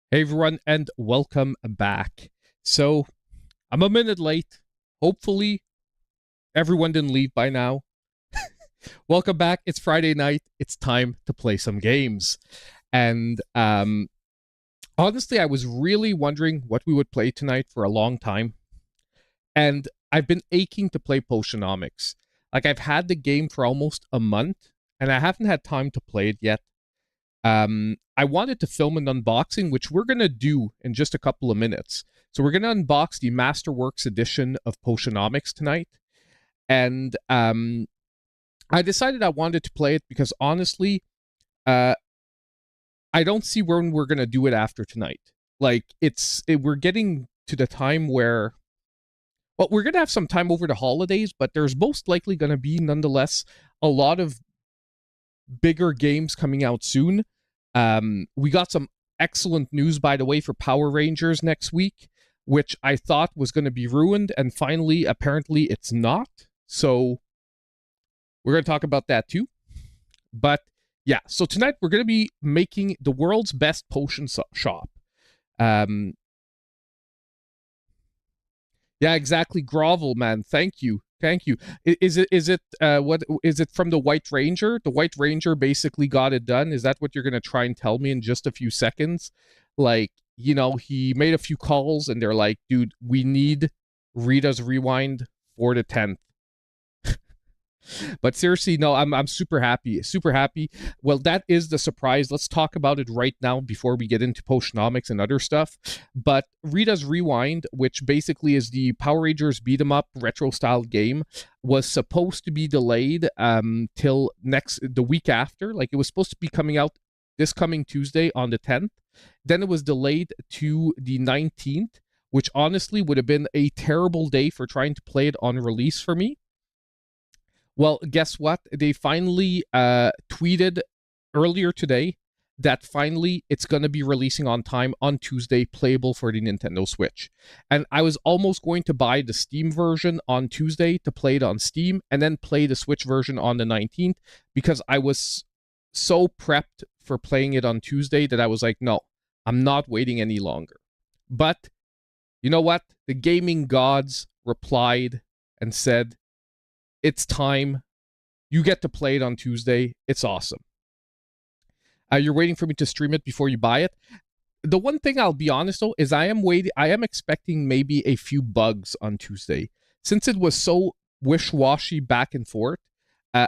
Hey everyone, and welcome back. So, I'm a minute late. Hopefully, everyone didn't leave by now. Welcome back. It's Friday night. It's time to play some games. And honestly, I was really wondering what we would play tonight for a long time. And I've been aching to play Potionomics. Like, I've had the game for almost a month, and I haven't had time to play it yet. I wanted to film an unboxing, which we're going to do in just a couple of minutes. So we're going to unbox the Masterworks edition of Potionomics tonight. And I decided I wanted to play it because honestly, uh, I don't see when we're going to do it after tonight. Like, we're getting to the time where, well, we're going to have some time over the holidays, but there's most likely going to be, nonetheless, a lot of bigger games coming out soon. We got some excellent news, by the way, for Power Rangers next week, which I thought was going to be ruined, and finally, apparently, it's not. So we're going to talk about that too. But yeah, so tonight we're going to be making the world's best potion shop. Um, yeah, exactly. Grovel, man. Thank you. Thank you. Is it from the White Ranger? The White Ranger basically got it done. Is that what you're gonna try and tell me in just a few seconds? Like, he made a few calls and they're like, dude, we need Rita's Rewind for the 10th. But seriously, no, I'm super happy. Super happy. Well, that is the surprise. Let's talk about it right now before we get into Potionomics and other stuff. But Rita's Rewind, which basically is the Power Rangers beat 'em up retro style game, was supposed to be delayed till the week after. Like, it was supposed to be coming out this coming Tuesday on the 10th. Then it was delayed to the 19th, which honestly would have been a terrible day for trying to play it on release for me. Well, guess what? They finally tweeted earlier today that finally it's going to be releasing on time on Tuesday, playable for the Nintendo Switch. And I was almost going to buy the Steam version on Tuesday to play it on Steam and then play the Switch version on the 19th because I was so prepped for playing it on Tuesday that I was like, no, I'm not waiting any longer. But you know what? The gaming gods replied and said, it's time. You get to play it on Tuesday. It's awesome. You're waiting for me to stream it before you buy it. The one thing I'll be honest though is I am expecting maybe a few bugs on Tuesday since it was so wish-washy back and forth.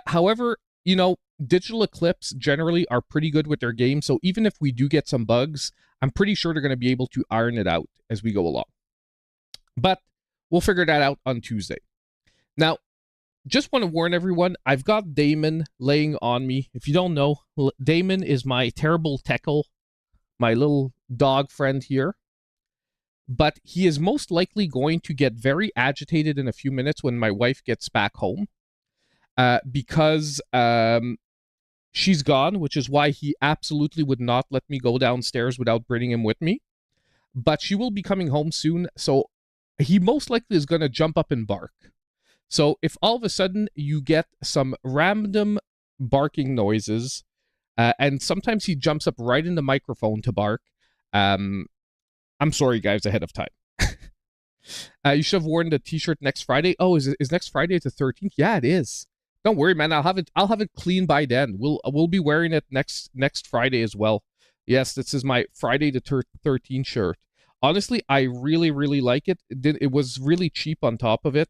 However, Digital Eclipse generally are pretty good with their game, so even if we do get some bugs, I'm pretty sure they're going to be able to iron it out as we go along. But we'll figure that out on Tuesday. Now, just want to warn everyone, I've got Damon laying on me. If you don't know, Damon is my terrible Teckle, my little dog friend here. But he is most likely going to get very agitated in a few minutes when my wife gets back home. Because she's gone, which is why he absolutely would not let me go downstairs without bringing him with me. But she will be coming home soon, so he most likely is going to jump up and bark. So if all of a sudden you get some random barking noises, and sometimes he jumps up right in the microphone to bark, I'm sorry, guys, ahead of time. You should have worn the T-shirt next Friday. Oh, is next Friday the 13th? Yeah, it is. Don't worry, man. I'll have it clean by then. We'll be wearing it next Friday as well. Yes, this is my Friday the 13th shirt. Honestly, I really, really like it. It was really cheap on top of it.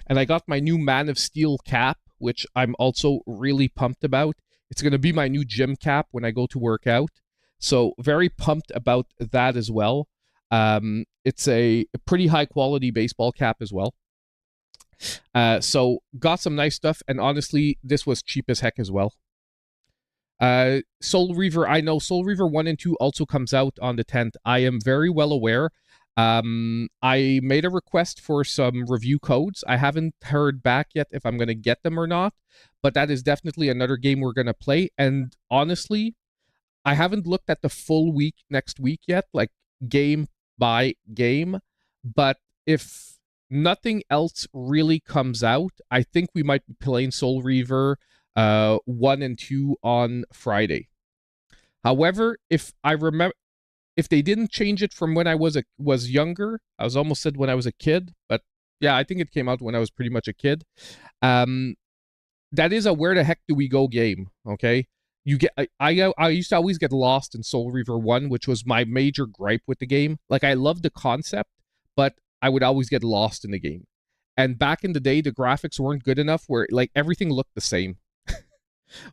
And I got my new Man of Steel cap, which I'm also really pumped about. It's going to be my new gym cap when I go to work out. So very pumped about that as well. It's a pretty high quality baseball cap as well. So got some nice stuff. And honestly, this was cheap as heck as well. Soul Reaver, I know Soul Reaver 1 and 2 also comes out on the 10th. I am very well aware. I made a request for some review codes. I haven't heard back yet if I'm going to get them or not, but that is definitely another game we're going to play. And honestly, I haven't looked at the full week next week yet, like game by game. But if nothing else really comes out, I think we might be playing Soul Reaver 1 and 2 on Friday. However, if I remember, if they didn't change it from when I was younger, I was almost said when I was a kid, but yeah, I think it came out when I was pretty much a kid. Um, that is a where the heck do we go game. Okay, you get I used to always get lost in Soul Reaver 1, which was my major gripe with the game. Like, I loved the concept, but I would always get lost in the game. And back in the day, the graphics weren't good enough where like everything looked the same,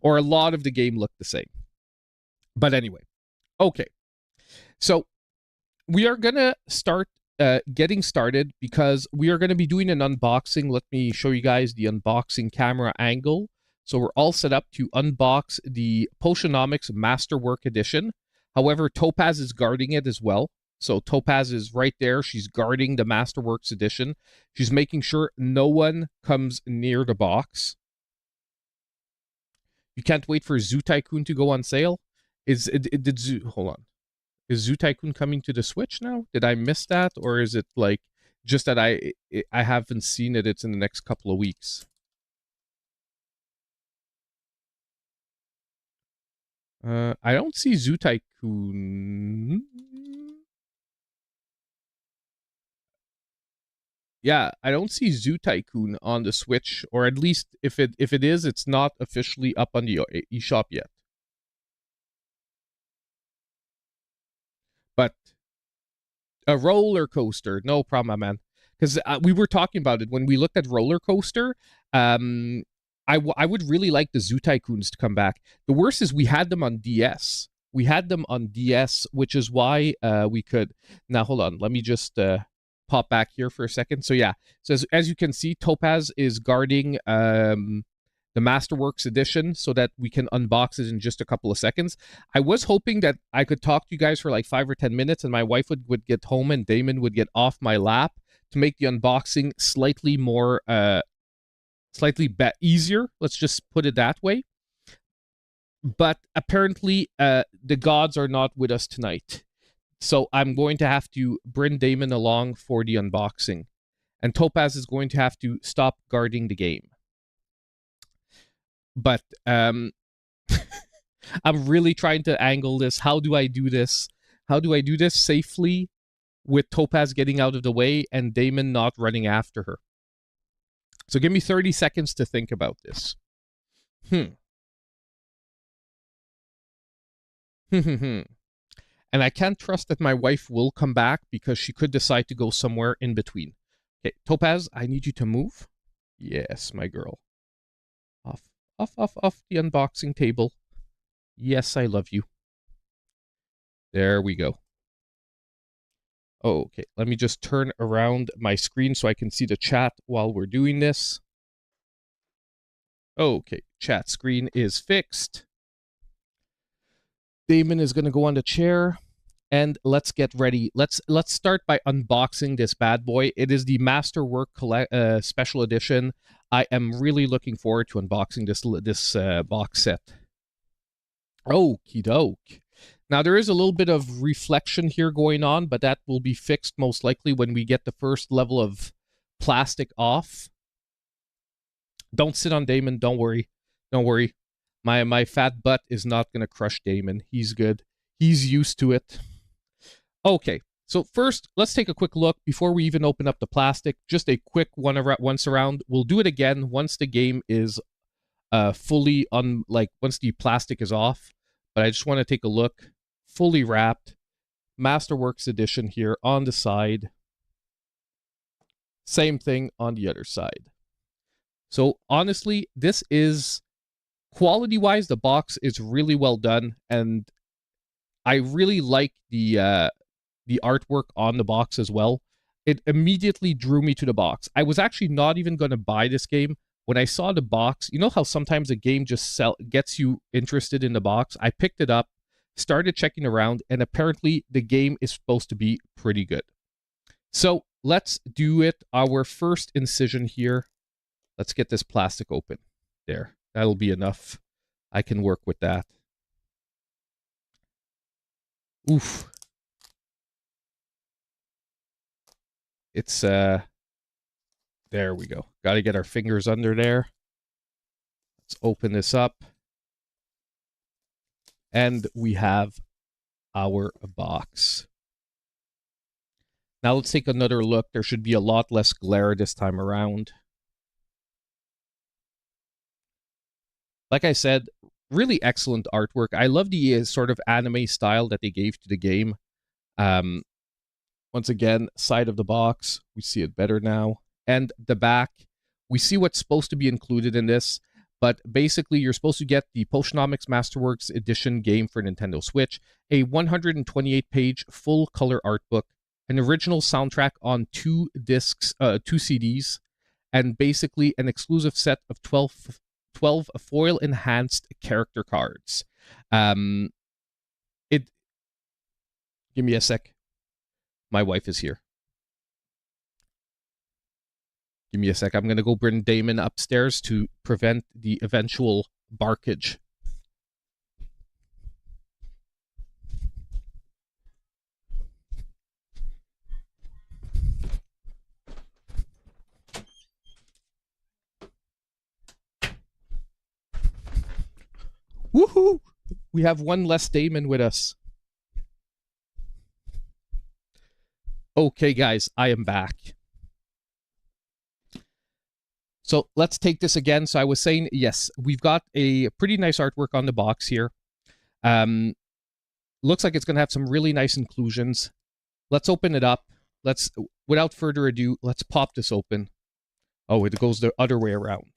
or a lot of the game looked the same. But anyway, okay. So we are gonna start getting started because we are going to be doing an unboxing. Let me show you guys the unboxing camera angle. So we're all set up to unbox the Potionomics Masterwork Edition. However, Topaz is guarding it as well. So Topaz is right there. She's guarding the Masterworks Edition. She's making sure no one comes near the box. You can't wait for Zoo Tycoon to go on sale. Hold on. Is Zoo Tycoon coming to the Switch now? Did I miss that? Or is it like just that I haven't seen it? It's in the next couple of weeks. I don't see Zoo Tycoon. Yeah, I don't see Zoo Tycoon on the Switch, or at least if it is, it's not officially up on the eShop yet. But a roller coaster, no problem, man. Because we were talking about it when we looked at roller coaster. I would really like the Zoo Tycoons to come back. The worst is we had them on DS. We had them on DS, which is why we could. Now, hold on. Let me just pop back here for a second. So, yeah. So, as you can see, Topaz is guarding the Masterworks Edition so that we can unbox it in just a couple of seconds. I was hoping that I could talk to you guys for like 5 or 10 minutes and my wife would get home and Damon would get off my lap to make the unboxing slightly more, easier. Let's just put it that way. But apparently, the gods are not with us tonight. So I'm going to have to bring Damon along for the unboxing. And Topaz is going to have to stop guarding the game. But I'm really trying to angle this. How do I do this? How do I do this safely with Topaz getting out of the way and Damon not running after her? So give me 30 seconds to think about this. And I can't trust that my wife will come back because she could decide to go somewhere in between. Okay, Topaz, I need you to move. Yes, my girl. Off the unboxing table. Yes, I love you. There we go. Okay, let me just turn around my screen so I can see the chat while we're doing this. Okay, chat screen is fixed. Damon is going to go on the chair. And let's get ready. Let's start by unboxing this bad boy. It is the Masterwork Special Edition. I am really looking forward to unboxing this box set. Okie doke. Now, there is a little bit of reflection here going on, but that will be fixed most likely when we get the first level of plastic off. Don't sit on Damon. Don't worry. Don't worry. My fat butt is not going to crush Damon. He's good. He's used to it. Okay, so first, let's take a quick look before we even open up the plastic. Just a quick once around. We'll do it again once the game is fully once the plastic is off. But I just want to take a look. Fully wrapped. Masterworks Edition here on the side. Same thing on the other side. So honestly, this is quality-wise, the box is really well done, and I really like the artwork on the box as well. It immediately drew me to the box. I was actually not even going to buy this game. When I saw the box, you know how sometimes a game just gets you interested in the box? I picked it up, started checking around, and apparently the game is supposed to be pretty good. So let's do it. Our first incision here. Let's get this plastic open. There. That'll be enough. I can work with that. Oof. It's there we go. Got to get our fingers under there. Let's open this up. And we have our box. Now let's take another look. There should be a lot less glare this time around. Like I said, really excellent artwork. I love the sort of anime style that they gave to the game. Once again, side of the box, we see it better now. And the back, we see what's supposed to be included in this. But basically, you're supposed to get the Potionomics Masterworks Edition game for Nintendo Switch, a 128-page full-color art book, an original soundtrack on 2 discs, 2 CDs, and basically an exclusive set of 12 foil-enhanced character cards. Give me a sec. My wife is here. Give me a sec. I'm going to go bring Damon upstairs to prevent the eventual barkage. Woohoo! We have one less Damon with us. Okay, guys, I am back. So let's take this again. So I was saying, yes, we've got a pretty nice artwork on the box here. Looks like it's going to have some really nice inclusions. Let's open it up. Without further ado, let's pop this open. Oh, it goes the other way around.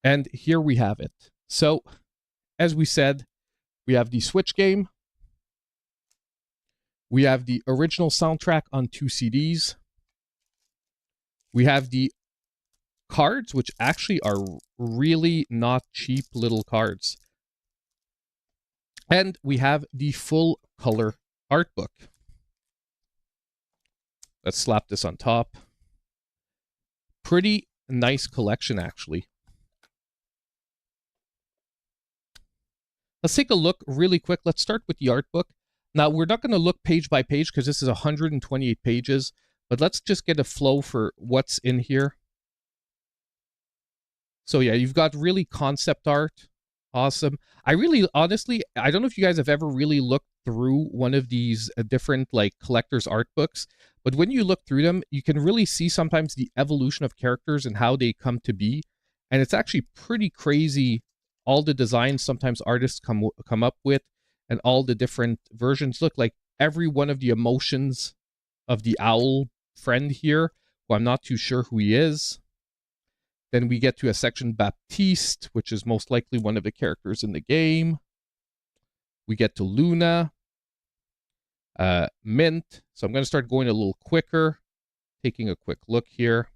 And here we have it. So, as we said, we have the Switch game. We have the original soundtrack on 2 CDs. We have the cards, which actually are really not cheap little cards. And we have the full color art book. Let's slap this on top. Pretty nice collection, actually. Let's take a look really quick. Let's start with the art book. Now, we're not going to look page by page because this is 128 pages, but let's just get a flow for what's in here. So yeah, you've got really concept art. Awesome. Honestly, I don't know if you guys have ever really looked through one of these different like collector's art books, but when you look through them, you can really see sometimes the evolution of characters and how they come to be. And it's actually pretty crazy, all the designs sometimes artists come up with, and all the different versions. Look, like every one of the emotions of the owl friend here, who I'm not too sure who he is. Then we get to a section Baptiste, which is most likely one of the characters in the game. We get to Luna, Mint. So I'm going to start going a little quicker, taking a quick look here.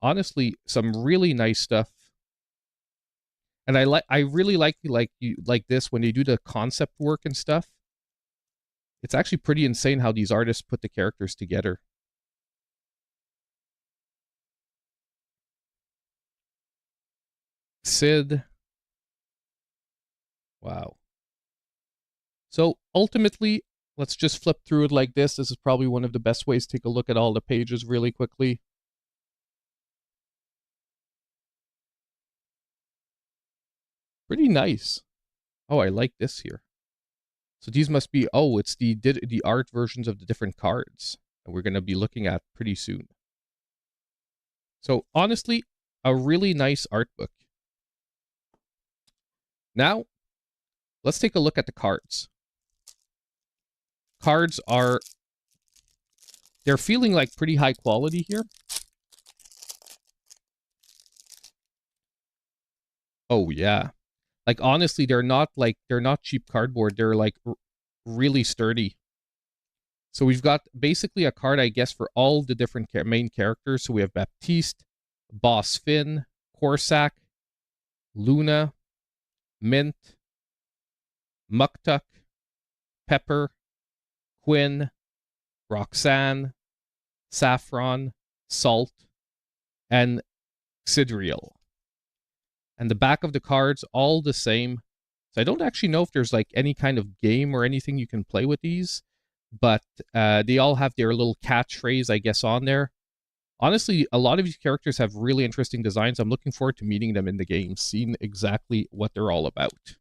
Honestly, some really nice stuff. And I really like this when they do the concept work and stuff. It's actually pretty insane how these artists put the characters together. Sid. Wow. So ultimately, let's just flip through it like this. This is probably one of the best ways to take a look at all the pages really quickly. Pretty nice. Oh, I like this here. So these must be, oh, it's the art versions of the different cards that we're going to be looking at pretty soon. So honestly, a really nice art book. Now, let's take a look at the cards. Cards they're feeling like pretty high quality here. Oh, yeah. Like, honestly, they're not cheap cardboard. They're like really sturdy. So we've got basically a card, I guess, for all the different main characters. So we have Baptiste, Boss Finn, Corsac, Luna, Mint, Muktuk, Pepper, Quinn, Roxanne, Saffron, Salt, and Xidriel. And the back of the cards, all the same. So I don't actually know if there's like any kind of game or anything you can play with these, but they all have their little catchphrase, I guess, on there. Honestly, a lot of these characters have really interesting designs. I'm looking forward to meeting them in the game, seeing exactly what they're all about.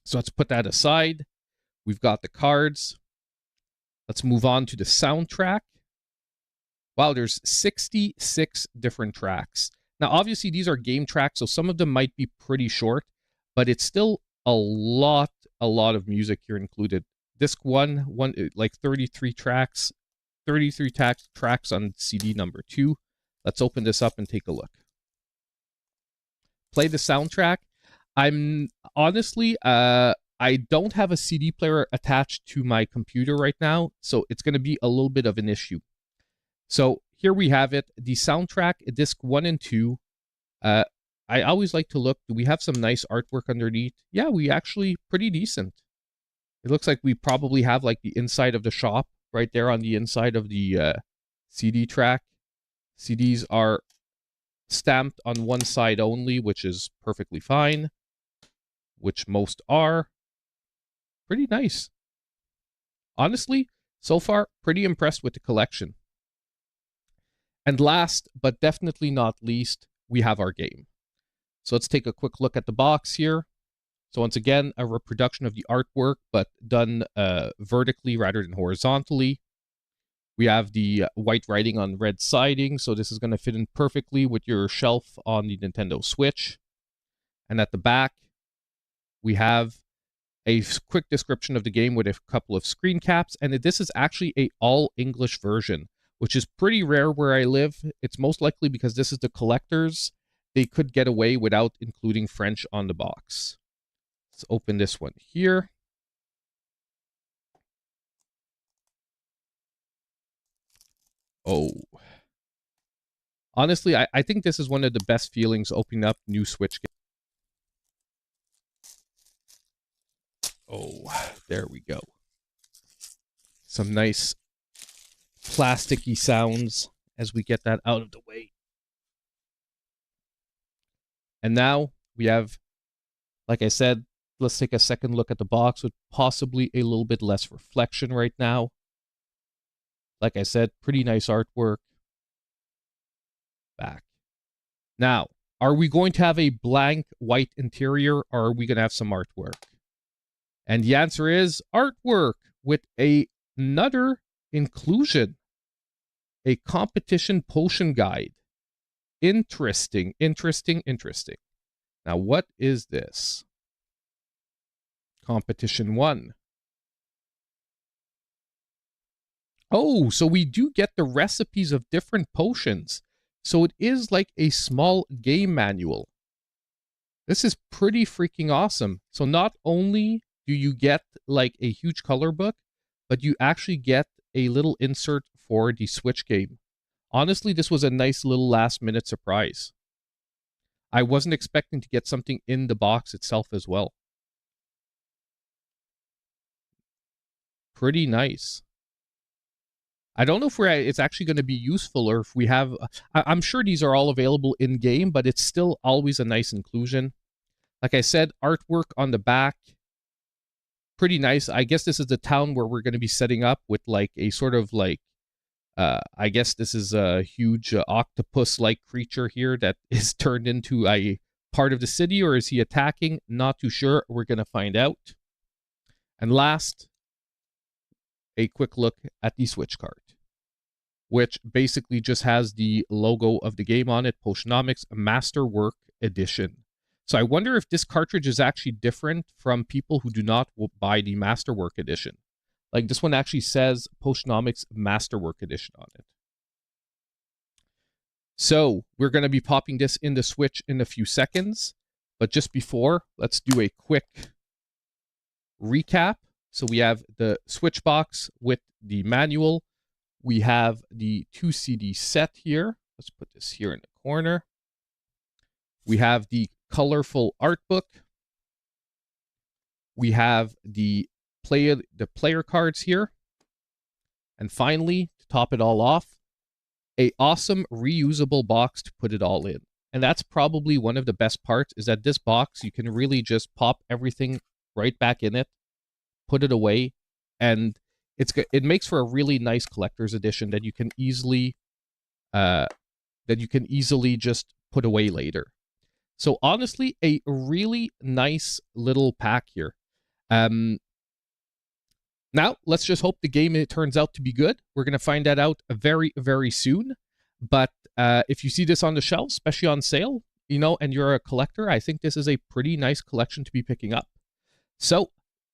So let's put that aside. We've got the cards. Let's move on to the soundtrack. Wow, there's 66 different tracks. Now, obviously, these are game tracks, so some of them might be pretty short, but it's still a lot of music here included. Disc one, like 33 tracks, 33 tracks on CD number 2. Let's open this up and take a look. Play the soundtrack. I'm honestly, I don't have a CD player attached to my computer right now, so it's going to be a little bit of an issue. So here we have it, the soundtrack, disc 1 and 2. I always like to look, do we have some nice artwork underneath? Yeah, we actually pretty decent. It looks like we probably have like the inside of the shop right there on the inside of the CD track. CDs are stamped on one side only, which is perfectly fine, which most are. Pretty nice. Honestly, so far, pretty impressed with the collection. And last, but definitely not least, we have our game. So let's take a quick look at the box here. So once again, a reproduction of the artwork, but done vertically rather than horizontally. We have the white writing on red siding, so this is going to fit in perfectly with your shelf on the Nintendo Switch. And at the back, we have a quick description of the game with a couple of screen caps, and this is actually a all-English version, which is pretty rare where I live. It's most likely because this is the collectors. They could get away without including French on the box. Let's open this one here. Oh. Honestly, I think this is one of the best feelings opening up new Switch games. Oh, there we go. Some nice plasticky sounds as we get that out of the way. And now we have, like I said, let's take a second look at the box with possibly a little bit less reflection right now. Like I said, pretty nice artwork. Back. Now, are we going to have a blank white interior, or are we going to have some artwork? And the answer is artwork with another inclusion. A competition potion guide. Interesting, interesting, interesting. Now, what is this? Competition 1. Oh, so we do get the recipes of different potions. So it is like a small game manual. This is pretty freaking awesome. So not only do you get like a huge color book, but you actually get a little insert for the Switch game. Honestly, this was a nice little last-minute surprise. I wasn't expecting to get something in the box itself as well. Pretty nice. I don't know if it's actually going to be useful or if we have... I'm sure these are all available in-game, but it's still always a nice inclusion. Like I said, artwork on the back. Pretty nice. I guess this is the town where we're going to be setting up with like a sort of like... I guess this is a huge octopus-like creature here that is turned into a part of the city, or is he attacking? Not too sure. We're going to find out. And last, a quick look at the Switch card, which basically just has the logo of the game on it, Potionomics Masterwork Edition. So I wonder if this cartridge is actually different from people who do not buy the Masterwork Edition. Like this one actually says Potionomics Masterwork Edition on it. So we're going to be popping this in the Switch in a few seconds. But just before, let's do a quick recap. So we have the Switch box with the manual. We have the 2 CD set here. Let's put this here in the corner. We have the colorful art book. We have the player cards here. And finally, to top it all off, a awesome reusable box to put it all in. And that's probably one of the best parts, is that this box, you can really just pop everything right back in it, put it away, and it makes for a really nice collector's edition that you can easily that you can easily just put away later. So honestly, a really nice little pack here. Now, let's just hope the game it turns out to be good. We're going to find that out very, very soon. But if you see this on the shelf, especially on sale, you know, and you're a collector, I think this is a pretty nice collection to be picking up. So,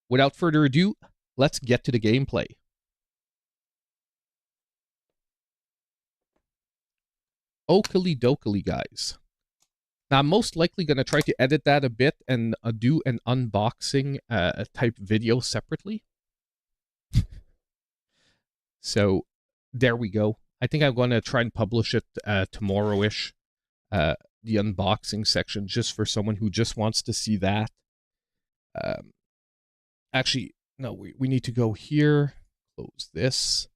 without further ado, let's get to the gameplay. Oakley dokley, guys. Now, I'm most likely going to try to edit that a bit and do an unboxing type video separately. So, there we go. I think I'm going to try and publish it tomorrow-ish, the unboxing section, just for someone who just wants to see that. Actually, no, we need to go here, close this.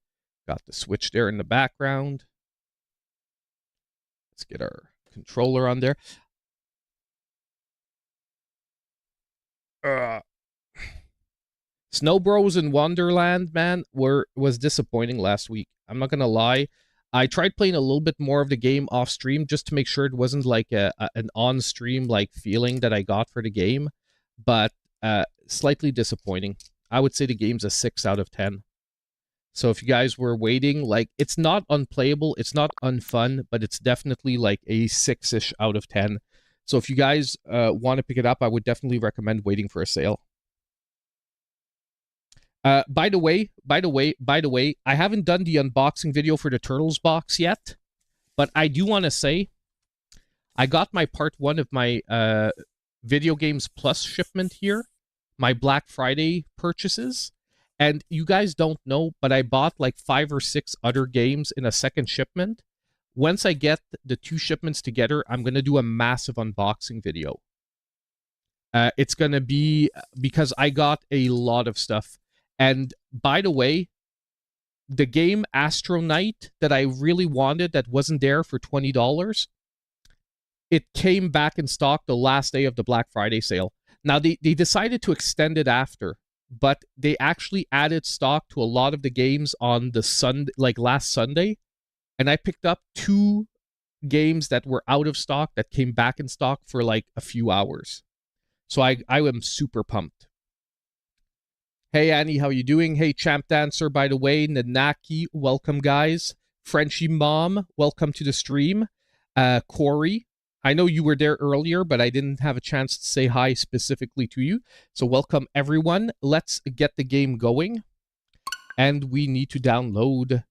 Got the Switch there in the background. Let's get our controller on there. Snow Bros in Wonderland, man, was disappointing last week. I'm not gonna lie. I tried playing a little bit more of the game off stream just to make sure it wasn't like an on stream like feeling that I got for the game, but slightly disappointing. I would say the game's a 6 out of 10. So if you guys were waiting, like, it's not unplayable, it's not unfun, but it's definitely like a 6-ish out of 10. So if you guys want to pick it up, I would definitely recommend waiting for a sale. By the way, I haven't done the unboxing video for the Turtles box yet, but I do want to say I got my part 1 of my Video Games Plus shipment here, my Black Friday purchases, and you guys don't know, but I bought like 5 or 6 other games in a second shipment. Once I get the 2 shipments together, I'm going to do a massive unboxing video. It's going to be because I got a lot of stuff. And by the way, the game Astro Knight that I really wanted that wasn't there for $20, it came back in stock the last day of the Black Friday sale. Now, they decided to extend it after, but they actually added stock to a lot of the games on the Sunday, like last Sunday. And I picked up 2 games that were out of stock that came back in stock for like a few hours. So I am super pumped. Hey, Annie, how you doing? Hey, Champ Dancer, by the way. Nanaki, welcome, guys. Frenchie Mom, welcome to the stream. Corey, I know you were there earlier, but I didn't have a chance to say hi specifically to you. So welcome, everyone. Let's get the game going. And we need to download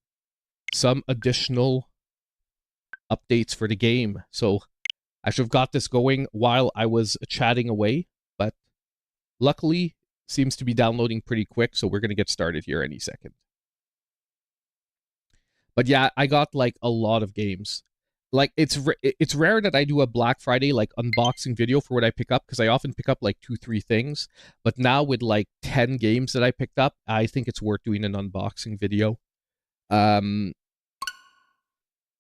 some additional updates for the game. So I should have got this going while I was chatting away, but luckily seems to be downloading pretty quick, so we're going to get started here any second. But yeah, I got like a lot of games. Like it's rare that I do a Black Friday like unboxing video for what I pick up, because I often pick up like 2-3 things. But now with like 10 games that I picked up, I think it's worth doing an unboxing video.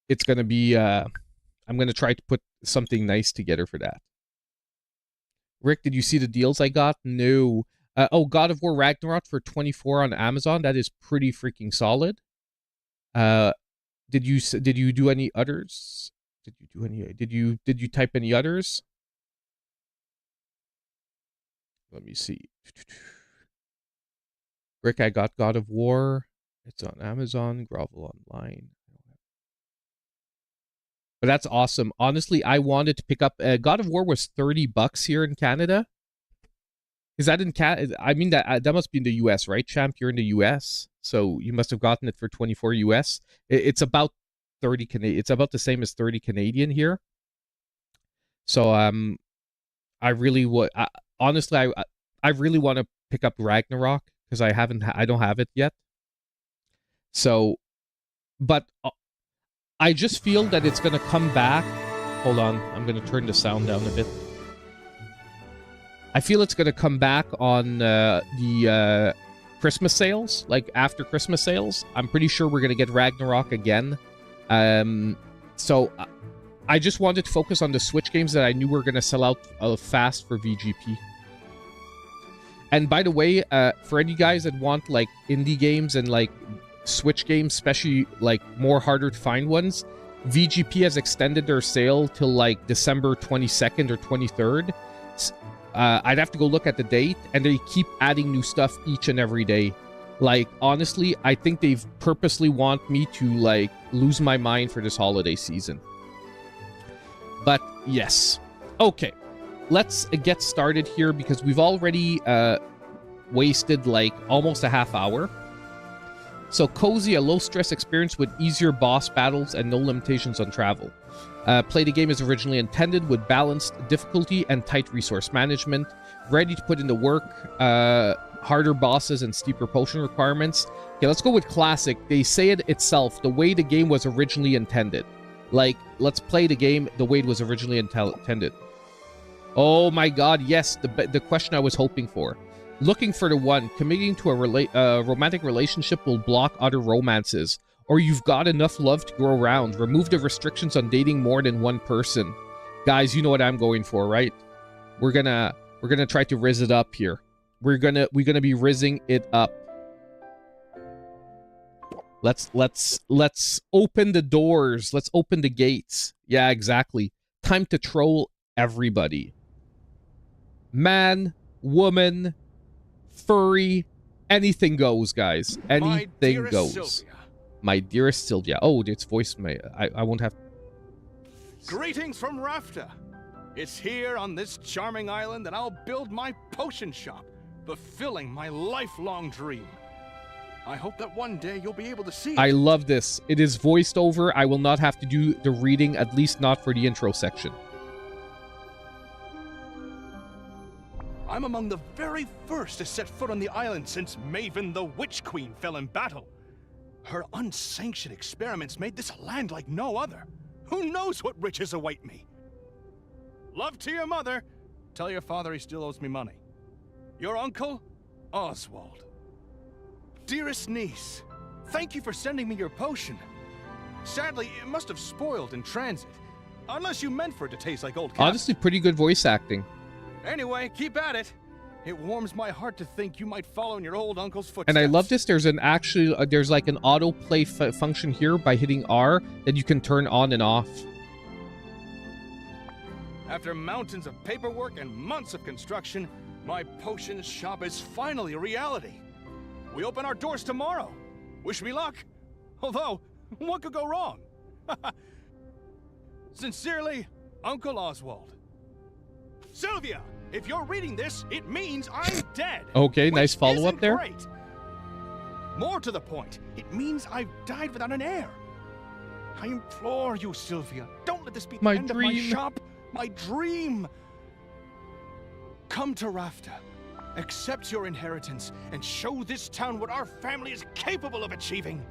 It's going to be I'm going to try to put something nice together for that. Rick, did you see the deals I got? No. Oh, God of War Ragnarok for $24 on Amazon. That is pretty freaking solid. Did you do any others? Did you type any others? Let me see. Rick, I got God of War. It's on Amazon. Grovel Online. But that's awesome. Honestly, I wanted to pick up God of War was $30 here in Canada. Is that in Canada? I mean, that must be in the US, right, Champ? You're in the US, so you must have gotten it for 24 US. It's about 30 Canadian. It's about the same as 30 Canadian here. So I really would. Honestly, I really want to pick up Ragnarok because I don't have it yet. So, but I just feel that it's gonna come back. Hold on, I'm gonna turn the sound down a bit. I feel it's going to come back on the Christmas sales, like after Christmas sales. I'm pretty sure we're going to get Ragnarok again. So I just wanted to focus on the Switch games that I knew were going to sell out fast for VGP. And by the way, for any guys that want like indie games and like Switch games, especially like more harder to find ones, VGP has extended their sale till like December 22nd or 23rd. I'd have to go look at the date, and they keep adding new stuff each and every day. Like, honestly, I think they've purposely want me to, like, lose my mind for this holiday season. But, yes. Okay. Let's get started here, because we've already wasted, like, almost a half hour. So, Cozy, a low-stress experience with easier boss battles and no limitations on travel. Play the game as originally intended with balanced difficulty and tight resource management. Ready to put in the work, harder bosses and steeper potion requirements. Okay, let's go with classic. They say it itself, the way the game was originally intended. Like, let's play the game the way it was originally intended. Oh my god, yes, the question I was hoping for. Looking for the one. Committing to a romantic relationship will block other romances. Or you've got enough love to go around. Remove the restrictions on dating more than one person. Guys, you know what I'm going for, right? We're gonna try to rizz it up here. We're gonna be rizzing it up. Let's open the doors. Let's open the gates. Yeah, exactly. Time to troll everybody. Man, woman, furry, anything goes, guys. Anything goes. Sylvia. My dearest Sylvia. Oh, it's voiced. I won't have. Greetings from Rafta. It's here on this charming island that I'll build my potion shop, fulfilling my lifelong dream. I hope that one day you'll be able to see it. I love this. It is voiced over. I will not have to do the reading, at least not for the intro section. I'm among the very first to set foot on the island since Maven the Witch Queen fell in battle. Her unsanctioned experiments made this land like no other. Who knows what riches await me? Love to your mother. Tell your father he still owes me money. Your uncle, Oswald. Dearest niece, thank you for sending me your potion. Sadly, it must have spoiled in transit. Unless you meant for it to taste like old cat. Honestly, pretty good voice acting. Anyway, keep at it. It warms my heart to think you might follow in your old uncle's footsteps. And I love this. There's an there's like an autoplay function here by hitting R that you can turn on and off. After mountains of paperwork and months of construction, my potion shop is finally a reality. We open our doors tomorrow. Wish me luck. Although, what could go wrong? Sincerely, Uncle Oswald. Sylvia! If you're reading this, it means I'm dead. Okay, nice follow-up there. Great. More to the point, it means I've died without an heir. I implore you, Sylvia, don't let this be the end of my shop. My dream. Come to Rafta, accept your inheritance, and show this town what our family is capable of achieving.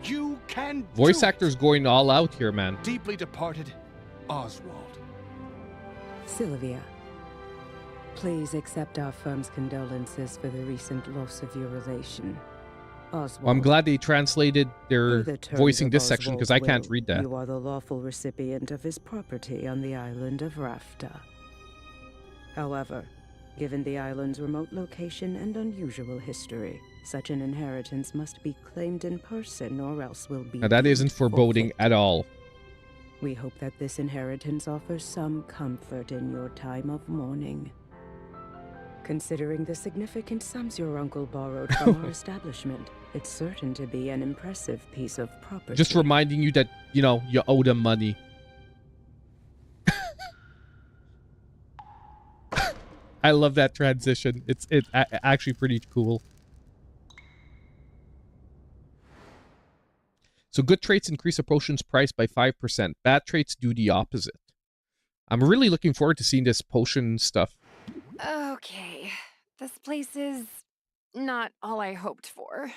You can Voice do actor's it. going all out here, man. Deeply departed, Oswald. Sylvia, please accept our firm's condolences for the recent loss of your relation. Oswald. Well, I'm glad they translated their voicing this section because I can't read that. You are the lawful recipient of his property on the island of Rafta. However, given the island's remote location and unusual history, such an inheritance must be claimed in person or else will be... Now that isn't foreboding at all. We hope that this inheritance offers some comfort in your time of mourning. Considering the significant sums your uncle borrowed from our establishment, it's certain to be an impressive piece of property. Just reminding you that, you know, you owe them money. I love that transition. It's actually pretty cool. So good traits increase a potion's price by 5%. Bad traits do the opposite. I'm really looking forward to seeing this potion stuff. Okay, this place is not all I hoped for.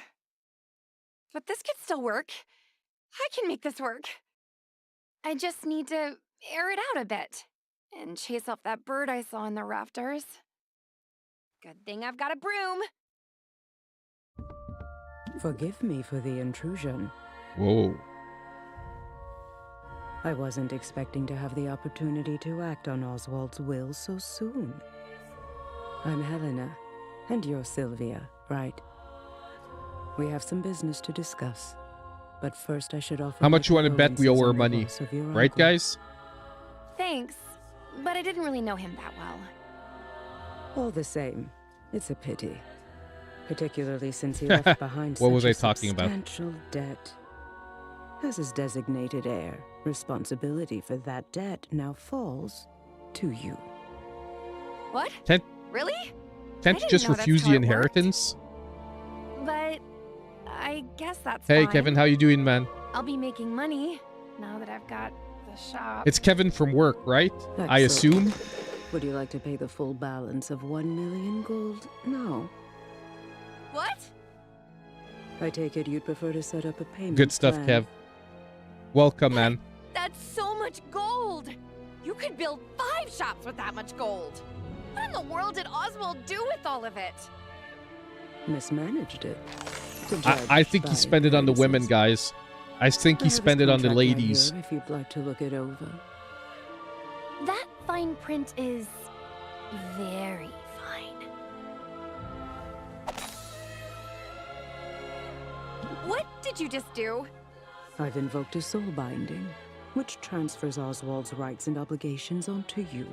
But this could still work. I can make this work. I just need to air it out a bit and chase off that bird I saw in the rafters. Good thing I've got a broom. Forgive me for the intrusion. Whoa. I wasn't expecting to have the opportunity to act on Oswald's will so soon. I'm Helena, and you're Sylvia, right? We have some business to discuss. But first I should offer How much you want to bet we owe her condolences on the money? loss of your Right, uncle. guys? Thanks, but I didn't really know him that well. All the same, it's a pity. Particularly since he left behind What such was a I talking about? substantial debt. As his designated heir, responsibility for that debt now falls to you. What? Can't Really? can't you didn't just know that's refuse how the it worked. inheritance? But I guess that's Hey, fine. Kevin, how you doing, man? I'll be making money now that I've got the shop. It's Kevin from work, right? I Excellent. assume. Would you like to pay the full balance of 1 million gold? No. What? I take it you'd prefer to set up a payment Good stuff, plan. Kev. Welcome, man. That's so much gold! You could build 5 shops with that much gold! What in the world did Oswald do with all of it? Mismanaged it. To I judge think he by spent it on the women, appearances. guys. I think I he have his spent it on the contract right ladies. here if you'd like to look it over. That fine print is very fine. What did you just do? I've invoked a soul binding, which transfers Oswald's rights and obligations onto you.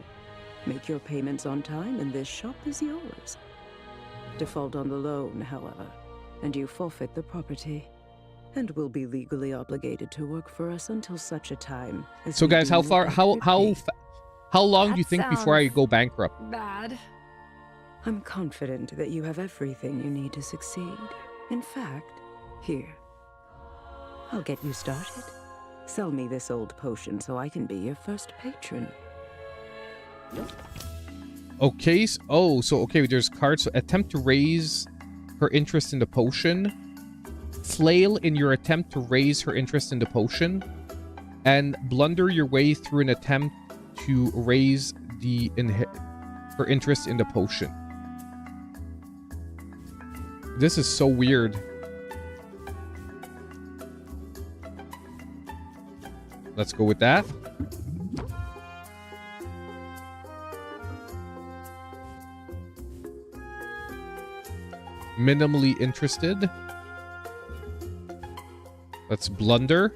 Make your payments on time, and this shop is yours. Default on the loan, however, and you forfeit the property, and will be legally obligated to work for us until such a time as So, we guys, how deem far, it how appropriate. long That do you think before I sounds- go bankrupt? Bad. I'm confident that you have everything you need to succeed. In fact, here. I'll get you started. Sell me this old potion so I can be your first patron. Okay. Okay. There's cards. So attempt to raise her interest in the potion. Flail in your attempt to raise her interest in the potion, and blunder your way through an attempt to raise her interest in the potion. This is so weird. Let's go with that. Minimally interested. Let's blunder.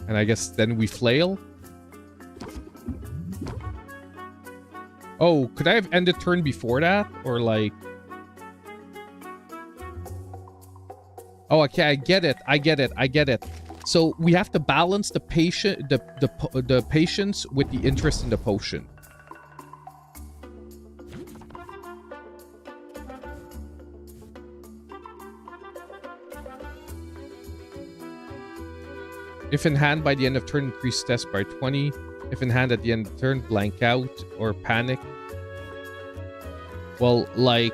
And I guess then we flail. Oh, could I have ended turn before that? Or like... Oh, okay, I get it. So we have to balance the the patience with the interest in the potion. If in hand by the end of turn, increase test by 20. If in hand at the end of turn, blank out or panic. Well, like,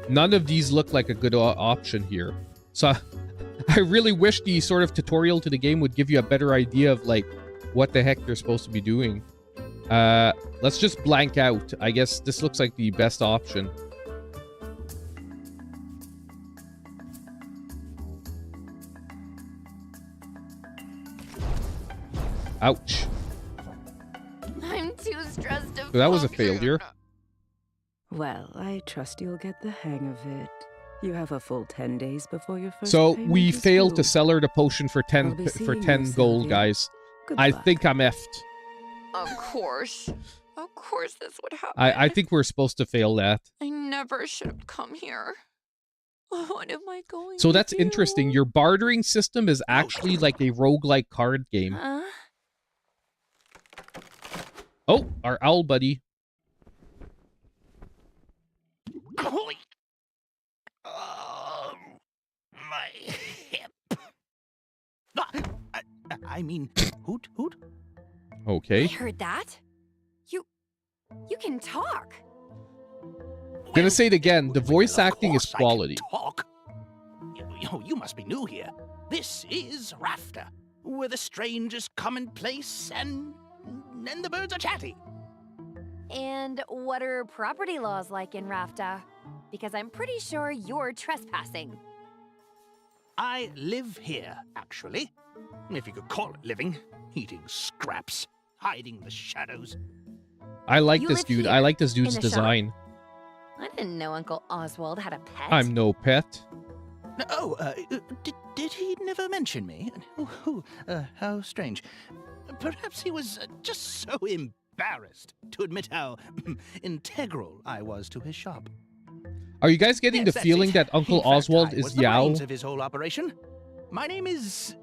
none of these look like a good option here. So I really wish the sort of tutorial to the game would give you a better idea of like what the heck they're supposed to be doing. Let's just blank out. I guess this looks like the best option. Ouch. I'm too stressed to So that was a function. failure. Well, I trust you'll get the hang of it. You have a full 10 days before your first So payment we is failed to due. sell her the potion for I'll be 10 seeing you, gold, Sylvia. guys. Good I luck. think I'm effed. Of course. Of course this would happen. I think we're supposed to fail that. I never should have come here. What am I going So to that's do? interesting. Your bartering system is actually like a roguelike card game. Oh, our owl buddy. Holy! Oh, my hip. I mean, hoot, hoot. I Okay. heard that. You can talk. Gonna say it again. The voice Well, of acting is course I can quality. Talk. You must be new here. This is Rafter, where the strangers come in place and the birds are chatty. And what are property laws like in Rafta? Because I'm pretty sure you're trespassing. I live here, actually. If you could call it living. Eating scraps, hiding the shadows. I like You this live dude. here, I like this in dude's the shop? design. I didn't know Uncle Oswald had a pet. I'm no pet. Oh, did he never mention me? How strange. Perhaps he was just so embarrassed to admit how integral I was to his shop. Are you guys getting Yes, the that's feeling it. that Uncle In fact, Oswald I is was the Yao? brains of his whole operation. My name is...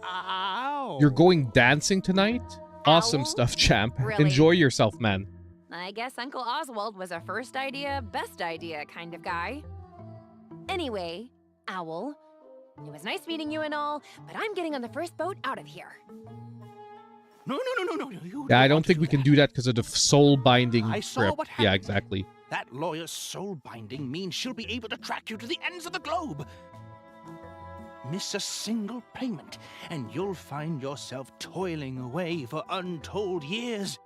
Ow. You're going dancing tonight? Awesome Owl? stuff, champ. Really? Enjoy yourself, man. I guess Uncle Oswald was a first idea, best idea kind of guy. Anyway, Owl, it was nice meeting you and all, but I'm getting on the first boat out of here. No. You Yeah, I don't want to think we can do that because of the soul binding I saw grip. what Yeah, happened. exactly. That lawyer's soul binding means she'll be able to track you to the ends of the globe. Miss a single payment, and you'll find yourself toiling away for untold years,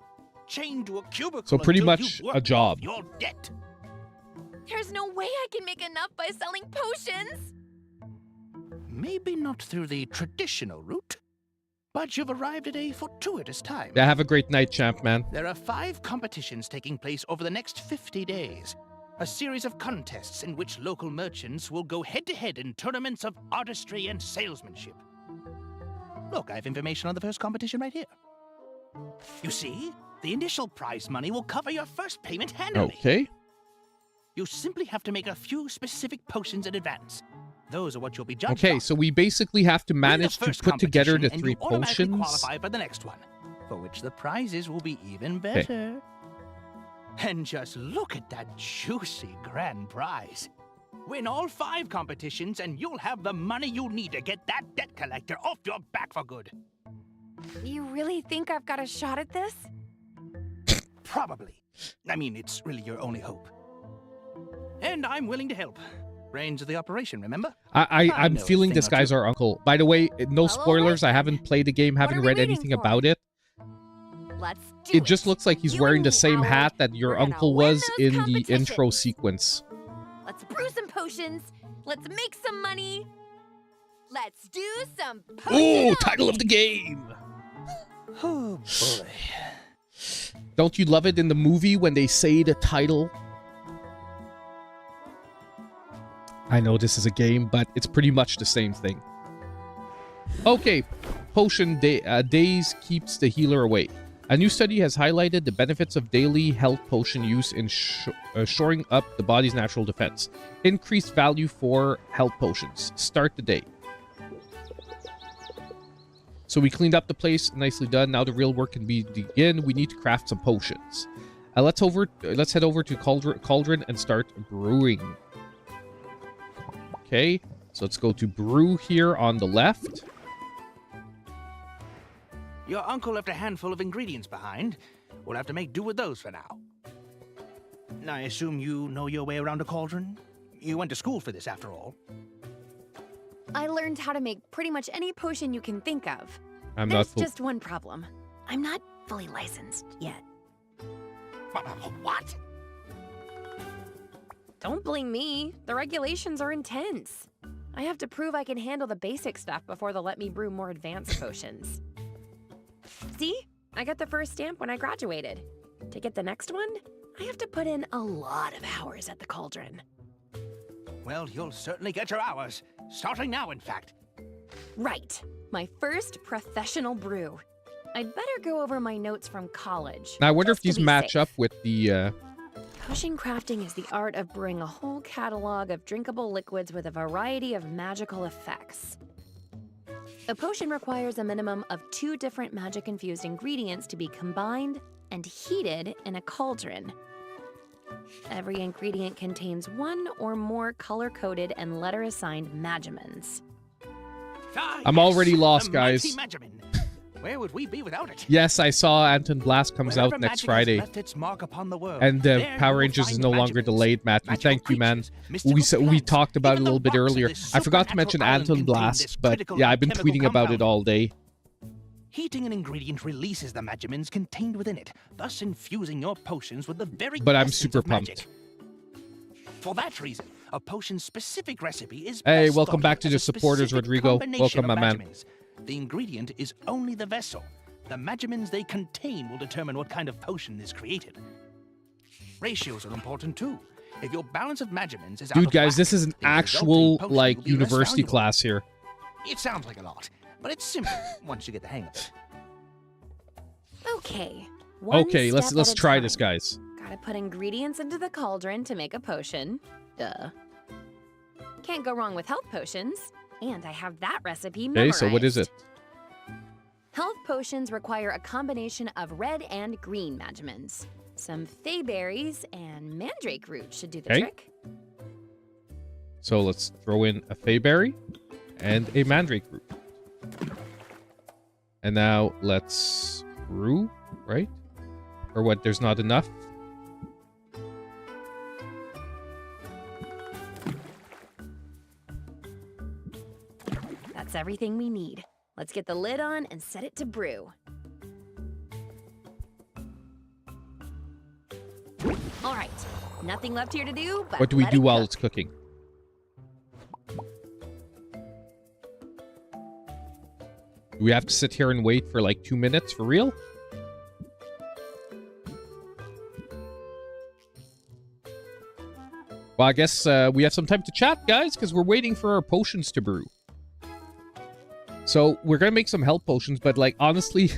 chained to a cubicle. So pretty until much you've a worked job. off your debt. There's no way I can make enough by selling potions. Maybe not through the traditional route, but you've arrived at a fortuitous time. Yeah, have a great night, champ, man. There are 5 competitions taking place over the next 50 days. A series of contests in which local merchants will go head-to-head in tournaments of artistry and salesmanship. Look, I have information on the first competition right here. You see, the initial prize money will cover your first payment handily. Okay. You simply have to make a few specific potions in advance. Those are what you'll be judged Okay, on. so we basically have to Win the manage to first put together the competition, and 3 you automatically potions. qualify for the next one, for which the prizes will be even better. And just look at that juicy grand prize. Win all 5 competitions and you'll have the money you need to get that debt collector off your back for good. You really think I've got a shot at this? Probably. I mean, it's really your only hope. And I'm willing to help. Brains of the operation, remember? I'm know a feeling thing this or guy's two. our uncle. By the way, no Well, spoilers. I alright haven't played the game, What haven't are we read waiting anything for? about it. Let's do It just looks like he's You wearing and the me, same Owl. hat that your We're gonna uncle win was those in the intro competitions. sequence. Let's brew some potions. Let's make some money. Let's do some Ooh, potions. title of the game! Oh, boy. Don't you love it in the movie when they say the title? I know this is a game, but it's pretty much the same thing. Okay, potion days keeps the healer away. A new study has highlighted the benefits of daily health potion use in shoring up the body's natural defense. Increased value for health potions. Start the day. So we cleaned up the place, nicely done. Now the real work can begin. We need to craft some potions. Let's head over to Cauldron and start brewing. Okay, so let's go to brew here on the left. Your uncle left a handful of ingredients behind. We'll have to make do with those for now. I assume you know your way around a cauldron? You went to school for this, after all. I learned how to make pretty much any potion you can think of. I'm not There's full. just one problem. I'm not fully licensed yet. What? Don't blame me. The regulations are intense. I have to prove I can handle the basic stuff before they'll let me brew more advanced potions. See? I got the first stamp when I graduated. To get the next one, I have to put in a lot of hours at the cauldron. Well, you'll certainly get your hours. Starting now, in fact. Right. My first professional brew. I'd better go over my notes from college. Now I wonder if just to these be match safe. up with the... Potion crafting is the art of brewing a whole catalog of drinkable liquids with a variety of magical effects. A potion requires a minimum of 2 different magic-infused ingredients to be combined and heated in a cauldron. Every ingredient contains 1 or more color-coded and letter-assigned magimins. I'm already lost, the mighty guys. Magimin. Where would we be without it? Yes, I saw Anton Blast comes Wherever out next magic has Friday. left its mark upon the world, And there Power you will Rangers is find no longer magimins. delayed, Matthew. Magical Thank you, man. creatures, mystical We plants, talked about it a even little the bit rocks of earlier. this I forgot to supernatural mention island Anton contain Blast, this but critical yeah, I've been chemical tweeting about it compound. all day. Heating an ingredient releases the magimins contained within it, thus infusing your potions with the very But I'm essence super of magic. pumped. For that reason, a potion-specific recipe is Hey, best welcome thought back of to as the a supporters, specific Rodrigo. combination Welcome, of my man. magimins. The ingredient is only the vessel. The magimins they contain will determine what kind of potion is created. Ratios are important too. If your balance of measurements is out Dude, of guys, whack, this is an the resulting actual, potion like, will be less university valuable. class here. It sounds like a lot, but it's simple once you get the hang of it. Okay. One Okay, let's step at a try this, time. guys. Gotta put ingredients into the cauldron to make a potion. Duh. Can't go wrong with health potions. And I have that recipe Okay, memorized. so what is it? Health potions require a combination of red and green magimans. Some fey berries and mandrake root should do the Okay. trick. So let's throw in a fayberry and a mandrake root. And now let's brew, right? Or what, there's not enough? That's everything we need. Let's get the lid on and set it to brew. All right, nothing left here to do but What do we let do it while cook. it's cooking? Do we have to sit here and wait for like 2 minutes for real? Well, I guess we have some time to chat, guys, because we're waiting for our potions to brew. So we're going to make some health potions, but like, honestly,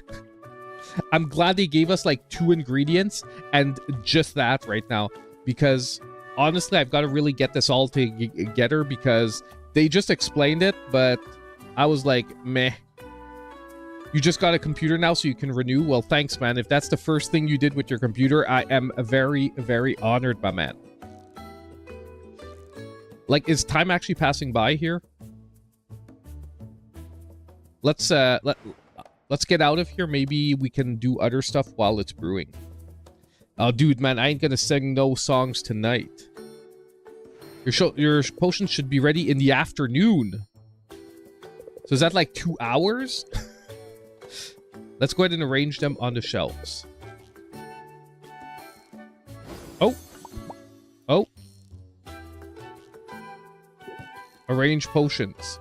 I'm glad they gave us like 2 ingredients and just that right now, because honestly, I've got to really get this all together because they just explained it, but I was like, meh. You just got a computer now so you can renew? Well, thanks, man. If that's the first thing you did with your computer, I am very, very honored, my man. Like, is time actually passing by here? Let's get out of here. Maybe we can do other stuff while it's brewing. Oh, dude, man, I ain't gonna sing no songs tonight. Your potions should be ready in the afternoon. So is that like 2 hours? Let's go ahead and arrange them on the shelves. Oh. Oh. Arrange potions.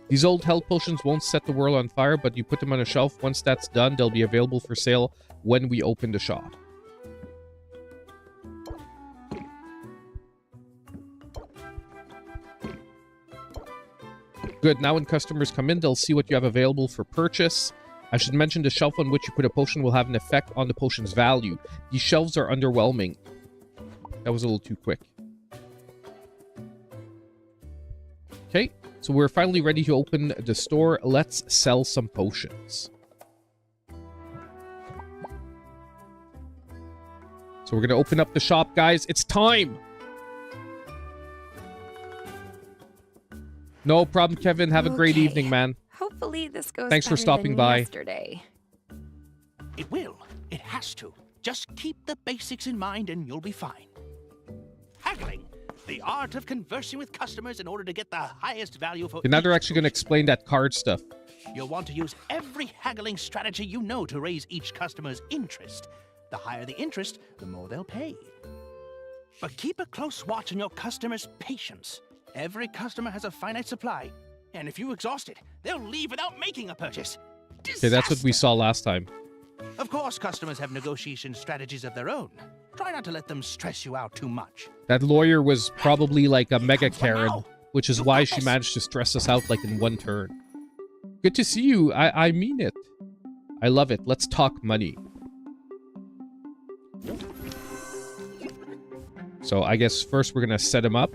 These old health potions won't set the world on fire, but you put them on a shelf. Once that's done, they'll be available for sale when we open the shop. Good, now when customers come in, they'll see what you have available for purchase. I should mention the shelf on which you put a potion will have an effect on the potion's value. These shelves are underwhelming. That was a little too quick. Okay, so we're finally ready to open the store. Let's sell some potions. So we're going to open up the shop, guys. It's time! No problem, Kevin. Have a great Okay. evening, man. Hopefully this goes Thanks for better stopping than by. yesterday. It will. It has to. Just keep the basics in mind and you'll be fine. Haggling. The art of conversing with customers in order to get the highest value for Okay, now they're each actually going to potion. explain that card stuff. You'll want to use every haggling strategy you know to raise each customer's interest. The higher the interest, the more they'll pay. But keep a close watch on your customers' patience. Every customer has a finite supply, and if you exhaust it, they'll leave without making a purchase. Okay, that's what we Disaster. saw last time. Of course, customers have negotiation strategies of their own. Try not to let them stress you out too much. That lawyer was probably like a Here mega comes one Karen, now. which is You why got she this. managed to stress us out like in one turn. Good to see you. I mean it. I love it. Let's talk money. So I guess first we're going to set him up.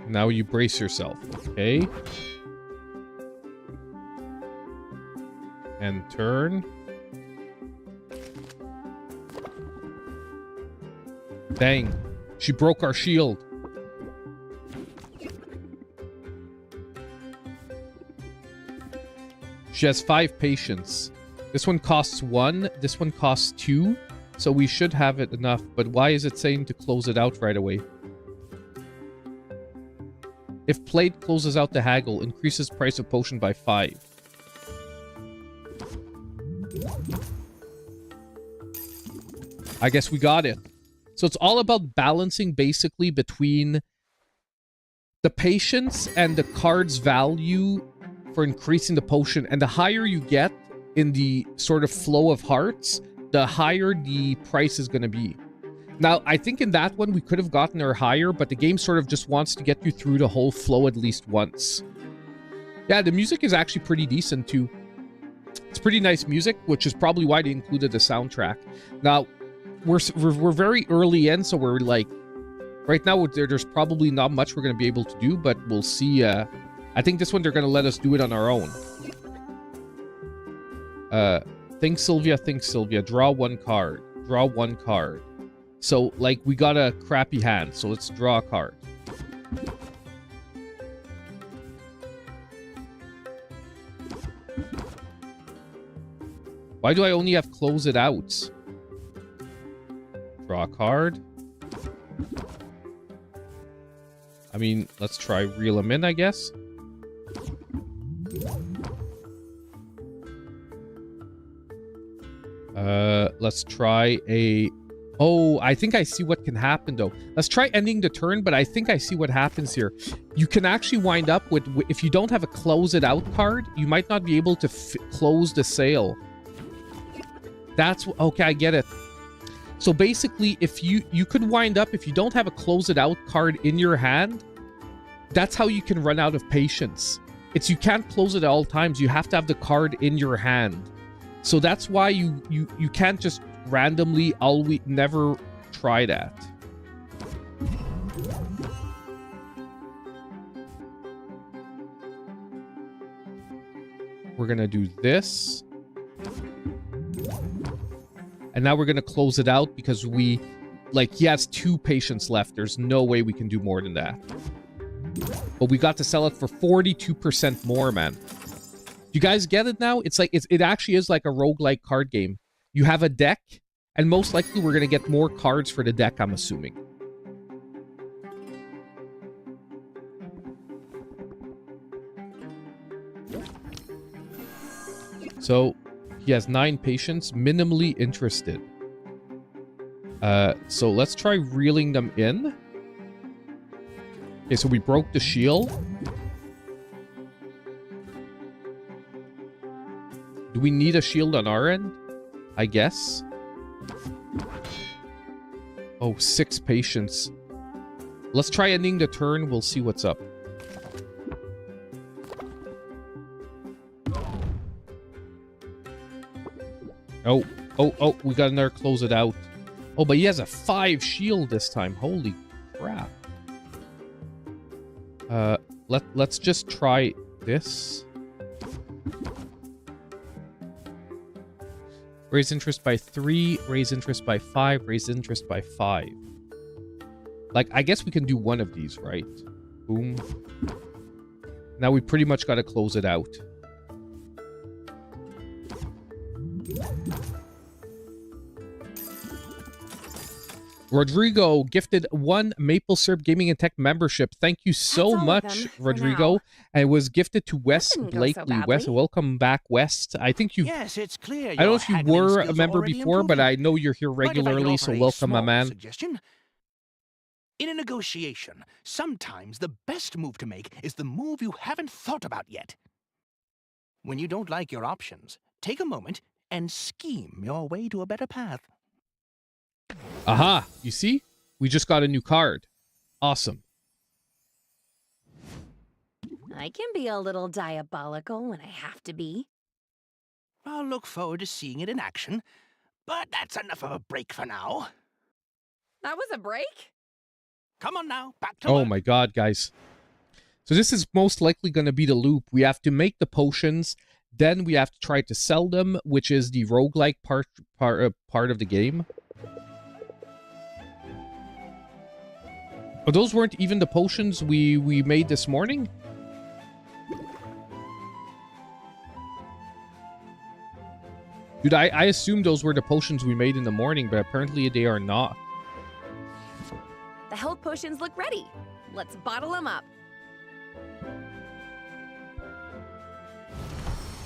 Now you brace yourself, okay? And turn. Dang, she broke our shield. She has 5 patience. This one costs 1, this one costs 2, so we should have it enough. But why is it saying to close it out right away? If played closes out the haggle, increases price of potion by 5. I guess we got it. So it's all about balancing basically between the patience and the card's value for increasing the potion. And the higher you get in the sort of flow of hearts, the higher the price is going to be. Now, I think in that one, we could have gotten her higher, but the game sort of just wants to get you through the whole flow at least once. Yeah, the music is actually pretty decent, too. It's pretty nice music, which is probably why they included the soundtrack. Now, we're very early in, so we're like... Right now, there's probably not much we're going to be able to do, but we'll see. I think this one, they're going to let us do it on our own. Think Sylvia. Draw one card. Draw one card. So, like, we got a crappy hand, so let's draw a card. Why do I only have close it out? Draw a card. I mean, let's try reel them in, I guess. Let's try a... Oh, I think I see what can happen, though. Let's try ending the turn, but I think I see what happens here. You can actually wind up with... If you don't have a close it out card, you might not be able to close the sale. That's... Okay, I get it. So basically, if you could wind up, if you don't have a close it out card in your hand, that's how you can run out of patience. You can't close it at all times. You have to have the card in your hand. So that's why you can't just randomly always never try that. We're gonna do this. And now we're going to close it out because he has 2 patients left. There's no way we can do more than that. But we got to sell it for 42% more, man. You guys get it now? It's like, it actually is like a roguelike card game. You have a deck, and most likely we're going to get more cards for the deck, I'm assuming. So... He has 9 patients, minimally interested. So let's try reeling them in. Okay, so we broke the shield. Do we need a shield on our end? I guess. Oh, 6 patients. Let's try ending the turn. We'll see what's up. Oh, we got another close it out. Oh, but he has a 5 shield this time. Holy crap. Let's just try this. Raise interest by 3, raise interest by 5, raise interest by 5. Like, I guess we can do one of these, right? Boom. Now we pretty much got to close it out. Rodrigo gifted 1 Maple Syrup Gaming and Tech membership. Thank you so much, Rodrigo. And it was gifted to Wes Blakely. Wes, welcome back, West. I think you... Yes, it's clear. I don't know if you were a member before, but I know you're here regularly, so welcome, my man. Suggestion? In a negotiation, sometimes the best move to make is the move you haven't thought about yet. When you don't like your options, take a moment and scheme your way to a better path. Aha! You see? We just got a new card. Awesome. I can be a little diabolical when I have to be. I'll look forward to seeing it in action, but that's enough of a break for now. That was a break? Come on now, back to work. Oh my god, guys. So this is most likely going to be the loop. We have to make the potions, then we have to try to sell them, which is the roguelike part of the game. Oh, those weren't even the potions we made this morning? Dude, I assumed those were the potions we made in the morning, but apparently they are not. The health potions look ready. Let's bottle them up.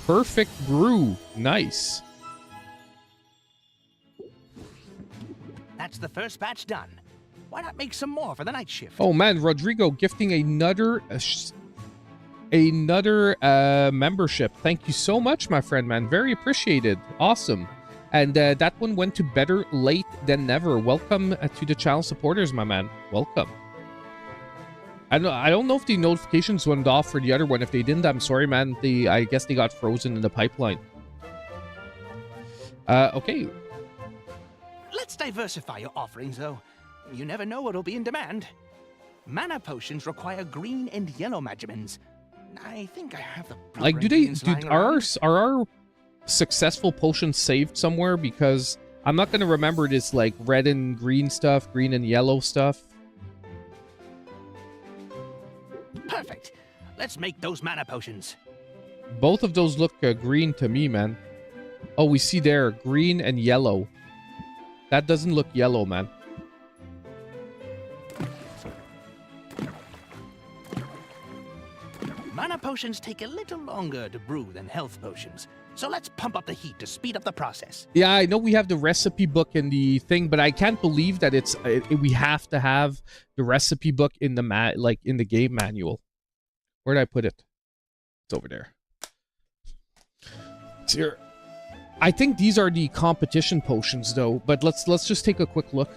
Perfect brew. Nice. the first batch done. Why not make some more for the night shift? Oh man, Rodrigo gifting another membership. Thank you so much, my friend, man. Very appreciated. Awesome. And that one went to better late than never. Welcome to the channel supporters, my man. Welcome. I don't know if the notifications went off for the other one. If they didn't, I'm sorry, man. I guess they got frozen in the pipeline. Okay. Let's diversify your offerings, though. You never know what'll be in demand. Mana potions require green and yellow magimens. I think I have the proper Like, are around. our successful potions saved somewhere? Because I'm not gonna remember this like red and green stuff, green and yellow stuff. Perfect. Let's make those mana potions. Both of those look green to me, man. Oh, we see there green and yellow. That doesn't look yellow, man. Mana potions take a little longer to brew than health potions, so let's pump up the heat to speed up the process. Yeah, I know we have the recipe book and the thing, but I can't believe that we have to have the recipe book in the in the game manual. Where did I put it? It's over there. It's here. I think these are the competition potions, though. But let's just take a quick look.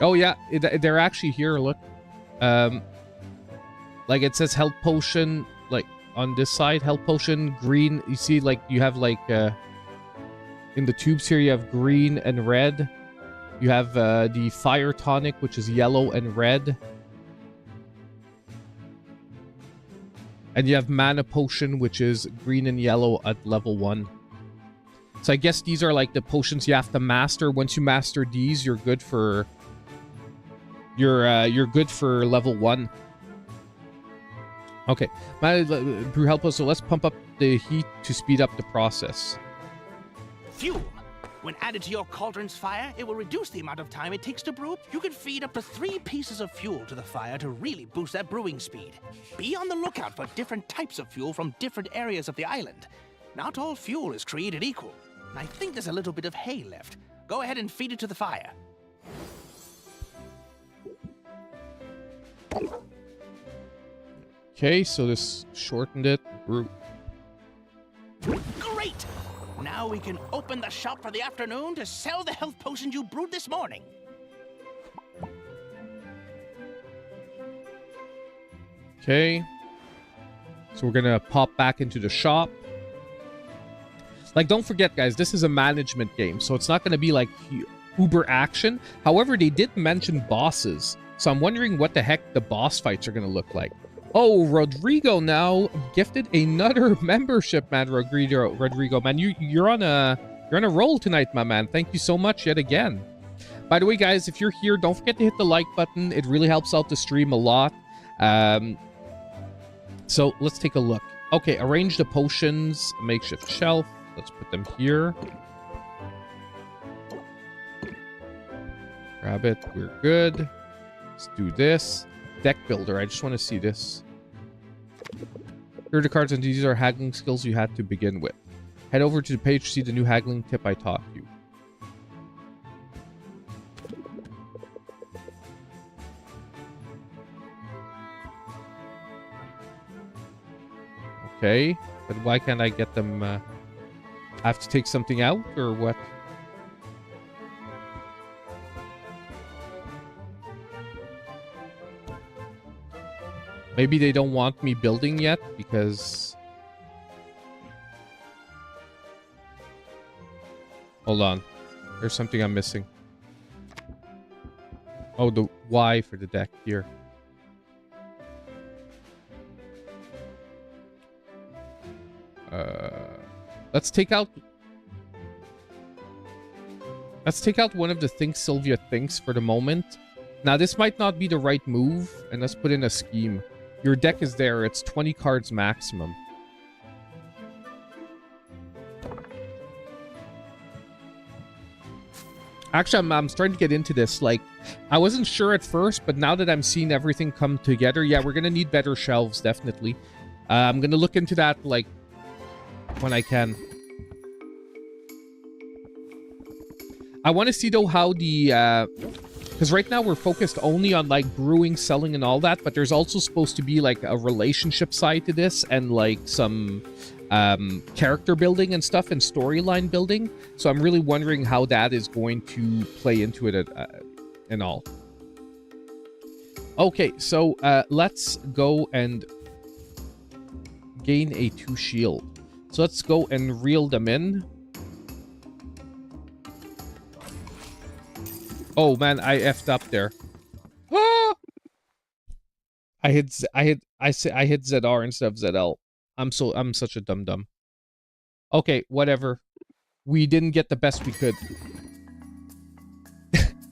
Oh yeah, they're actually here. Look. Like it says health potion, like on this side, health potion, green. You see, like you have like in the tubes here, you have green and red. You have the fire tonic, which is yellow and red. And you have mana potion, which is green and yellow at level 1. So I guess these are like the potions you have to master. Once you master these, you're good for you're good for level 1. Okay, Brew, help us. So let's pump up the heat to speed up the process. Fuel. When added to your cauldron's fire, it will reduce the amount of time it takes to brew. You can feed up to 3 pieces of fuel to the fire to really boost that brewing speed. Be on the lookout for different types of fuel from different areas of the island. Not all fuel is created equal, and I think there's a little bit of hay left. Go ahead and feed it to the fire. Okay, so this shortened it. Brew. Great! Now we can open the shop for the afternoon to sell the health potions you brewed this morning. Okay. So we're gonna pop back into the shop. Like, don't forget, guys, this is a management game, so it's not gonna be like uber action. However, they did mention bosses, so I'm wondering what the heck the boss fights are gonna look like. Oh, Rodrigo now gifted another membership, man. Rodrigo, man, you're on a roll tonight, my man. Thank you so much yet again. By the way, guys, if you're here, don't forget to hit the like button. It really helps out the stream a lot. So let's take a look. Okay, arrange the potions, makeshift shelf. Let's put them here. Grab it. We're good. Let's do this. Deck builder. I just want to see this. Here are the cards, and these are haggling skills you had to begin with. Head over to the page to see the new haggling tip I taught you. Okay, but why can't I get them? I have to take something out, or what? Maybe they don't want me building yet because... Hold on. There's something I'm missing. Oh, the Y for the deck here. Let's take out one of the things Sylvia thinks for the moment. Now, this might not be the right move, and let's put in a scheme. Your deck is there. It's 20 cards maximum. Actually, I'm starting to get into this. Like, I wasn't sure at first, but now that I'm seeing everything come together, yeah, we're going to need better shelves, definitely. I'm going to look into that, like, when I can. I want to see though how the because right now we're focused only on like brewing, selling, and all that, but there's also supposed to be like a relationship side to this and like some character building and stuff and storyline building. So I'm really wondering how that is going to play into it and all. Okay, so let's go and gain a 2 shield. So let's go and reel them in. Oh man, I effed up there. Ah! I hit ZR instead of ZL. I'm such a dum-dum. Okay, whatever. We didn't get the best we could.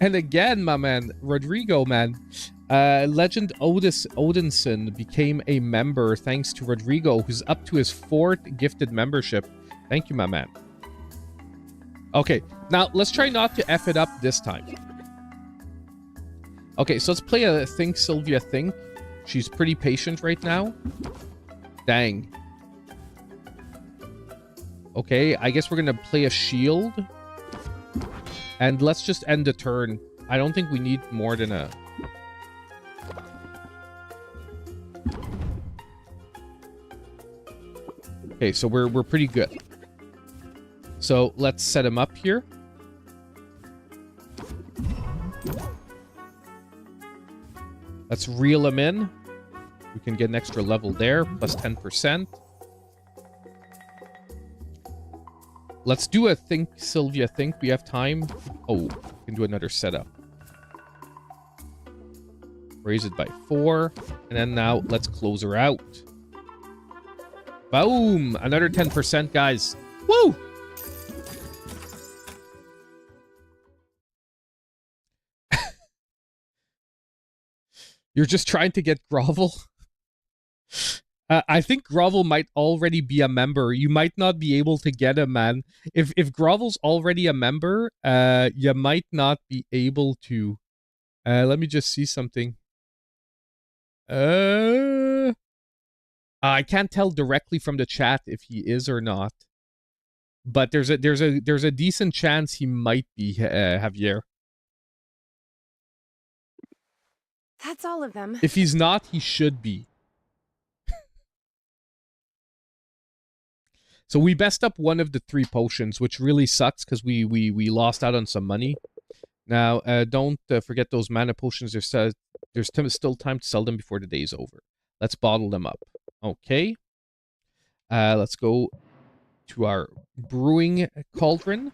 And again, my man, Rodrigo, man. Legend Odinson became a member thanks to Rodrigo, who's up to his 4th gifted membership. Thank you, my man. Okay, now let's try not to F it up this time. Okay, so let's play a Think Sylvia Think. She's pretty patient right now. Dang. Okay, I guess we're gonna play a shield. And let's just end the turn. I don't think we need more than a... Okay, so we're pretty good. So let's set him up here. Let's reel him in. We can get an extra level there, plus 10%. Let's do a Think Sylvia Think. We have time. Oh, we can do another setup. Raise it by 4. And then now let's close her out. Boom! Another 10%, guys. Woo! You're just trying to get Grovel? I think Grovel might already be a member. You might not be able to get him, man. If Grovel's already a member, you might not be able to. Let me just see something. I can't tell directly from the chat if he is or not. But there's a decent chance he might be, Javier. That's all of them. If he's not, he should be. So we messed up one of the 3 potions, which really sucks because we lost out on some money. Now, don't forget those mana potions. There's still time to sell them before the day's over. Let's bottle them up. Okay. Let's go to our brewing cauldron.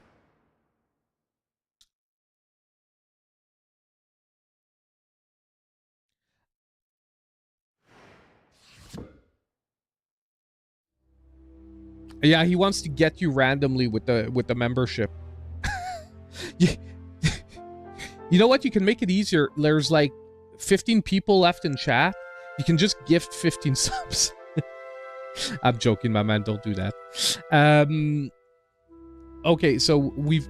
Yeah, he wants to get you randomly with the membership. You know what? You can make it easier. There's like 15 people left in chat. You can just gift 15 subs. I'm joking, my man. Don't do that. Okay, so we're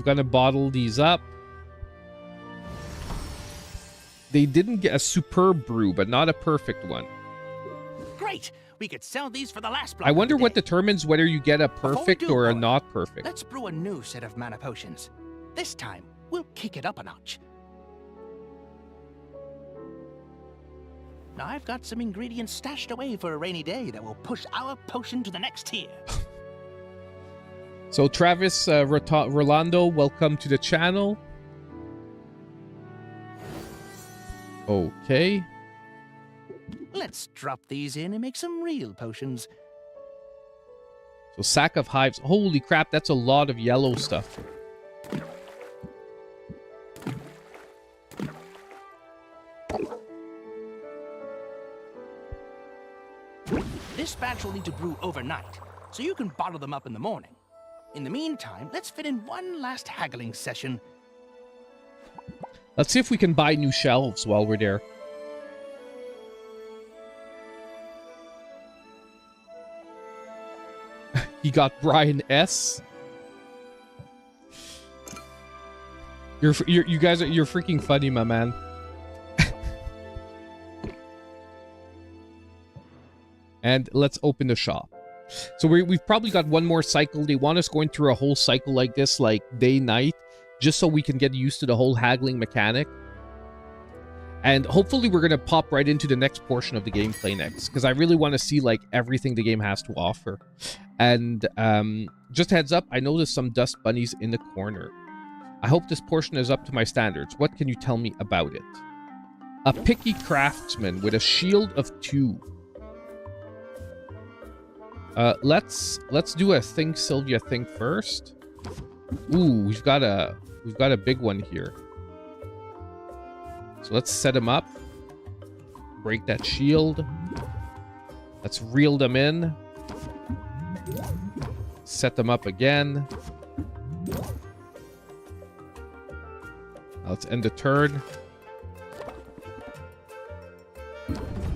gonna bottle these up. They didn't get a superb brew, but not a perfect one. Great! We could sell these for the last block. I wonder what determines whether you get a perfect or a not perfect. Let's brew a new set of mana potions. This time, we'll kick it up a notch. Now, I've got some ingredients stashed away for a rainy day that will push our potion to the next tier. So, Travis Rolando, welcome to the channel. Okay. Let's drop these in and make some real potions. So, sack of hives. Holy crap, that's a lot of yellow stuff. This batch will need to brew overnight, so you can bottle them up in the morning. In the meantime, let's fit in one last haggling session. Let's see if we can buy new shelves while we're there. He got Brian S. You guys you're freaking funny, my man. And let's open the shop. So we've probably got one more cycle. They want us going through a whole cycle like this, like day, night, just so we can get used to the whole haggling mechanic. And hopefully we're going to pop right into the next portion of the gameplay next, because I really want to see like everything the game has to offer. And just a heads up, I noticed some dust bunnies in the corner. I hope this portion is up to my standards. What can you tell me about it? A picky craftsman with a shield of 2. Let's do a Think Sylvia thing first. Ooh, we've got a big one here. So let's set him up. Break that shield. Let's reel them in. Set them up again. Now let's end the turn.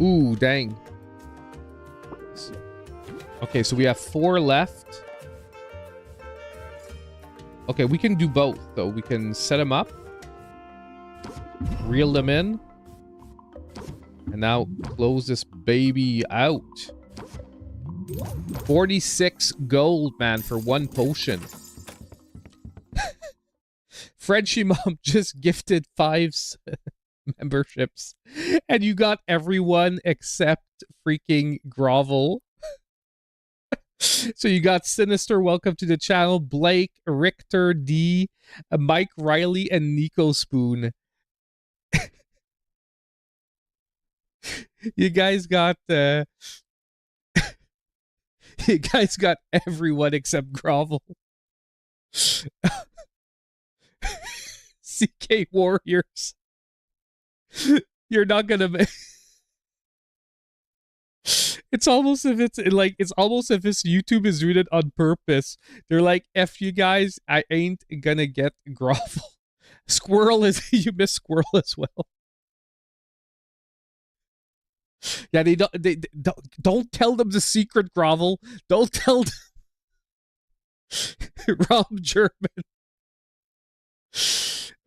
Ooh, dang. Okay, so we have 4 left. Okay, we can do both, though. We can set them up. Reel them in. And now close this baby out. 46 gold, man, for 1 potion. Frenchie Mom just gifted 5 memberships. And you got everyone except freaking Grovel. So you got Sinister, welcome to the channel. Blake, Richter D, Mike Riley, and Nico Spoon. You guys got you guys got everyone except Grovel. CK Warriors. You're not gonna make It's almost if it's YouTube is doing it on purpose. They're like, F you guys, I ain't gonna get Grovel. Squirrel is you miss Squirrel as well. Yeah, they don't tell them the secret, Grovel. Don't tell them. Rob German.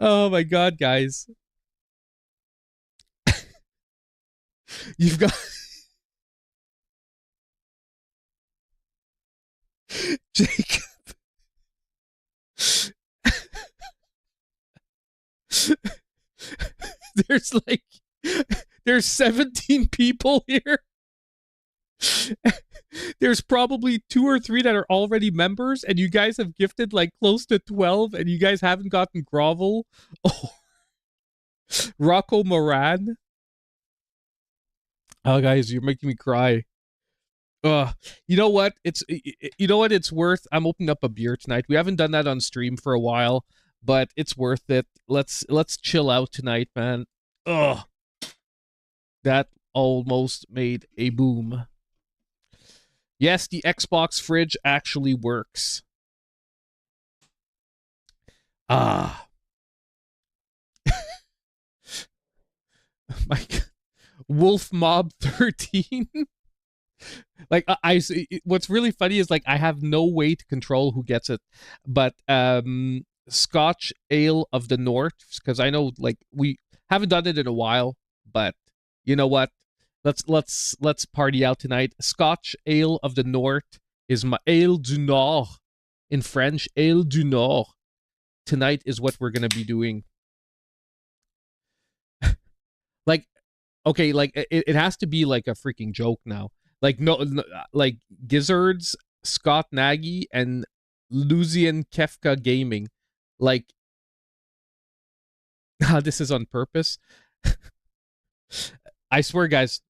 Oh my god, guys. You've got Jacob. There's 17 people here. There's probably 2 or 3 that are already members, and you guys have gifted like close to 12, and you guys haven't gotten Grovel. Oh. Rocco Moran. Oh, guys, you're making me cry. You know what? It's worth. I'm opening up a beer tonight. We haven't done that on stream for a while, but it's worth it. Let's chill out tonight, man. Ugh. That almost made a boom. Yes, the Xbox fridge actually works. Ah. My God. Wolf Mob 13. Like what's really funny is like I have no way to control who gets it, but Scotch Ale of the North, because I know like we haven't done it in a while, but you know what? Let's party out tonight. Scotch Ale of the North is my Ale du Nord in French. Ale du Nord tonight is what we're gonna be doing. Like, okay, like it has to be like a freaking joke now. Like no, like Gizzards, Scott Nagy, and Lucian Kefka Gaming. Like, this is on purpose. I swear, guys,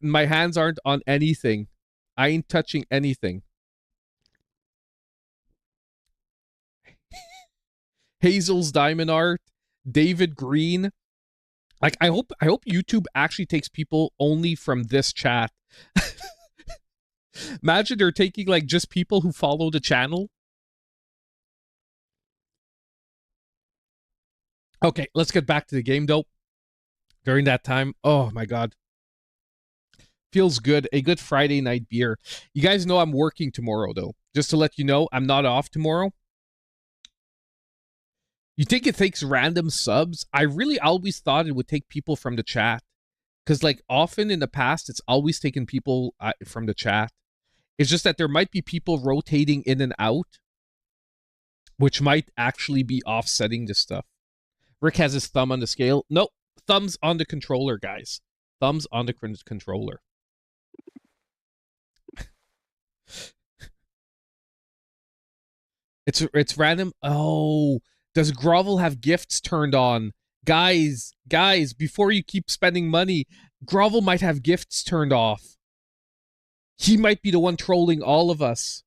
my hands aren't on anything. I ain't touching anything. Hazel's Diamond Art, David Green. Like, I hope YouTube actually takes people only from this chat. Imagine they're taking like just people who follow the channel. Okay, let's get back to the game though. During that time, oh my god. Feels good. A good Friday night beer. You guys know I'm working tomorrow though. Just to let you know, I'm not off tomorrow. You think it takes random subs? I really always thought it would take people from the chat. Because like often in the past, it's always taken people from the chat. It's just that there might be people rotating in and out, which might actually be offsetting this stuff. Rick has his thumb on the scale. Nope. Thumbs on the controller, guys. Thumbs on the controller. It's random. Oh, does Grovel have gifts turned on? Guys, before you keep spending money, Grovel might have gifts turned off. He might be the one trolling all of us.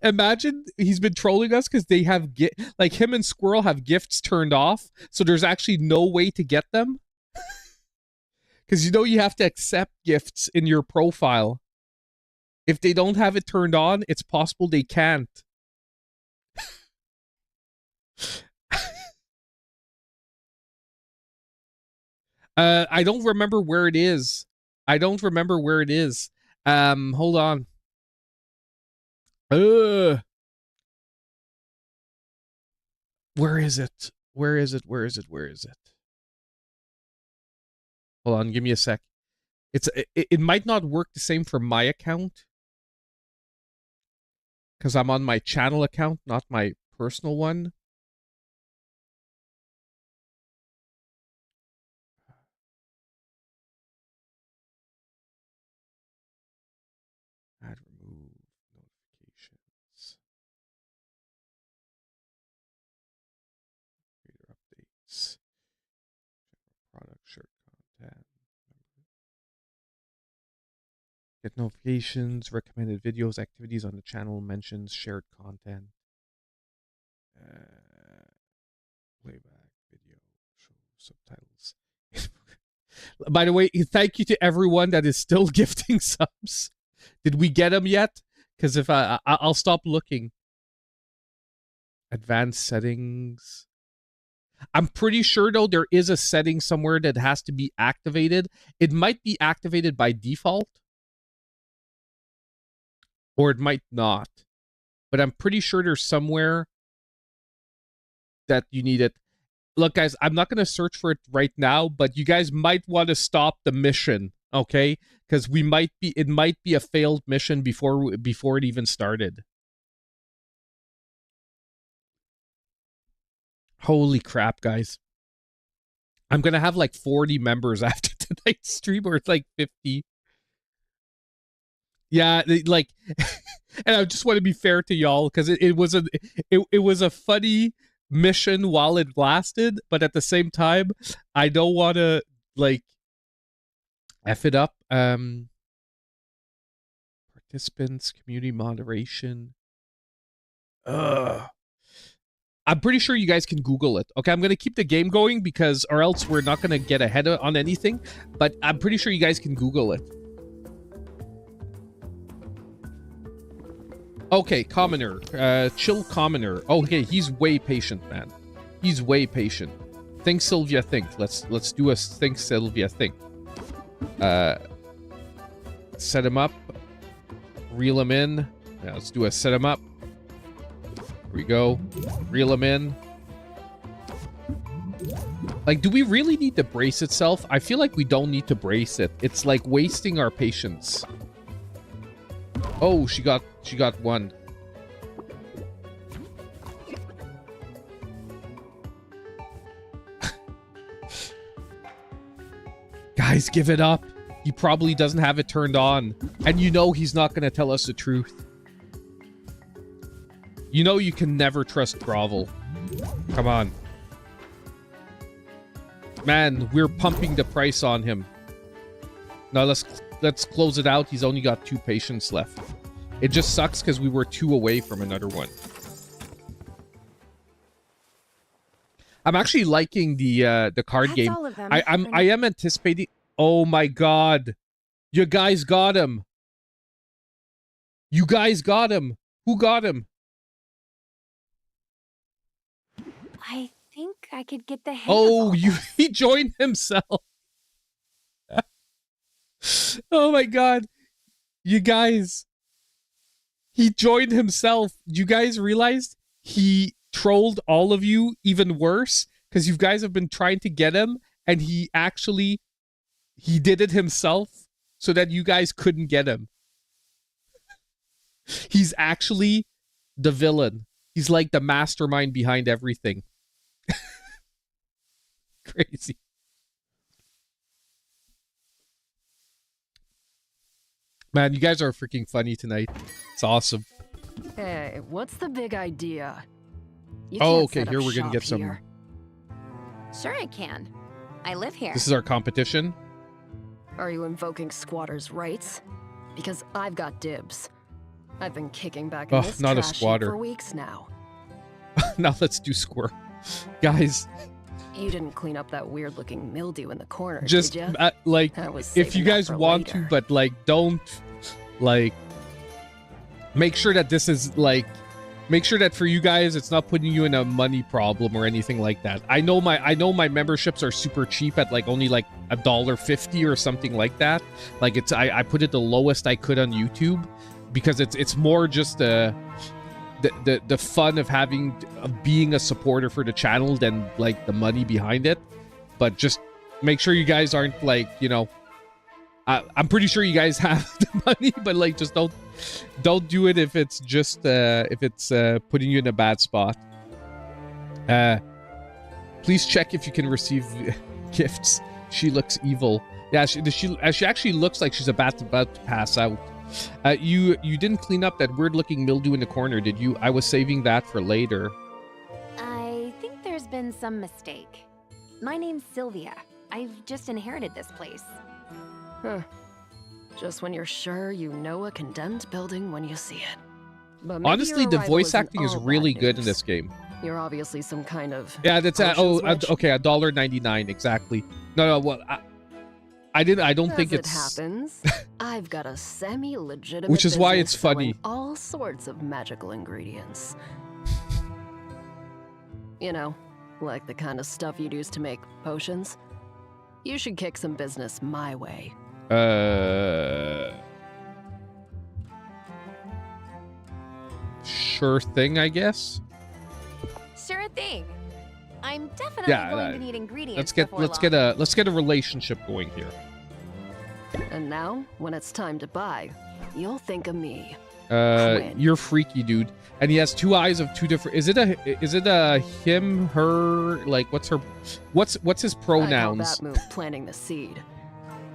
Imagine he's been trolling us because they have like him and Squirrel have gifts turned off, so there's actually no way to get them. Because you know you have to accept gifts in your profile. If they don't have it turned on, it's possible they can't. I don't remember where it is. Hold on. Where is it? Hold on, give me a sec. It might not work the same for my account. Because I'm on my channel account, not my personal one. Add remove notifications. Creator updates. Product shirt content. Get notifications, recommended videos, activities on the channel, mentions, shared content. Playback, video, show subtitles. By the way, thank you to everyone that is still gifting subs. Did we get them yet? Because if I'll stop looking. Advanced settings. I'm pretty sure, though, there is a setting somewhere that has to be activated. It might be activated by default. Or it might not. But I'm pretty sure there's somewhere that you need it. Look, guys, I'm not going to search for it right now, but you guys might want to stop the mission, okay? Because it might be a failed mission before it even started. Holy crap, guys. I'm going to have like 40 members after tonight's stream, or it's like 50. Yeah, like, and I just want to be fair to y'all because it was a funny mission while it lasted, but at the same time, I don't want to like F it up. Participants, community moderation. I'm pretty sure you guys can Google it. Okay, I'm going to keep the game going because or else we're not going to get ahead on anything, but I'm pretty sure you guys can Google it. Okay, commoner. Chill commoner. Okay, he's way patient, man. He's way patient. Think Sylvia think. Let's do a think Sylvia think. Set him up. Reel him in. Yeah, let's do a set him up. Here we go. Reel him in. Like, do we really need to brace itself? I feel like we don't need to brace it. It's like wasting our patience. Oh, she got one. Guys, give it up. He probably doesn't have it turned on. And you know he's not going to tell us the truth. You know you can never trust Grovel. Come on. Man, we're pumping the price on him. Now let's close it out. He's only got 2 patients left. It just sucks because we were 2 away from another one. I'm actually liking the card game. All of them. I am anticipating. Oh my god, you guys got him. You guys got him. Who got him? I think I could get the hang Oh, of all this. he joined himself. Oh my god, you guys. He joined himself. You guys realized he trolled all of you even worse because you guys have been trying to get him and he did it himself so that you guys couldn't get him. He's actually the villain. He's like the mastermind behind everything. Crazy. Man, you guys are freaking funny tonight. It's awesome. Hey, what's the big idea? You Oh, can't okay, set up here we're gonna shop get some. here. Sure I can. I live here. This is our competition. Are you invoking squatters' rights? Because I've got dibs. I've been kicking back in this not a trash heap squatter. for weeks now. Now let's do squirrel. Guys, You didn't clean up that weird-looking mildew in the corner, just did like, I was if you saving that guys for want to, later. but like, don't, like, make sure that this is like, make sure that for you guys, it's not putting you in a money problem or anything like that. I know my memberships are super cheap at like only like $1.50 or something like that. Like I put it the lowest I could on YouTube because it's more just the fun of being a supporter for the channel than like the money behind it. But just make sure you guys aren't like, you know, I'm pretty sure you guys have the money, but like just don't do it if it's just putting you in a bad spot. Please check if you can receive gifts. She looks evil. Yeah, she actually looks like she's about to pass out. You didn't clean up that weird looking mildew in the corner, did you? I was saving that for later. I think there's been some mistake. My name's Sylvia. I've just inherited this place. Huh. Just when you're sure you know a condemned building when you see it. But maybe Honestly, your the arrival voice isn't acting is all really bad good in news. this game. You're obviously some kind of Yeah, that's potions witch. okay, $1.99 exactly. No, well, I don't think As it's it happens, I've got a semi-legitimate Which is why business it's funny. selling all sorts of magical ingredients. You know, like the kind of stuff you'd use to make potions. You should kick some business my way. Sure thing, I guess. Sure thing. I'm definitely going to need ingredients. Let's get a relationship going here. And now, when it's time to buy, you'll think of me. Quinn. You're freaky, dude. And he has two eyes of two different. Is it a him, her? Like, what's his I call pronouns? that move planting the seed.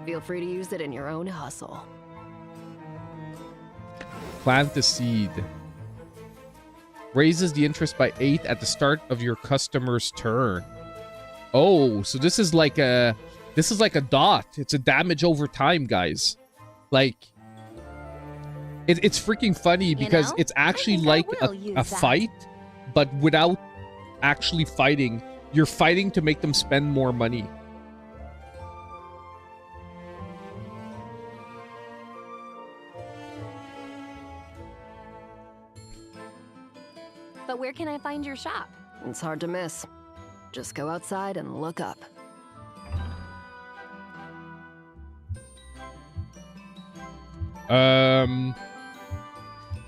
Feel free to use it in your own hustle. Plant the seed. Raises the interest by 8 at the start of your customer's turn. Oh, so this is like a dot. It's a damage over time, guys. Like, it's freaking funny because know, it's actually I like will use a that. fight, but without actually fighting. You're fighting to make them spend more money. But where can I find your shop? It's hard to miss. Just go outside and look up.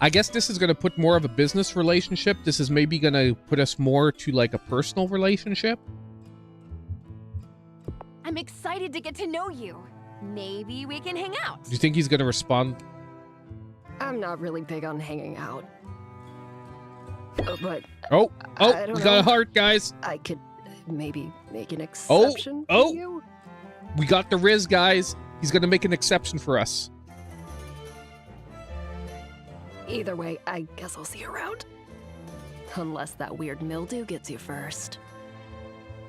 I guess this is going to put more of a business relationship. This is maybe going to put us more to like a personal relationship. I'm excited to get to know you. Maybe we can hang out. Do you think he's going to respond? I'm not really big on hanging out. But Oh, I don't we got a know. heart, guys. I could maybe make an Oh, exception oh. for you. We got the Riz, guys. He's going to make an exception for us. Either way, I guess I'll see you around. Unless that weird mildew gets you first.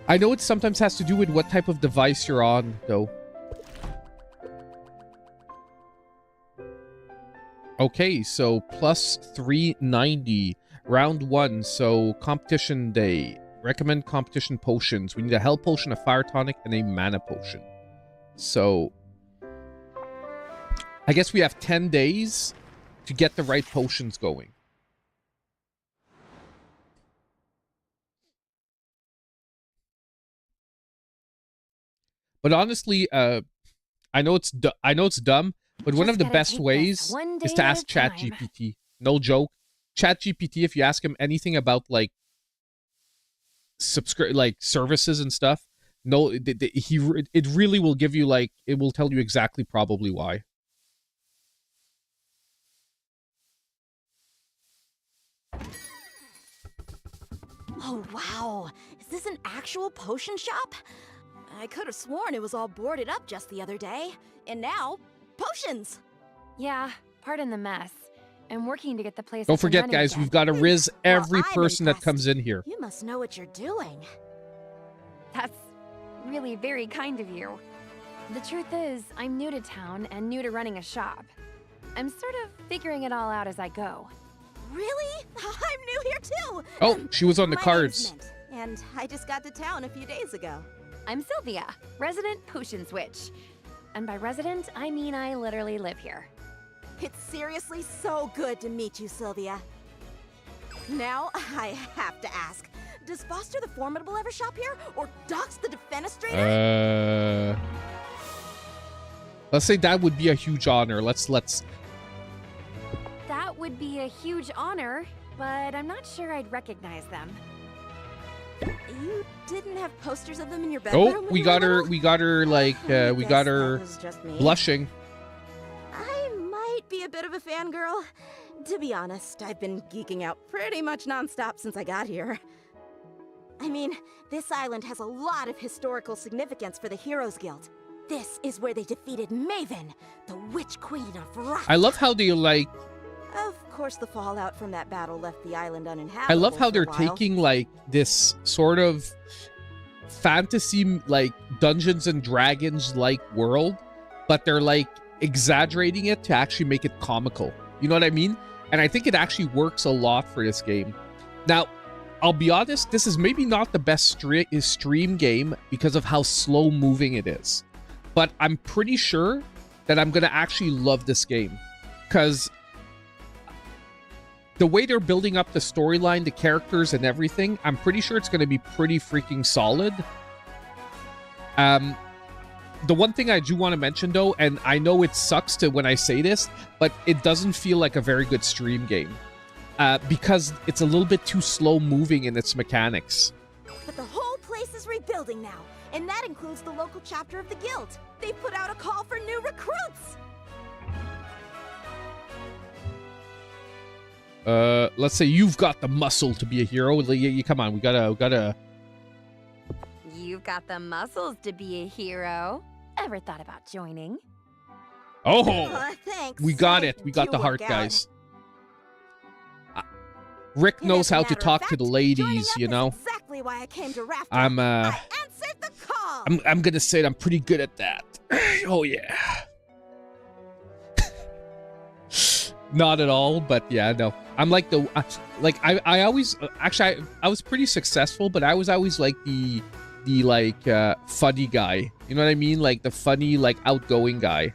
I know it sometimes has to do with what type of device you're on, though. Okay, so plus 390. Round 1, so competition day. Recommend competition potions. We need a health potion, a fire tonic, and a mana potion. So, I guess we have 10 days to get the right potions going. But honestly, I know it's dumb, but one Just of the gotta best take this ways one is day to at ask a time. ChatGPT. No joke. ChatGPT, if you ask him anything about like services and stuff, no, it really will give you like, it will tell you exactly probably why. Oh, wow. Is this an actual potion shop? I could have sworn it was all boarded up just the other day. And now, potions! Yeah, pardon the mess. I'm working to get the place Don't up and forget, running guys, again. we've got to riz every I'm person that impressed. comes in here. You must know what you're doing. That's really very kind of you. The truth is, I'm new to town and new to running a shop. I'm sort of figuring it all out as I go. Really? I'm new here too! Oh, she was on the My cards. name's Mint, and I just got to town a few days ago. I'm Sylvia, resident potion switch. And by resident, I mean I literally live here. It's seriously so good to meet you, Sylvia. Now, I have to ask, does Foster the Formidable ever shop here? Or Dox the Defenestrator? Let's say that would be a huge honor. Let's That would be a huge honor, but I'm not sure I'd recognize them. You didn't have posters of them in your bedroom? Oh, when we you were got her. little? We got her. Like I we guess got that her was just me. blushing. I might be a bit of a fangirl. To be honest, I've been geeking out pretty much nonstop since I got here. I mean, this island has a lot of historical significance for the Heroes Guild. This is where they defeated Maven, the Witch Queen of Wrath. I love how they like. Of course, the fallout from that battle left the island uninhabitable. I love how for a they're while. taking like this sort of fantasy, like Dungeons and Dragons like world, but they're like exaggerating it to actually make it comical. You know what I mean? And I think it actually works a lot for this game. Now, I'll be honest, this is maybe not the best stream game because of how slow moving it is. But I'm pretty sure that I'm going to actually love this game. Because the way they're building up the storyline, the characters, and everything, I'm pretty sure it's going to be pretty freaking solid. The one thing I do want to mention, though, and I know it sucks to when I say this, but it doesn't feel like a very good stream game. Because it's a little bit too slow moving in its mechanics. But the whole place is rebuilding now, and that includes the local chapter of the guild. They put out a call for new recruits. Let's say you've got the muscle to be a hero. You come on, we gotta. You've got the muscles to be a hero. Ever thought about joining? Oh, Thanks. we got I it. We got do the work heart, out. guys. Rick And knows as a how to matter of talk to fact, the joining ladies, up you is know. Exactly why I came to Rafter. I answered the call. I'm gonna say it, I'm pretty good at that. Oh yeah. Not at all, but yeah, no. I'm like the I always actually I was pretty successful, but I was always like the like funny guy. You know what I mean? Like the funny, like outgoing guy.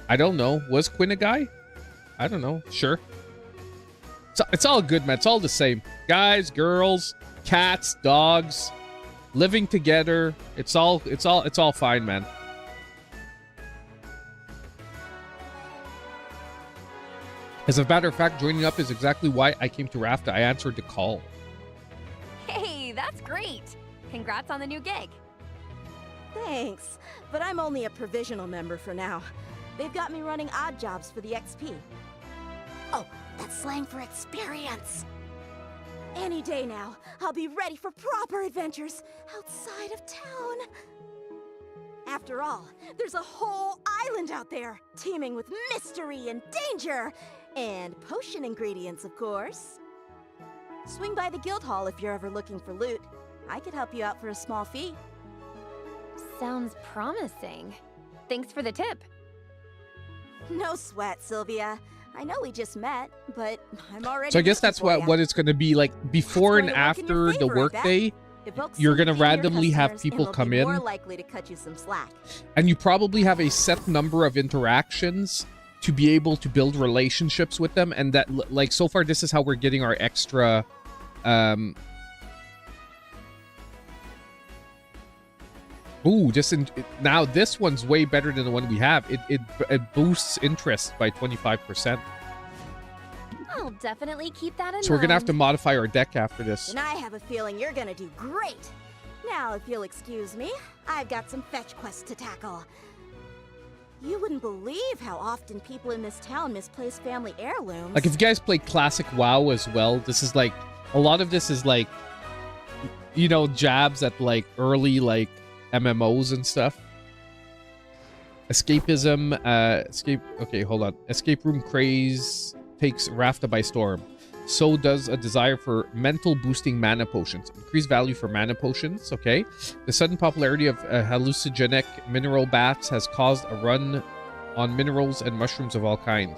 I don't know. Was Quinn a guy? I don't know. Sure. It's all good, man. It's all the same. Guys, girls, cats, dogs, living together. It's all fine, man. As a matter of fact, joining up is exactly why I came to Rafta. I answered the call. Hey, that's great. Congrats on the new gig. Thanks, but I'm only a provisional member for now. They've got me running odd jobs for the XP. Oh, that's slang for experience. Any day now, I'll be ready for proper adventures outside of town. After all, there's a whole island out there, teeming with mystery and danger. And potion ingredients, of course. Swing by the guild hall if you're ever looking for loot. I could help you out for a small fee. Sounds promising. Thanks for the tip. No sweat, Sylvia. I know we just met, but I'm already. So I guess looking that's for ya. what it's going to be like before and That's going to work in your after the favor, I workday. bet. Evoke You're gonna sympathy in your randomly have customers, people and they'll come be in. more likely to cut you some slack. And you probably have a set number of interactions to be able to build relationships with them, and that like so far this is how we're getting our extra ooh, now this one's way better than the one we have. It boosts interest by 25%. I'll definitely keep that in mind. So we're gonna have to modify our deck after this. And I have a feeling you're gonna do great. Now, if you'll excuse me, I've got some fetch quests to tackle. You wouldn't believe how often people in this town misplace family heirlooms. Like if you guys play classic WoW as well, this is like A lot of this is like, you know, jabs at like early like MMOs and stuff. Escapism, okay, hold on. Escape room craze takes Rafta by storm. So does a desire for mental boosting mana potions. Increased value for mana potions, okay. The sudden popularity of hallucinogenic mineral baths has caused a run on minerals and mushrooms of all kinds.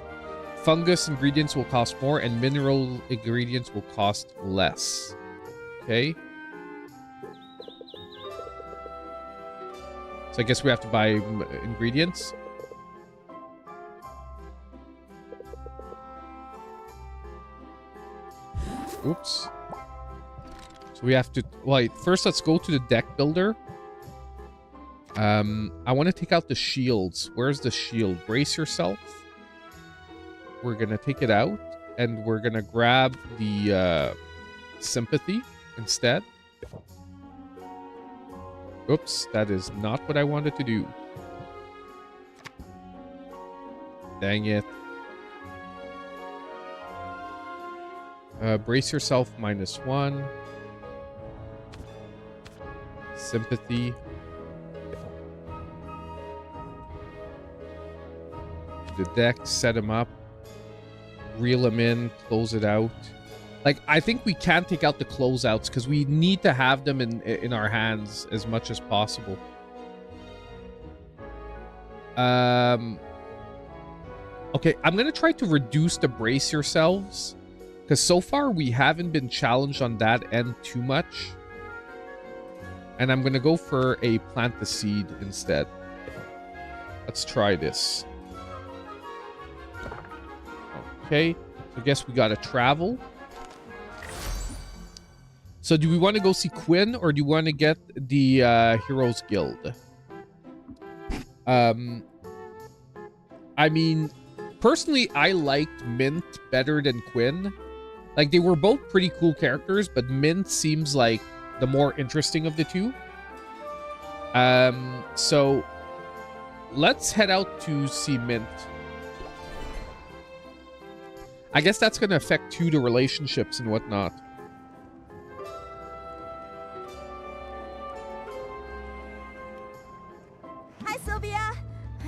Fungus ingredients will cost more and mineral ingredients will cost less. Okay. So I guess we have to buy ingredients. Oops. So we have to... Wait, first let's go to the deck builder. I want to take out the shields. Where's the shield? Brace yourself. We're going to take it out. And we're going to grab the sympathy instead. Oops, that is not what I wanted to do. Dang it. Brace yourself, -1. Sympathy. The deck, set him up. Reel him in, close it out. Like, I think we can take out the closeouts because we need to have them in our hands as much as possible. Okay, I'm going to try to reduce the brace yourselves. Because so far, we haven't been challenged on that end too much. And I'm going to go for a plant the seed instead. Let's try this. Okay, so I guess we got to travel. So do we want to go see Quinn or do you want to get the Heroes Guild? I mean, personally, I liked Mint better than Quinn. Like, they were both pretty cool characters, but Mint seems like the more interesting of the two. So let's head out to see Mint. I guess that's going to affect too the relationships and whatnot. Hi, Sylvia.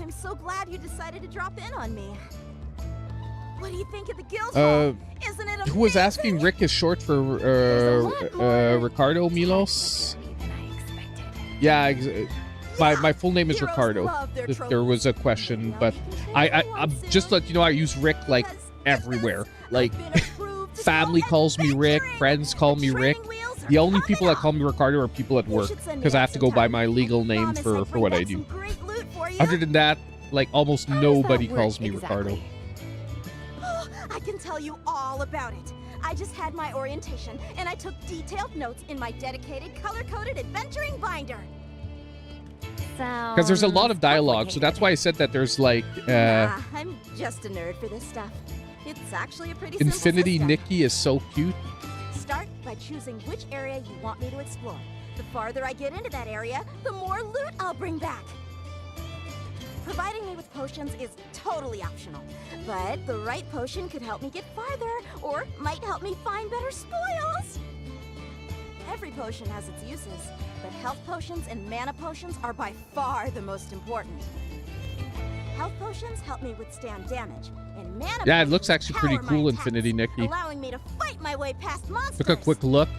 I'm so glad you decided to drop in on me. What do you think of the guild hall? Isn't it amazing? Who was asking? Rick is short for Ricardo Milos. Yeah, my full name is Ricardo. There was a question, but I'm just let you know I use Rick like everywhere. Like, family calls me Rick, friends call me Rick. The only people that call me Ricardo are people at work because I have to go by my legal name for what I do. Other than that, like, almost nobody calls me Ricardo. I can tell you all about it. I just had my orientation, and I took detailed notes in my dedicated color-coded adventuring binder. Because there's a lot of dialogue, so that's why I said that there's like... Nah, I'm just a nerd for this stuff. It's actually a pretty simple Infinity system. Nikki is so cute. Start by choosing which area you want me to explore. The farther I get into that area, the more loot I'll bring back. Providing me with potions is totally optional, but the right potion could help me get farther, or might help me find better spoils. Every potion has its uses, but health potions and mana potions are by far the most important. Health potions help me withstand damage, and mana Yeah, it potions looks actually pretty power my cool, attacks, Infinity Nikki. allowing me to fight my way past monsters. Took a quick look.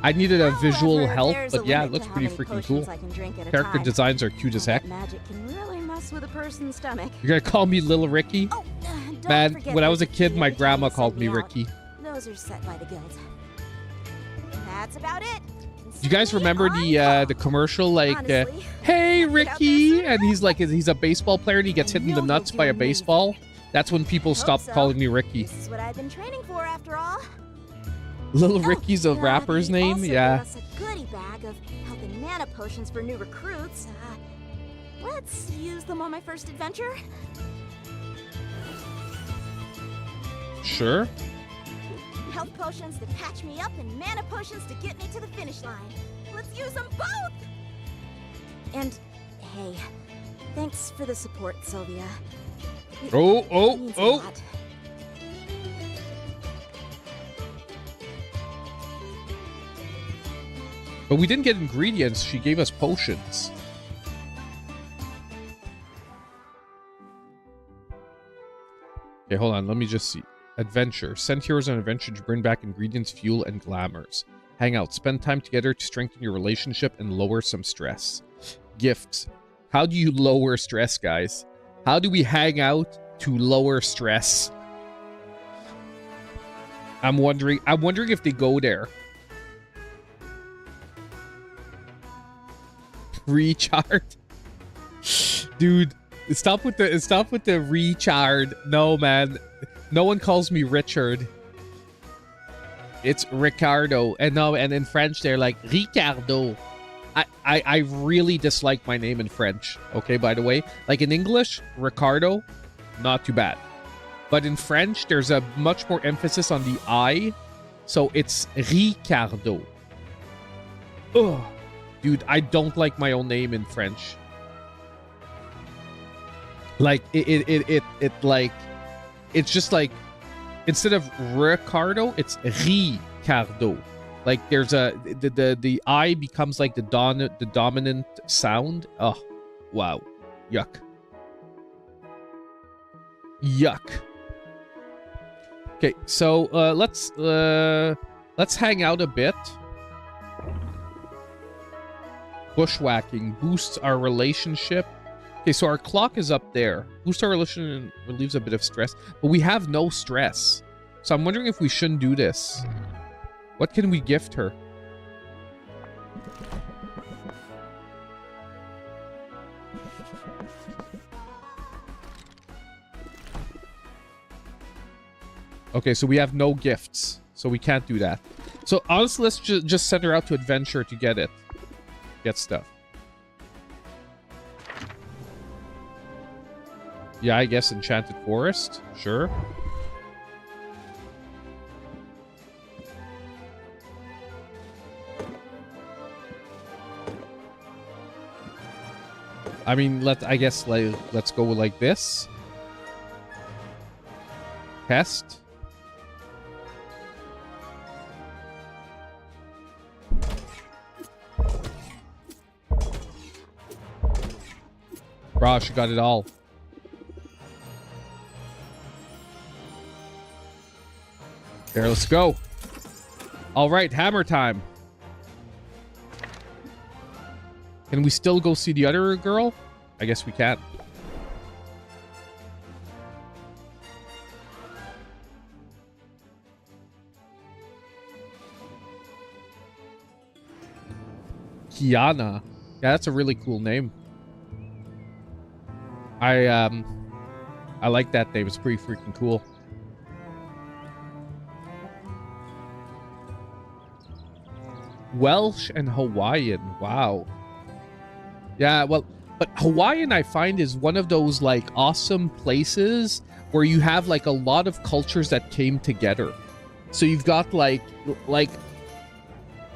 I needed a visual However, help, there's a but yeah, it limit looks to how pretty many freaking potions cool. I can drink at a Character time. designs are cute as heck. Magic can really mess with a person's stomach. You're gonna call me Little Ricky? Oh, don't Man, forget when I was a the kid, key my every time grandma you called send me out. Ricky. Those are set by the guild. That's about it. Do you guys remember the commercial, like, Honestly, hey, check it out Ricky? there, And he's like, he's a baseball player and he gets hit in the nuts by a baseball. That's when people Hope stopped so. calling me Ricky. This is what I've been training for, after all. Little Ricky's a rapper's they name? also Yeah. gave us a goodie bag of health and mana potions for new recruits. Let's use them on my first adventure. Sure. Health potions to patch me up and mana potions to get me to the finish line. Let's use them both! And, hey, thanks for the support, Sylvia. It Oh. means a lot. But we didn't get ingredients. She gave us potions. Okay, hold on. Let me just see. Adventure. Send heroes on an adventure to bring back ingredients, fuel, and glamours. Hang out. Spend time together to strengthen your relationship and lower some stress. Gifts. How do you lower stress, guys? How do we hang out to lower stress? I'm wondering if they go there. Recharge. Dude, stop with the recharge. No, man. No one calls me Richard. It's Ricardo. And no, and in French they're like Ricardo. I really dislike my name in French. Okay, by the way. Like in English, Ricardo, not too bad. But in French, there's a much more emphasis on the I. So it's Ricardo. Ugh. Dude, I don't like my own name in French. Like it like it's just like instead of Ricardo, it's Ricardo. Like there's a the I becomes like the dominant sound. Oh, wow. Yuck. Yuck. Okay, so let's hang out a bit. Bushwhacking boosts our relationship. Okay, so our clock is up there. Boost our relationship and relieves a bit of stress. But we have no stress. So I'm wondering if we shouldn't do this. What can we gift her? Okay, so we have no gifts. So we can't do that. So honestly, let's just send her out to adventure to get it. Get stuff. Yeah, I guess Enchanted Forest. Sure. I mean, let's go like this. Test. Bro, she got it all. There, let's go. All right, hammer time. Can we still go see the other girl? I guess we can. Kiana. Yeah, that's a really cool name. I like that name. It's pretty freaking cool. Welsh and Hawaiian. Wow. Yeah, well, but Hawaiian I find is one of those like awesome places where you have like a lot of cultures that came together. So you've got like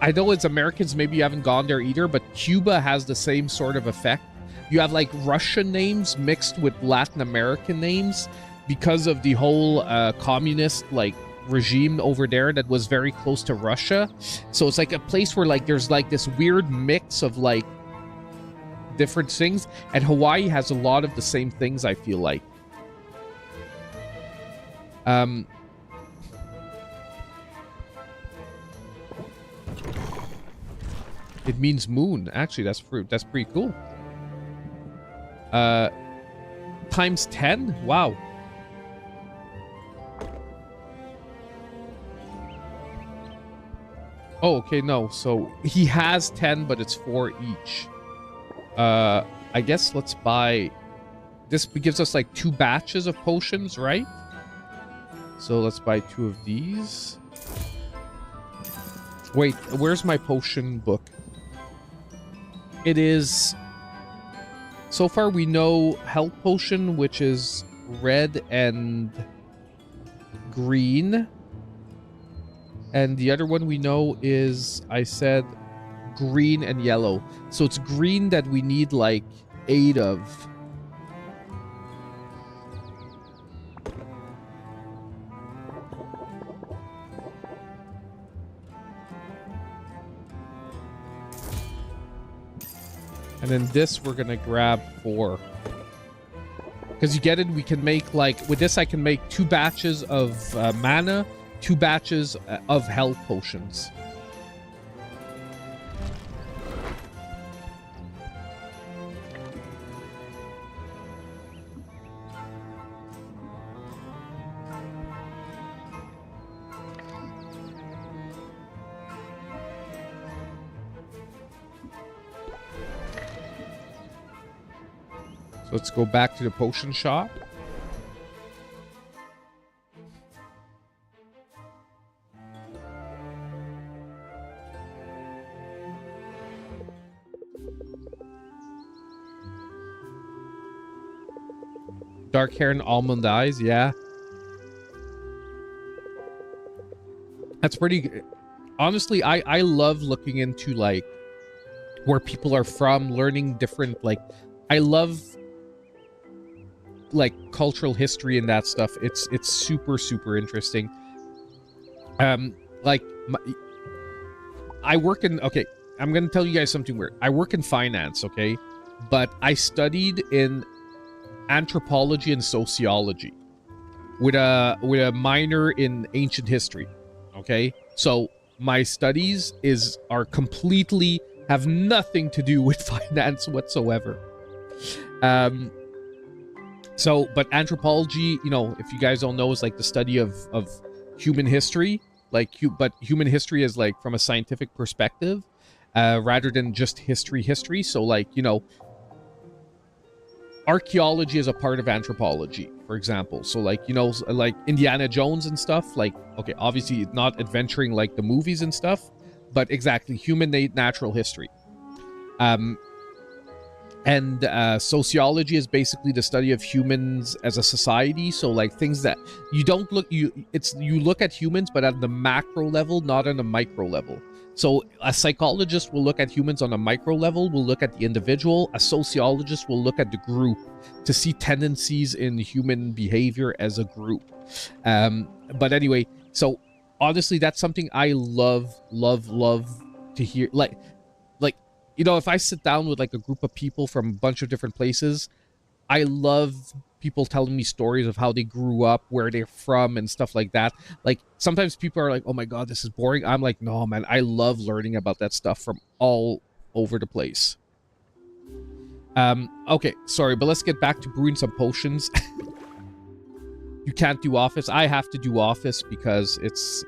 I know as Americans maybe you haven't gone there either, but Cuba has the same sort of effect. You have like Russian names mixed with Latin American names because of the whole communist like regime over there that was very close to Russia. So it's like a place where like there's like this weird mix of like different things, and Hawaii has a lot of the same things, I feel like. It means moon. Actually, that's pretty cool. Times 10? Wow. Oh, okay, no. So he has 10, but it's 4 each. I guess let's buy... This gives us like 2 batches of potions, right? So let's buy 2 of these. Wait, where's my potion book? It is... So far we know health potion, which is red and green. And the other one we know is, I said, green and yellow. So it's green that we need like 8 of. And then this we're gonna grab 4. Because you get it, we can make, like, with this I can make 2 batches of mana, 2 batches of health potions. Let's go back to the potion shop. Dark hair and almond eyes, yeah. That's pretty good. Honestly, I love looking into, like, where people are from, learning different, like, I love, like, cultural history and that stuff. It's super, super interesting. Like, I work in, okay, I'm gonna tell you guys something weird. I work in finance, okay? But I studied in anthropology and sociology with a minor in ancient history, okay? So my studies are completely, have nothing to do with finance whatsoever. So, but anthropology, you know, if you guys don't know, is like the study of human history, like, but human history is like from a scientific perspective, rather than just history. So, like, you know, archaeology is a part of anthropology, for example. So, like, you know, like Indiana Jones and stuff, like, okay, obviously not adventuring like the movies and stuff, but exactly human natural history. And sociology is basically the study of humans as a society. So, like, things that you don't look, you look at humans, but at the macro level, not on the micro level. So a psychologist will look at humans on a micro level, will look at the individual. A sociologist will look at the group to see tendencies in human behavior as a group. But anyway, so honestly, that's something I love to hear. Like, you know, if I sit down with like a group of people from a bunch of different places, I love people telling me stories of how they grew up, where they're from, and stuff like that. Like, sometimes people are like, oh my god, this is boring. I'm like, no, man, I love learning about that stuff from all over the place. Okay, sorry, but let's get back to brewing some potions. You can't do office. I have to do office because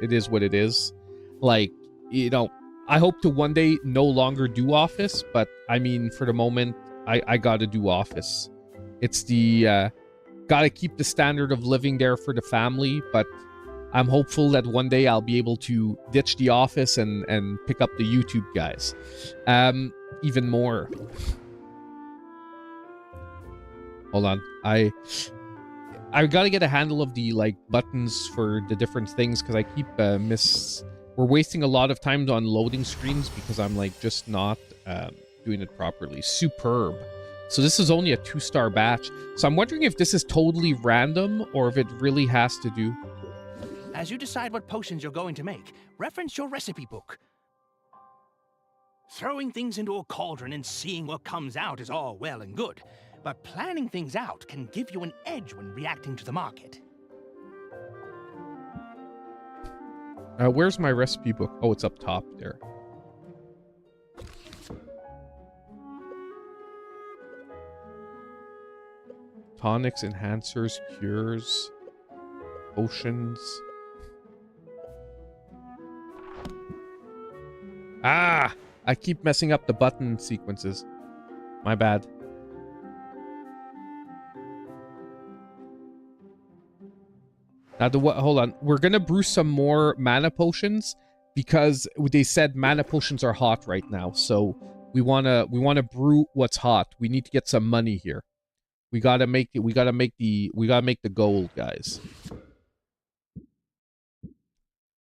it is what it is. Like, you know, I hope to one day no longer do office, but I mean, for the moment, I gotta do office. It's the, gotta keep the standard of living there for the family, but I'm hopeful that one day I'll be able to ditch the office and pick up the YouTube guys. Even more. Hold on. I gotta get a handle of the, like, buttons for the different things, because I keep we're wasting a lot of time on loading screens because I'm, like, just not doing it properly. Superb. So this is only a 2-star batch. So I'm wondering if this is totally random or if it really has to do. As you decide what potions you're going to make, reference your recipe book. Throwing things into a cauldron and seeing what comes out is all well and good, but planning things out can give you an edge when reacting to the market. Where's my recipe book? Oh, it's up top there. Tonics, enhancers, cures, potions. Ah! I keep messing up the button sequences. My bad. Now, hold on. We're gonna brew some more mana potions because they said mana potions are hot right now. So we wanna brew what's hot. We need to get some money here. We gotta make it. We gotta make the gold, guys.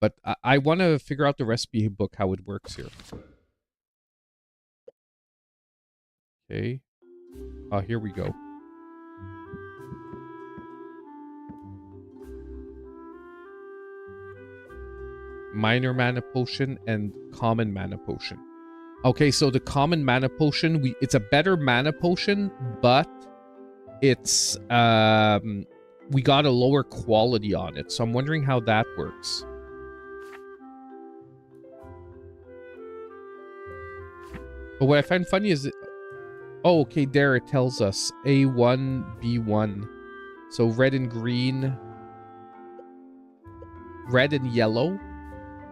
But I want to figure out the recipe book, how it works here. Okay. Oh, here we go. Minor mana potion and common mana potion. Okay, so the common mana potion, it's a better mana potion, but it's we got a lower quality on it. So I'm wondering how that works. But what I find funny is oh, okay, there it tells us A1, B1. So red and green, red and yellow.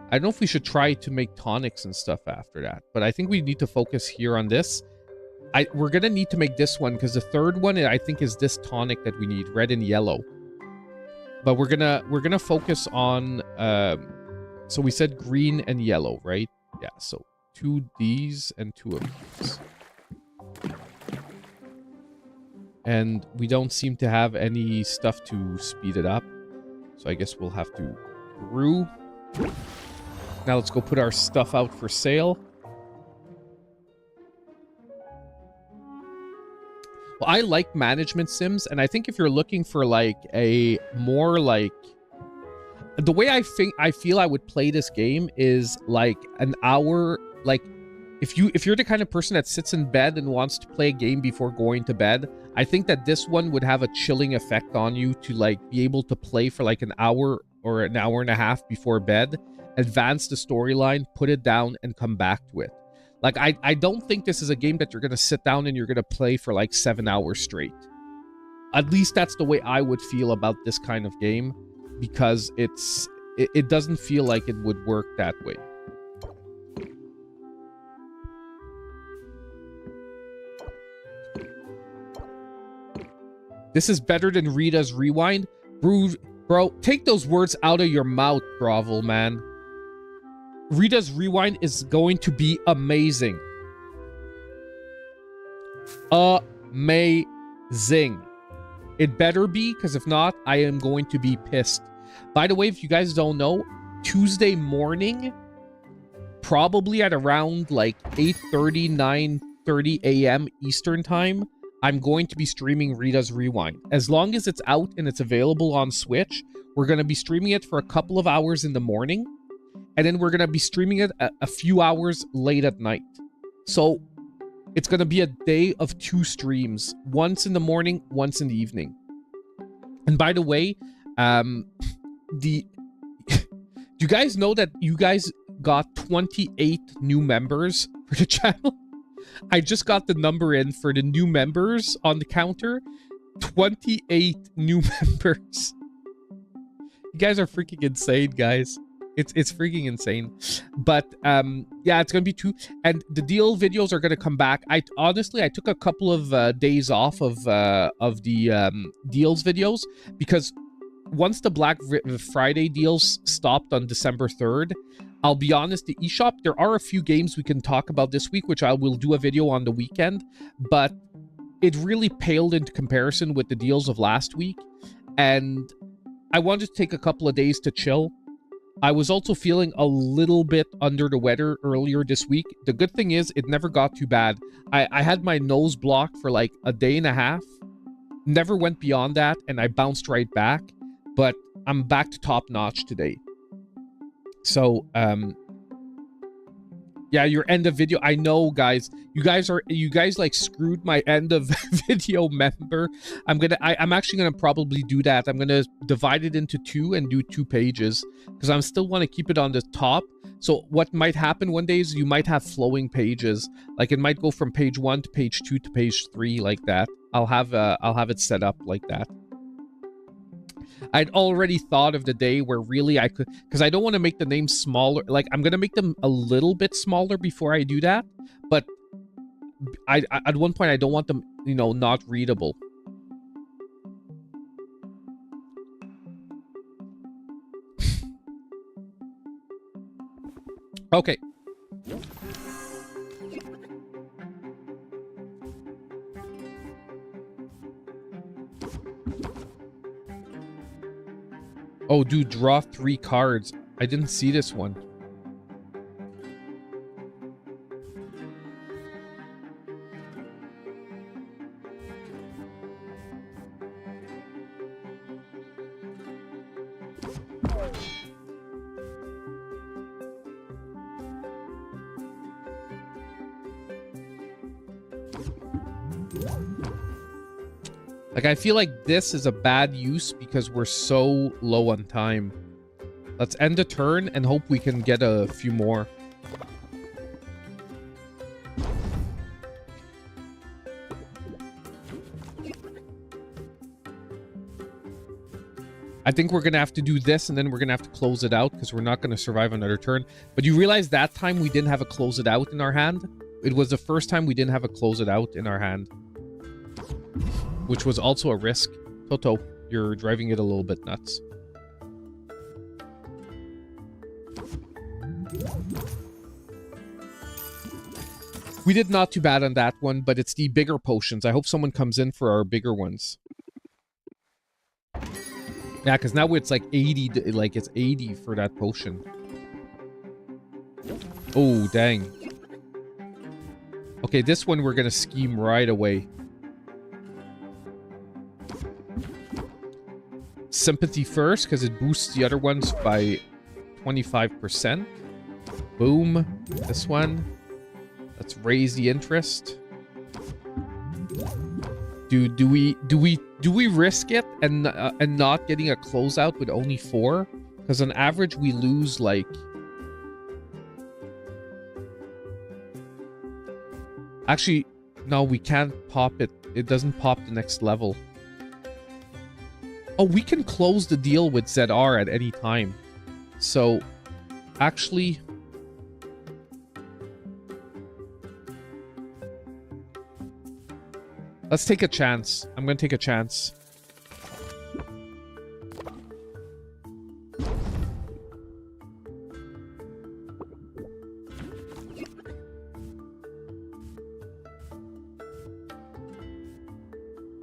I don't know if we should try to make tonics and stuff after that, but I think we need to focus here on this. We're gonna need to make this one because the third one I think is this tonic that we need, red and yellow. But we're gonna focus on so we said green and yellow, right? Yeah, so 2 Ds and 2 of these. And we don't seem to have any stuff to speed it up. So I guess we'll have to brew. Now let's go put our stuff out for sale. Well, I like management sims, and I think if you're looking for like a more like the way I feel I would play this game is like an hour, like if you're the kind of person that sits in bed and wants to play a game before going to bed, I think that this one would have a chilling effect on you to like be able to play for like an hour or an hour and a half before bed, advance the storyline, put it down, and come back to it. Like, I don't think this is a game that you're going to sit down and you're going to play for like 7 hours straight. At least that's the way I would feel about this kind of game, because it doesn't feel like it would work that way. This is better than Rita's Rewind? Bro, take those words out of your mouth, Grovel, man. Rita's Rewind is going to be amazing. Amazing. It better be, because if not, I am going to be pissed. By the way, if you guys don't know, Tuesday morning, probably at around like 8:30, 9:30 a.m. Eastern Time, I'm going to be streaming Rita's Rewind. As long as it's out and it's available on Switch, we're going to be streaming it for a couple of hours in the morning, and then we're going to be streaming it a few hours late at night. So it's going to be a day of 2 streams, once in the morning, once in the evening. And by the way, do you guys know that you guys got 28 new members for the channel? I just got the number in for the new members on the counter. 28 new members. You guys are freaking insane, guys. It's freaking insane. But yeah, it's gonna be 2, and the deal videos are gonna come back. I took a couple of days off of the deals videos, because once the Black Friday deals stopped on December 3rd, I'll be honest, the eShop, there are a few games we can talk about this week, which I will do a video on the weekend, but it really paled into comparison with the deals of last week, and I wanted to take a couple of days to chill. I was also feeling a little bit under the weather earlier this week. The good thing is, it never got too bad. I had my nose blocked for like a day and a half, never went beyond that, and I bounced right back, but I'm back to top notch today. So, yeah, your end of video. I know, guys. You guys like screwed my end of video member. I'm actually gonna probably do that. I'm gonna divide it into 2 and do 2 pages, because I still want to keep it on the top. So what might happen one day is you might have flowing pages. Like it might go from page 1 to page 2 to page 3 like that. I'll have it set up like that. I'd already thought of the day where really I could, because I don't want to make the names smaller. Like, I'm going to make them a little bit smaller before I do that. But at one point, I don't want them, you know, not readable. Okay. Oh, dude, draw 3 cards. I didn't see this one. Like, I feel like this is a bad use because we're so low on time. Let's end a turn and hope we can get a few more. I think we're going to have to do this, and then we're going to have to close it out because we're not going to survive another turn. But you realize that time we didn't have a close it out in our hand? It was the first time we didn't have a close it out in our hand. Which was also a risk. Toto, you're driving it a little bit nuts. We did not too bad on that one, but it's the bigger potions. I hope someone comes in for our bigger ones. Yeah, because now it's like 80, like it's 80 for that potion. Oh, dang. Okay, this one we're going to scheme right away. Sympathy first, because it boosts the other ones by 25%. Boom. This one. Let's raise the interest. Dude, do we risk it and not getting a closeout with only 4? Because on average we lose like... Actually, no, we can't pop it. It doesn't pop the next level. Oh, we can close the deal with ZR at any time. So, actually... Let's take a chance. I'm going to take a chance.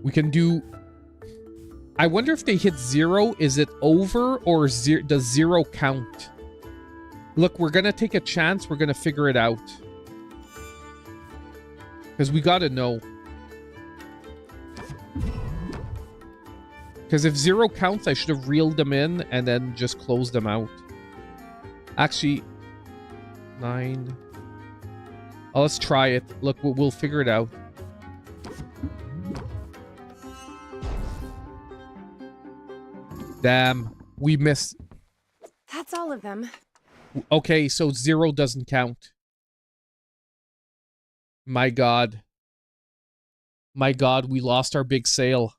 We can do... I wonder if they hit 0, is it over or does 0 count? Look, we're going to take a chance. We're going to figure it out. Because we got to know. Because if 0 counts, I should have reeled them in and then just closed them out. Actually, 9. Oh, let's try it. Look, we'll figure it out. Damn, we missed. That's all of them. Okay, so 0 doesn't count. My God. My God, we lost our big sale.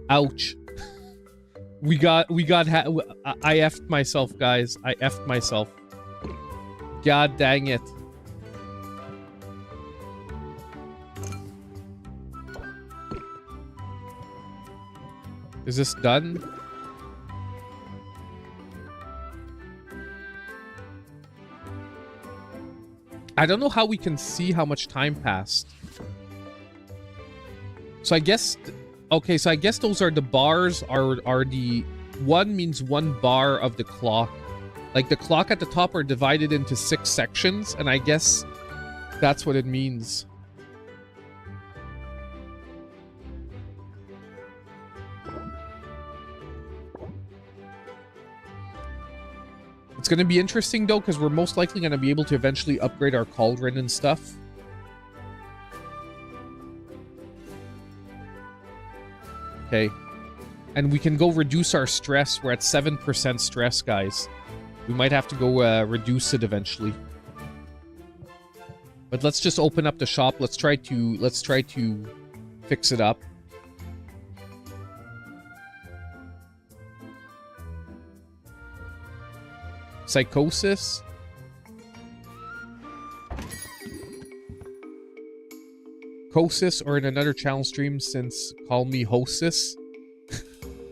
Ouch. I effed myself, guys. I effed myself. God dang it. Is this done? I don't know how we can see how much time passed. So I guess... Okay, so I guess those are the bars, are the... 1 means 1 bar of the clock. Like, the clock at the top are divided into 6 sections, and I guess that's what it means. It's going to be interesting, though, because we're most likely going to be able to eventually upgrade our cauldron and stuff. Okay. And we can go reduce our stress. We're at 7% stress, guys. We might have to go reduce it eventually. But let's just open up the shop. Let's try to fix it up. Psychosis. Kosis, or in another channel stream since call me Hosis.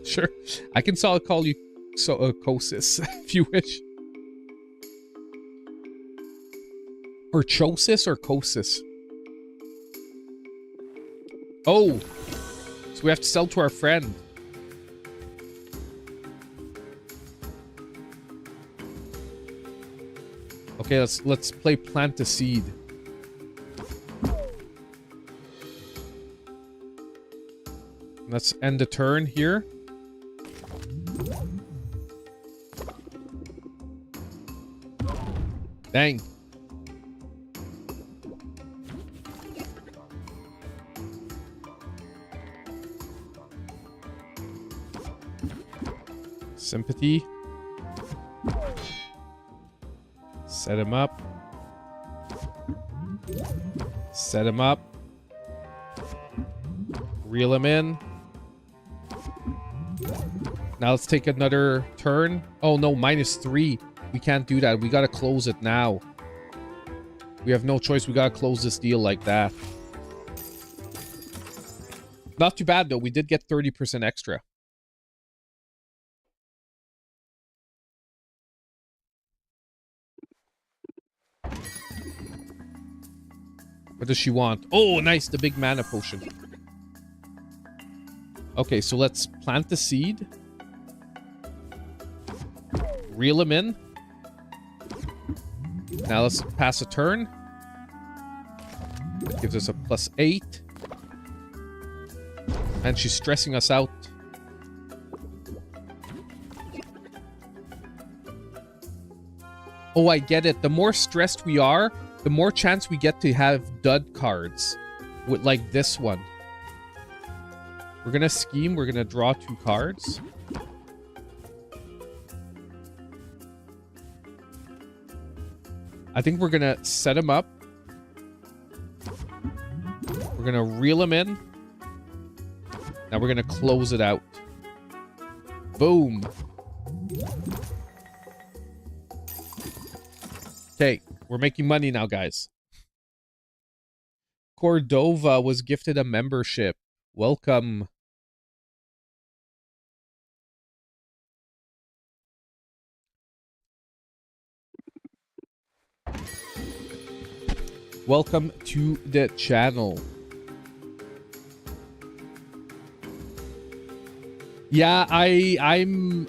Sure. I can call you Kosis if you wish. Or Chosis or Kosis. Oh. So we have to sell to our friend. Okay, let's play plant a seed. Let's end the turn here. Sympathy. Set him up. Set him up. Reel him in. Now let's take another turn. Oh no, -3. We can't do that. We gotta close it now. We have no choice. We gotta close this deal like that. Not too bad though. We did get 30% extra. What does she want? Oh, nice. The big mana potion. Okay, so let's plant the seed. Reel him in. Now let's pass a turn. Gives us a +8. And she's stressing us out. Oh, I get it. The more stressed we are, the more chance we get to have dud cards. With like this one. We're gonna scheme. We're gonna draw 2 cards. I think we're gonna set him up. We're gonna reel him in. Now we're gonna close it out. Boom. Okay, we're making money now, guys. Cordova was gifted a membership. Welcome. Welcome to the channel. Yeah, I'm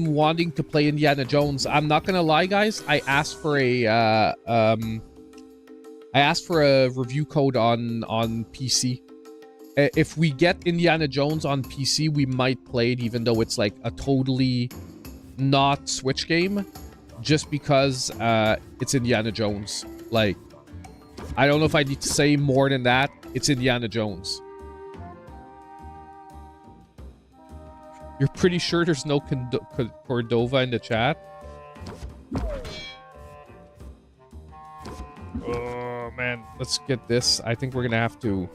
wanting to play Indiana Jones. I'm not gonna lie, guys. I asked for a review code on PC. If we get Indiana Jones on PC, we might play it, even though it's like a totally not Switch game, just because it's Indiana Jones. Like, I don't know if I need to say more than that. It's Indiana Jones. You're pretty sure there's no Cordova in the chat? Oh, man. Let's get this. I think we're going to have to...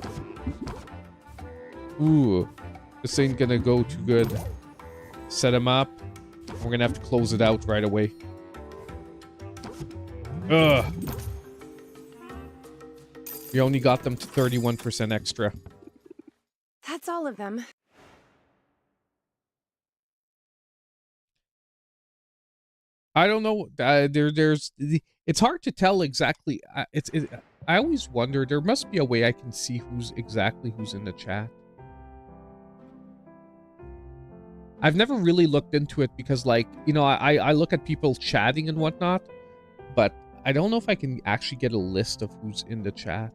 Ooh. This ain't going to go too good. Set him up. We're going to have to close it out right away. Ugh. We only got them to 31% extra. That's all of them. I don't know. It's hard to tell exactly. I always wonder. There must be a way I can see who's in the chat. I've never really looked into it because, like, you know, I look at people chatting and whatnot, but I don't know if I can actually get a list of who's in the chat.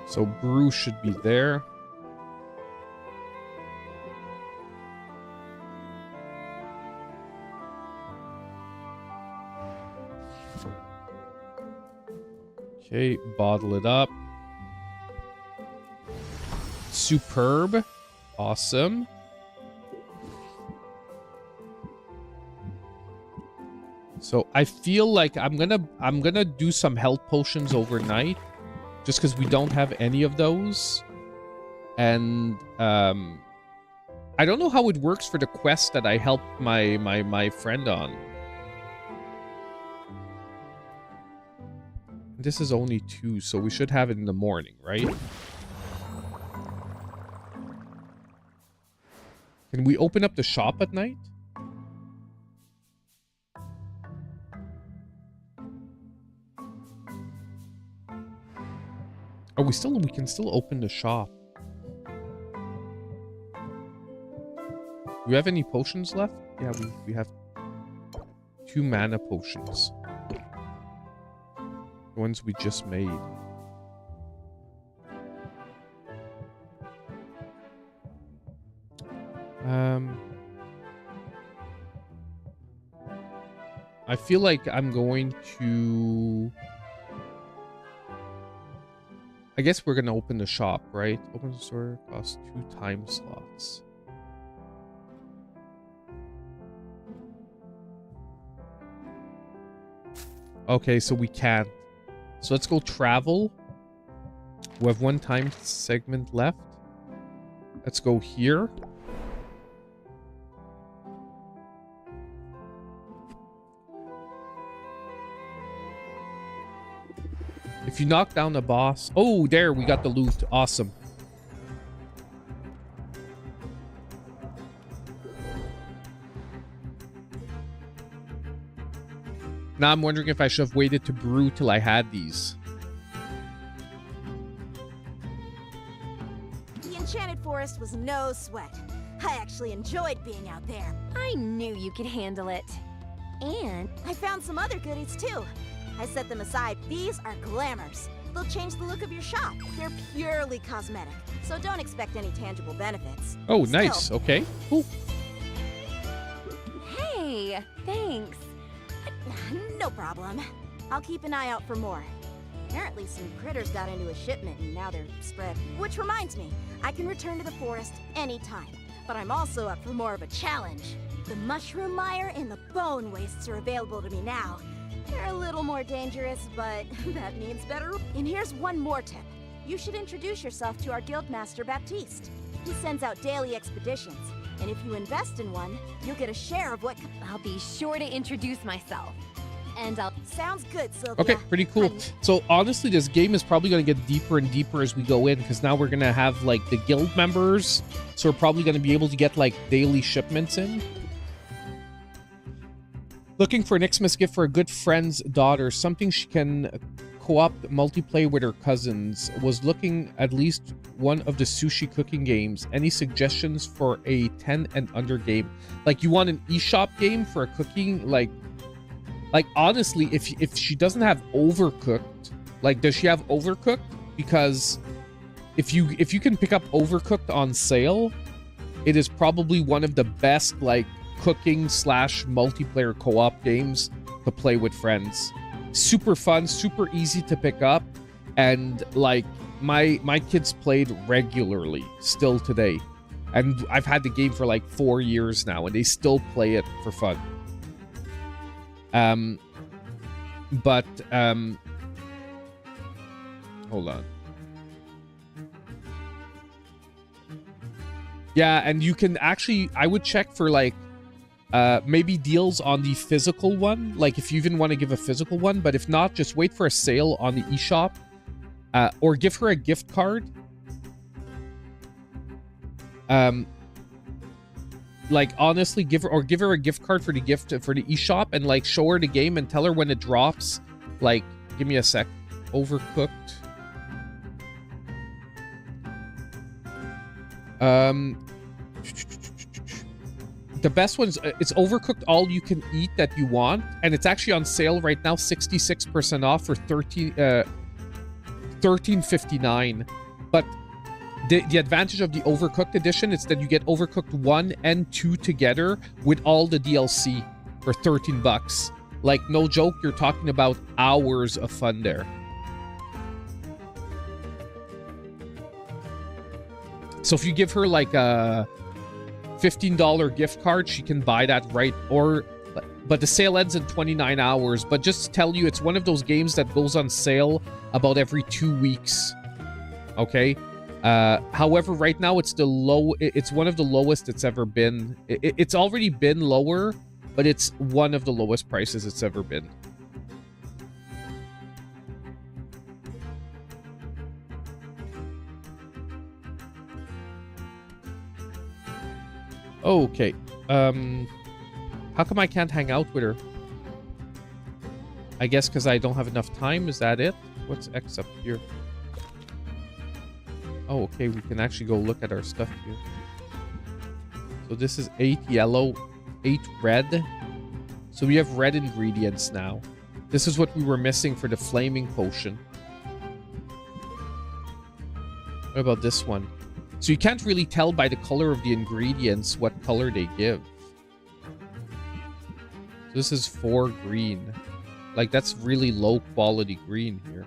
So Bruce should be there. Okay, bottle it up. Superb. Awesome. So I feel like I'm gonna do some health potions overnight. Just because we don't have any of those. And I don't know how it works for the quest that I helped my friend on. This is only 2, so we should have it in the morning, right? Can we open up the shop at night? Oh, we can still open the shop. Do we have any potions left? Yeah, we have 2 mana potions. The ones we just made. I feel like I'm going to... I guess we're going to open the shop, right? Open the store costs 2 time slots. Okay, so we can't. So let's go travel. We have 1 time segment left. Let's go here. If you knock down the boss... Oh, there, we got the loot. Awesome. Now I'm wondering if I should have waited to brew till I had these. The Enchanted Forest was no sweat. I actually enjoyed being out there. I knew you could handle it. And I found some other goodies too. I set them aside. These are glamours. They'll change the look of your shop. They're purely cosmetic, so don't expect any tangible benefits. Oh, Still, nice. Okay. Cool. hey, thanks. No problem. I'll keep an eye out for more. Apparently some critters got into a shipment and now they're spread. Which reminds me, I can return to the forest anytime. But I'm also up for more of a challenge. The mushroom mire and the bone wastes are available to me now. They're a little more dangerous, but that means better. And here's one more tip. You should introduce yourself to our guildmaster Baptiste. He sends out daily expeditions. And if you invest in one, you'll get a share of what... I'll be sure to introduce myself. And I'll... Sounds good, Sylvia. Okay, pretty cool. So honestly, this game is probably going to get deeper and deeper as we go in, because now we're going to have like the guild members. So we're probably going to be able to get like daily shipments in. Looking for an Xmas gift for a good friend's daughter, something she can co-op multiplayer with her cousins. Was looking at least one of the sushi cooking games. Any suggestions for a 10 and under game? Like, you want an eShop game for a cooking? Like honestly, if she doesn't have Overcooked, like, does she have Overcooked? Because if you can pick up Overcooked on sale, it is probably one of the best like cooking / multiplayer co-op games to play with friends. Super fun, super easy to pick up, and like my kids played regularly still today, and I've had the game for like 4 years now, and they still play it for fun. Hold on. Yeah, and you can actually, I would check for like maybe deals on the physical one, like if you even want to give a physical one, but if not, just wait for a sale on the eShop, or give her a gift card. Like, honestly, give her a gift card for the eShop, and like show her the game and tell her when it drops. Like, give me a sec. Overcooked. The best one's it's Overcooked All You Can Eat that you want, and it's actually on sale right now, 66% off for $13.59. But the advantage of the Overcooked edition is that you get Overcooked 1 and 2 together with all the DLC for $13. Like, no joke, you're talking about hours of fun there. So if you give her like a $15 gift card, she can buy that right, but the sale ends in 29 hours. But just to tell you, it's one of those games that goes on sale about every 2 weeks. Okay? However, right now it's one of the lowest it's ever been. It's already been lower, but it's one of the lowest prices it's ever been. Okay. How come I can't hang out with her? I guess because I don't have enough time. Is that it? What's X up here? Oh, okay. We can actually go look at our stuff here. So this is 8 yellow, 8 red. So we have red ingredients now. This is what we were missing for the flaming potion. What about this one? So you can't really tell by the color of the ingredients what color they give. This is 4 green. Like, that's really low quality green here.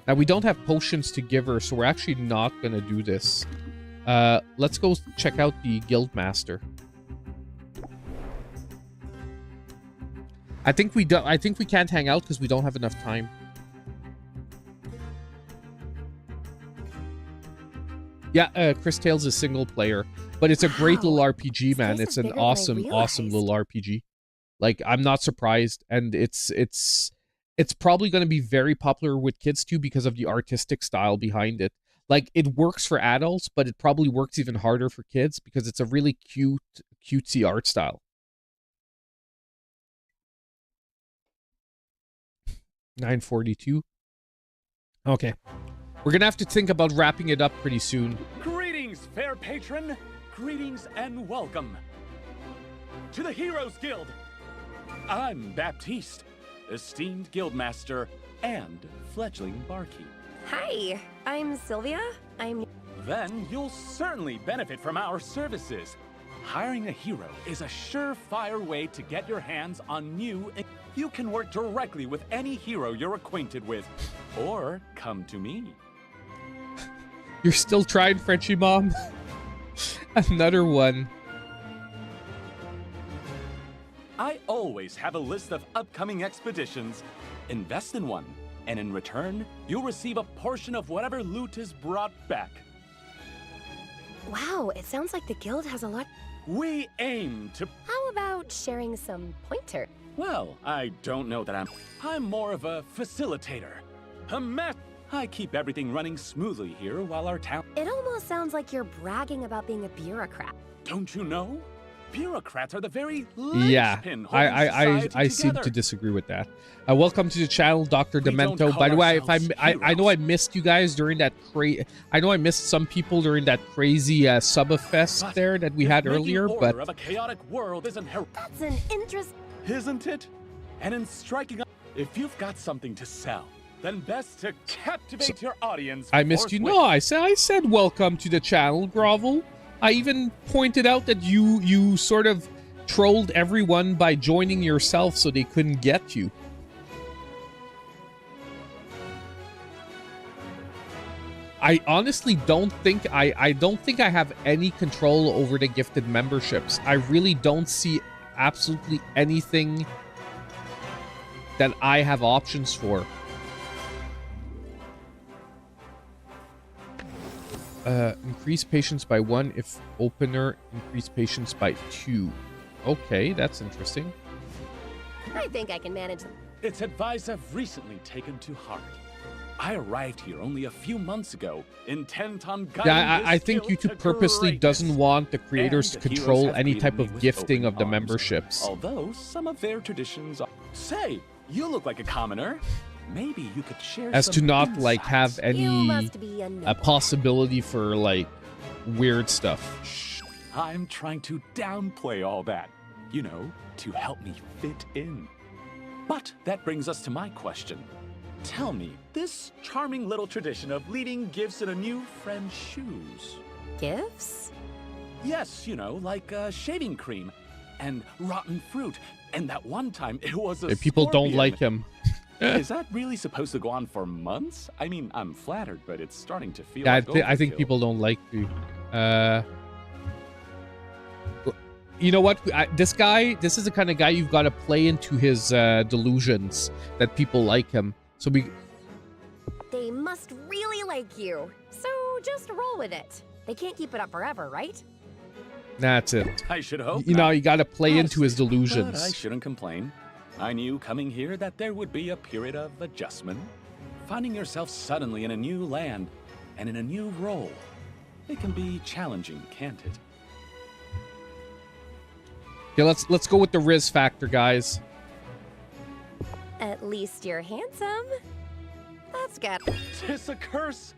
Now, we don't have potions to give her, so we're actually not going to do this. Let's go check out the Guildmaster. I think we can't hang out because we don't have enough time. Yeah, Chris Tales is single player, but it's a great little RPG, man. It's an awesome little RPG. Like, I'm not surprised, and it's probably going to be very popular with kids too because of the artistic style behind it. Like, it works for adults, but it probably works even harder for kids because it's a really cutesy art style. 942. Okay. We're going to have to think about wrapping it up pretty soon. Greetings, fair patron. Greetings and welcome to the Heroes Guild. I'm Baptiste, esteemed guildmaster and fledgling barkeep. Hi, I'm Sylvia. Then you'll certainly benefit from our services. Hiring a hero is a surefire way to get your hands on new. You can work directly with any hero you're acquainted with, or come to me. You're still trying, Frenchie Mom? Another one. I always have a list of upcoming expeditions. Invest in one, and in return, you'll receive a portion of whatever loot is brought back. Wow, it sounds like the guild has a lot. We aim to... How about sharing some pointer? Well, I don't know that I'm more of a facilitator. I keep everything running smoothly here while our town... It almost sounds like you're bragging about being a bureaucrat. Don't you know? Bureaucrats are the very yeah, I seem to disagree with that. Welcome to the channel, Dr. Demento. By the way, if I know I missed you guys during that I know I missed some people during that crazy Subafest there that we had earlier, but of a chaotic world isn't That's an interest, isn't it? And in striking up, if you've got something to sell, then best to captivate your audience. I missed you. No, I said welcome to the channel, Grovel. I even pointed out that you sort of trolled everyone by joining yourself so they couldn't get you. I honestly don't think I don't think I have any control over the gifted memberships. I really don't see absolutely anything that I have options for. Increase patience by 1 if opener, increase patience by 2. Okay, that's interesting. I think I can manage them. It's advice I've recently taken to heart. I arrived here only a few months ago, intent on guiding I think YouTube purposely doesn't want the creators to control any type of gifting of the memberships. Although some of their traditions are... Say, you look like a commoner. Maybe you could share as some to not insights. like have any a possibility for like weird stuff. Shh. I'm trying to downplay all that, you know, to help me fit in. But that brings us to my question. Tell me, this charming little tradition of leading gifts in a new friend's shoes. Gifts? Yes, you know, like shaving cream and rotten fruit. And that one time it was a people don't scorpion. like him. Is that really supposed to go on for months? I mean, I'm flattered, but it's starting to feel Yeah, like I think overkill. people don't like you. You know what? This is the kind of guy you've got to play into his delusions that people like him. So They must really like you. So just roll with it. They can't keep it up forever, right? That's it. I should hope You know, not. you got to play into his But I delusions. shouldn't complain. I knew coming here that there would be a period of adjustment. Finding yourself suddenly in a new land and in a new role. It can be challenging, can't it? Okay, let's go with the Riz factor, guys. At least you're handsome. That's good. 'Tis a curse.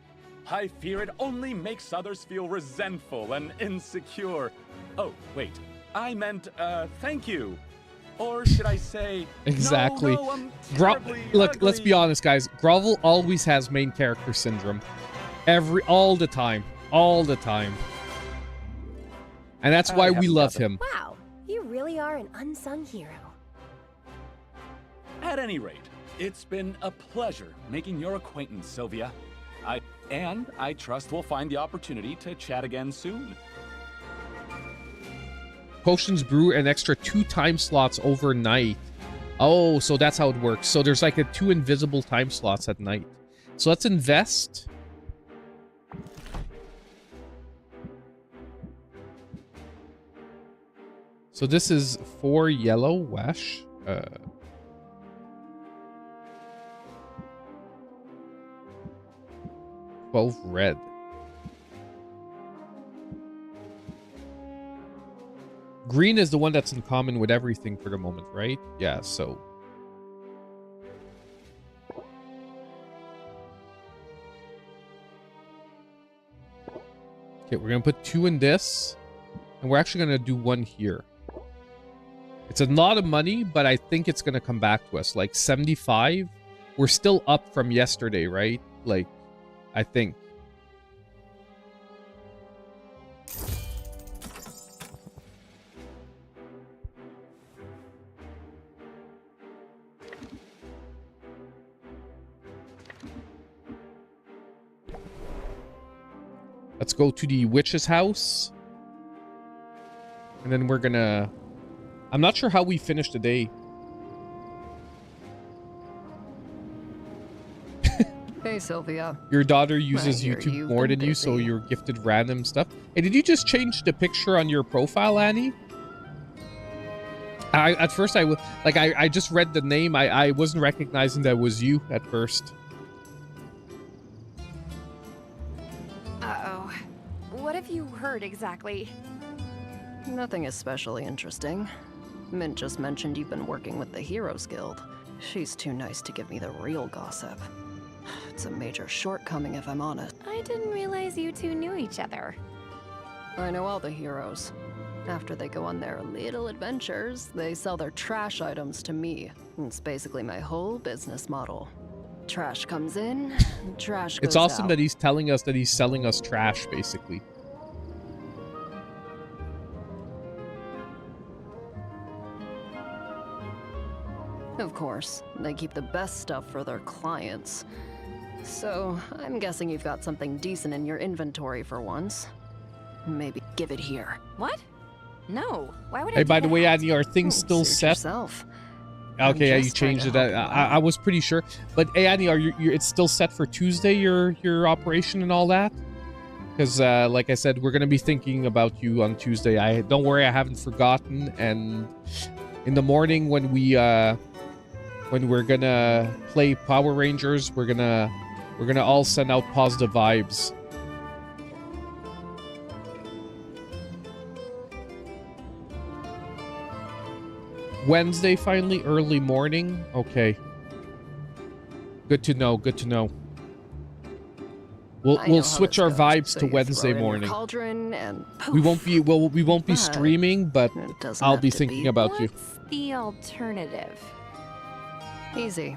I fear it only makes others feel resentful and insecure. Oh, wait. I meant, thank you. Or should I say... Exactly. No, I'm terribly Look, let's ugly. be honest, guys. Grovel always has main character syndrome. All the time. And that's why we love him. Wow, you really are an unsung hero. At any rate, it's been a pleasure making your acquaintance, Sylvia. I trust we'll find the opportunity to chat again soon. Potions brew an extra 2 time slots overnight. Oh, so that's how it works. So there's like 2 invisible time slots at night. So let's invest. So this is 4 yellow wesh. 12 red. Green is the one that's in common with everything for the moment, right? Yeah, so. Okay, we're going to put 2 in this. And we're actually going to do 1 here. It's a lot of money, but I think it's going to come back to us. Like 75. We're still up from yesterday, right? Like, I think. Let's go to the witch's house. And then we're gonna... I'm not sure how we finish the day. Hey, Sylvia. Your daughter uses hear YouTube you've more been than you, so busy. you're gifted random stuff. Hey, did you just change the picture on your profile, Annie? At first, I just read the name. I wasn't recognizing that was you at first. Uh-oh. What have you heard exactly? Nothing especially interesting. Mint just mentioned you've been working with the Heroes Guild. She's too nice to give me the real gossip. It's a major shortcoming, if I'm honest. I didn't realize you two knew each other. I know all the heroes. After they go on their little adventures, they sell their trash items to me. It's basically my whole business model. Trash comes in, trash goes It's awesome out. that he's telling us that he's selling us trash, basically. Of course, they keep the best stuff for their clients. So, I'm guessing you've got something decent in your inventory for once. Maybe give it here. What? No. Why would I Hey, do by the way, that? Annie, are things still Suit set? yourself. Okay, yeah, I'm you just trying changed to it. help you out. I was pretty sure. But hey, Annie, are you? It's still set for Tuesday, your operation and all that? Because, like I said, we're gonna be thinking about you on Tuesday. Don't worry, I haven't forgotten. And in the morning when we're gonna play Power Rangers, we're gonna all send out positive vibes. Wednesday, finally, early morning. Okay. Good to know. Good to know. I know We'll how switch this our goes. vibes So to you Wednesday throw it in your morning. cauldron and We won't be But streaming, but it doesn't I'll have be to thinking be. about you. What's the alternative? Easy.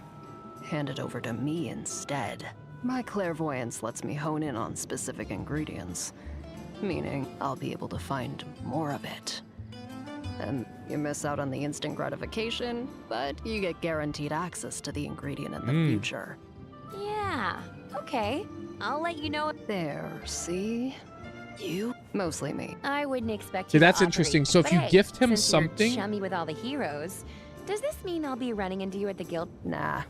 Hand it over to me instead. My clairvoyance lets me hone in on specific ingredients, meaning I'll be able to find more of it. And you miss out on the instant gratification, but you get guaranteed access to the ingredient in the future. Yeah. Okay. I'll let you know. There, see? You? Mostly me. I wouldn't expect See, you to that's operate, interesting. So if but you hey, gift him since you're something- chummy with all the heroes, does this mean I'll be running into you at the guild? Nah.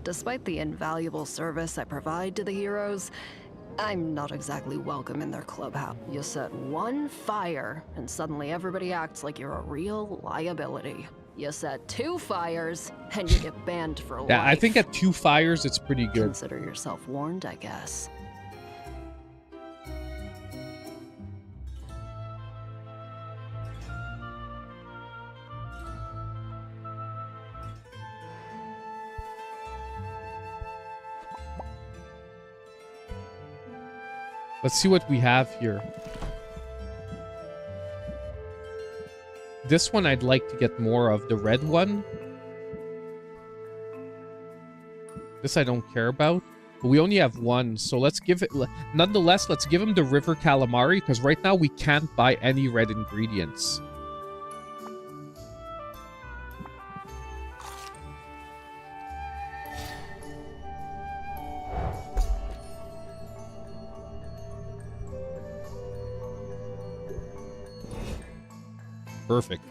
Despite the invaluable service I provide to the heroes, I'm not exactly welcome in their clubhouse. You set one fire, and suddenly everybody acts like you're a real liability. You set 2 fires, and you get banned for life. Yeah, I think at 2 fires, it's pretty good. Consider yourself warned, I guess. Let's see what we have here. This one I'd like to get more of, the red one. This I don't care about. But we only have one, so let's give it... Nonetheless, let's give him the river calamari, because right now we can't buy any red ingredients. Perfect.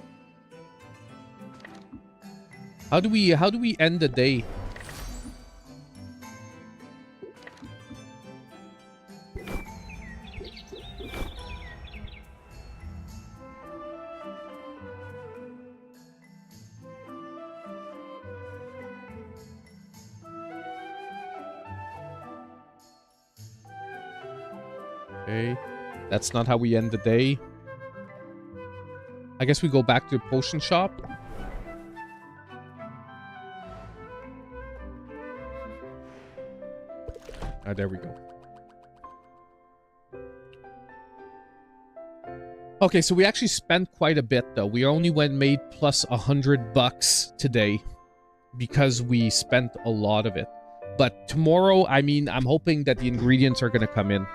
How do we end the day? Okay, that's not how we end the day. I guess we go back to the potion shop. Ah, there we go. Okay, so we actually spent quite a bit, though. We only made plus $100 today because we spent a lot of it. But tomorrow, I mean, I'm hoping that the ingredients are going to come in.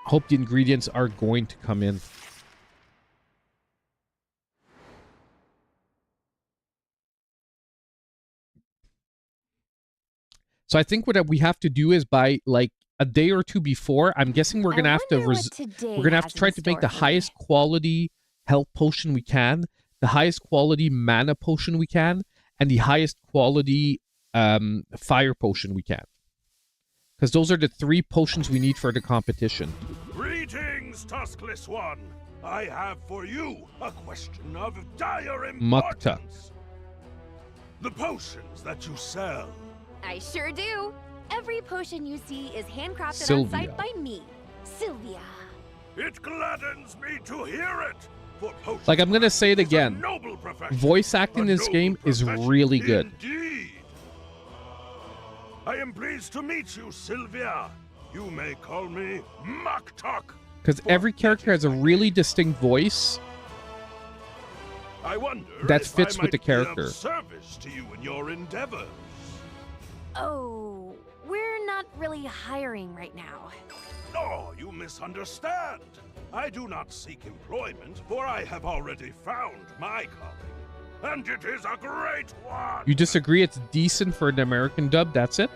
Hope the ingredients are going to come in. So I think what we have to do is by like a day or two before, I'm guessing we're gonna have to try to make the highest quality health potion we can, the highest quality mana potion we can, and the highest quality fire potion we can. Because those are the 3 potions we need for the competition. Greetings, Tuskless One. I have for you a question of dire Mukta. importance. The potions that you sell. I sure do. Every potion you see is handcrafted Sylvia. on site by me, Sylvia. It gladdens me to hear it. For potions Like, I'm gonna say it is a again. noble profession. Voice acting in this game is really good. Indeed. I am pleased to meet you, Sylvia. You may call me Muktuk. Because every character has a really distinct voice. I wonder that if fits I with the might be of character. service to you in your endeavors. Oh, we're not really hiring right now. Oh, you misunderstand. I do not seek employment, for I have already found my calling. And it is a great one. You disagree? It's decent for an American dub. That's it.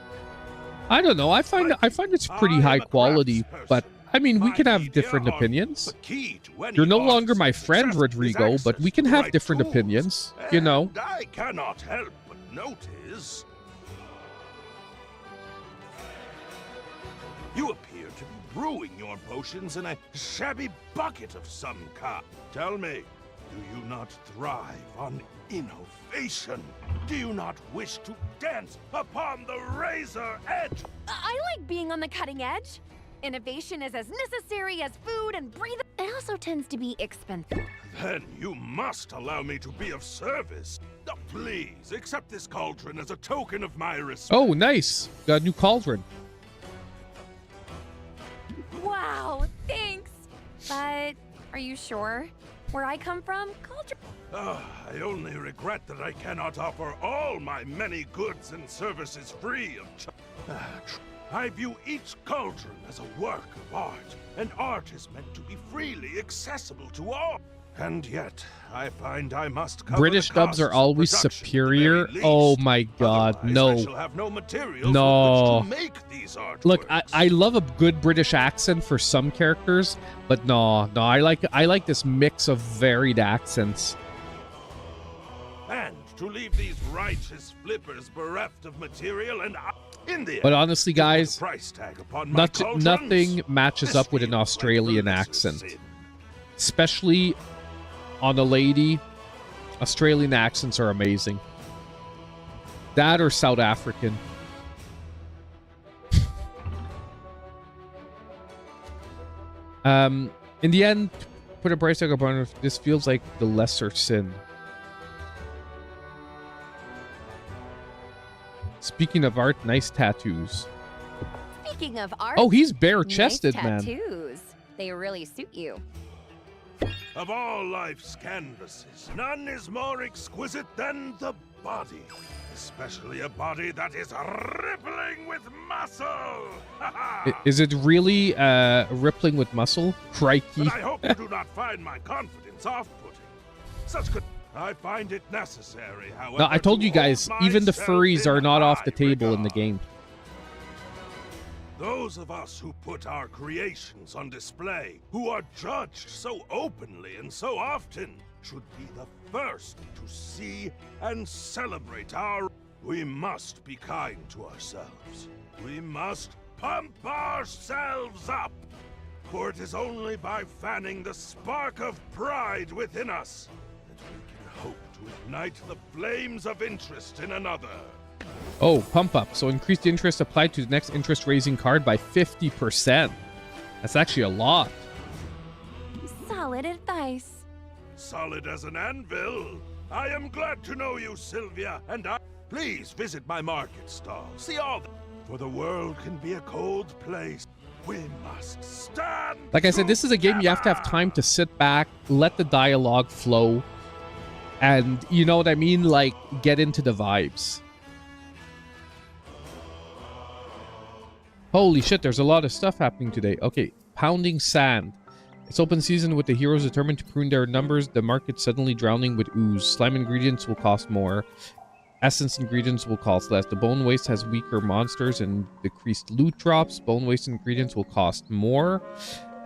I don't know. I find it's pretty high quality, but I mean, we can have different opinions. You're no longer my friend, Rodrigo, but we can have different opinions. You know. And I cannot help but notice you appear to be brewing your potions in a shabby bucket of some kind. Tell me, do you not thrive on innovation? Do you not wish to dance upon the razor edge? I like being on the cutting edge. Innovation is as necessary as food and breathing. It also tends to be expensive. Then you must allow me to be of service. Please, accept this cauldron as a token of my respect. Oh, nice. Got a new cauldron. Wow, thanks. But are you sure? Where I come from, cauldron. I only regret that I cannot offer all my many goods and services free of charge. I view each cauldron as a work of art, and art is meant to be freely accessible to all. And yet, I find I must cover British the dubs are costs of always production, superior. at the very Oh least. my god, Otherwise, no. I shall have no materials No. with which to make these artworks. Look, I love a good British accent for some characters, but no, I like this mix of varied accents. And to leave these righteous flippers bereft of material and in the But end, honestly, to put a guys, price tag upon my cauldrons, nothing matches this up with an feels like Australian rudeness accent. sin. Especially on a lady. Australian accents are amazing. That or South African. In the end, put a price tag upon it. This feels like the lesser sin. Speaking of art, nice tattoos. Speaking of art. Oh, he's bare-chested, nice man. tattoos. They really suit you. Of all life's canvases, none is more exquisite than the body, especially a body that is rippling with muscle. Is it really rippling with muscle? Crikey. But I hope you do not find my confidence off-putting. I find it necessary, however. No, I told you guys, even the myself furries are in not off the high table in the regard. game. Those of us who put our creations on display, who are judged so openly and so often, should be the first to see and celebrate our... We must be kind to ourselves. We must pump ourselves up. For it is only by fanning the spark of pride within us that we can hope to ignite the flames of interest in another. Oh, pump up. So increase the interest applied to the next interest raising card by 50%. That's actually a lot. Solid advice. Solid as an anvil. I am glad to know you, Sylvia, and please visit my market stall. See all the... For the world can be a cold place. We must stand. Like I said, this is a game you have to have time to sit back, let the dialogue flow, and you know what I mean? Like, get into the vibes. Holy shit, there's a lot of stuff happening today. Okay, pounding sand. It's open season with the heroes determined to prune their numbers. The market suddenly drowning with ooze. Slime ingredients will cost more. Essence ingredients will cost less. The bone waste has weaker monsters and decreased loot drops. Bone waste ingredients will cost more.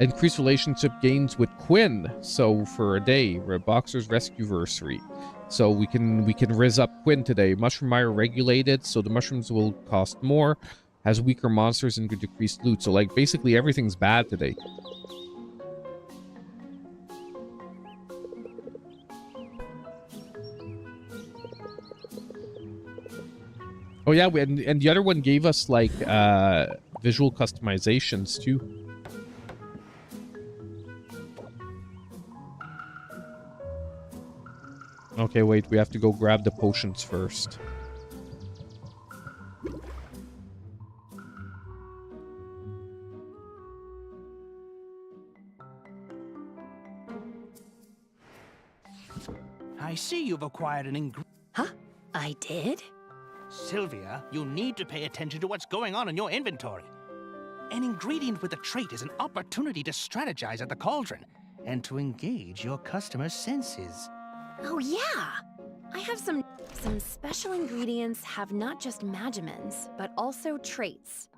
Increased relationship gains with Quinn. So for a day, Boxer's Rescueversary. So we can rizz up Quinn today. Mushroom Mire regulated, so the mushrooms will cost more. Has weaker monsters and decreased loot. So like basically everything's bad today. Oh yeah, and the other one gave us like visual customizations too. Okay, wait, we have to go grab the potions first. I see you've acquired an ingredient. Huh? I did? Sylvia, you need to pay attention to what's going on in your inventory. An ingredient with a trait is an opportunity to strategize at the cauldron and to engage your customer's senses. Oh yeah! I have some special ingredients have not just magimens, but also traits.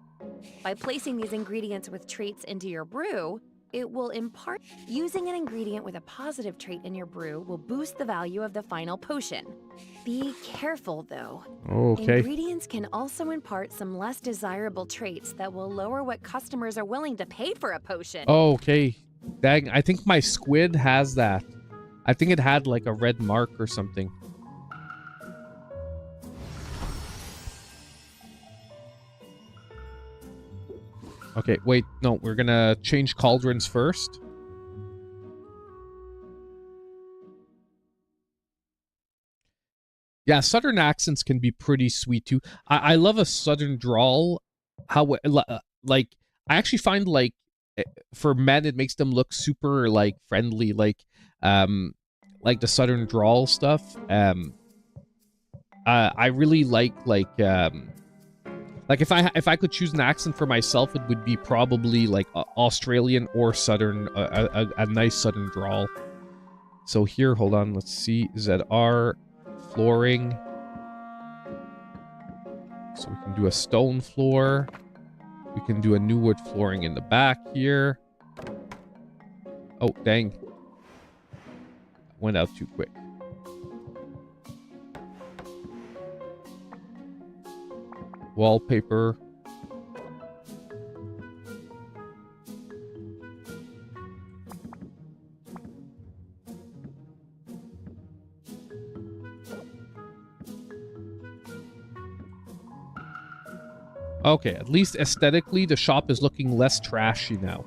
By placing these ingredients with traits into your brew, it will impart... Using an ingredient with a positive trait in your brew will boost the value of the final potion. Be careful, though. Okay. Ingredients can also impart some less desirable traits that will lower what customers are willing to pay for a potion. Oh, okay. Dang, I think my squid has that. I think it had like a red mark or something. Okay, wait, no, we're gonna change cauldrons first. Yeah, southern accents can be pretty sweet too. I love a southern drawl. Like, I actually find like for men it makes them look super like friendly, like the southern drawl stuff. I really like if I could choose an accent for myself, it would be probably like Australian or southern, a nice southern drawl. So here, hold on, let's see, ZR flooring. So we can do a stone floor. We can do a new wood flooring in the back here. Oh, dang. Went out too quick. Wallpaper. Okay, at least aesthetically, the shop is looking less trashy now.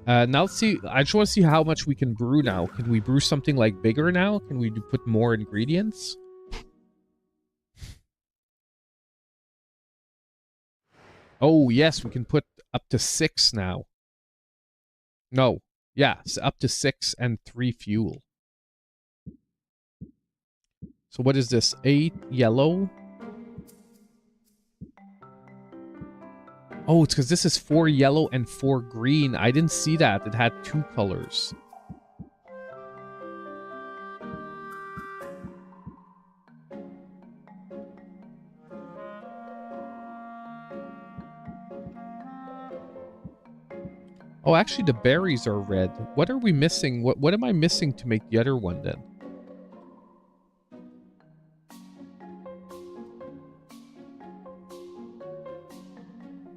Now let's see. I just want to see how much we can brew now. Can we brew something like bigger now? Can we put more ingredients? Oh, yes, we can put up to 6 now. No. Yeah, up to 6 and 3 fuel. So what is this? 8 yellow. Oh, it's because this is 4 yellow and 4 green. I didn't see that. It had 2 colors. Oh, actually, the berries are red. What are we missing? What am I missing to make the other one then?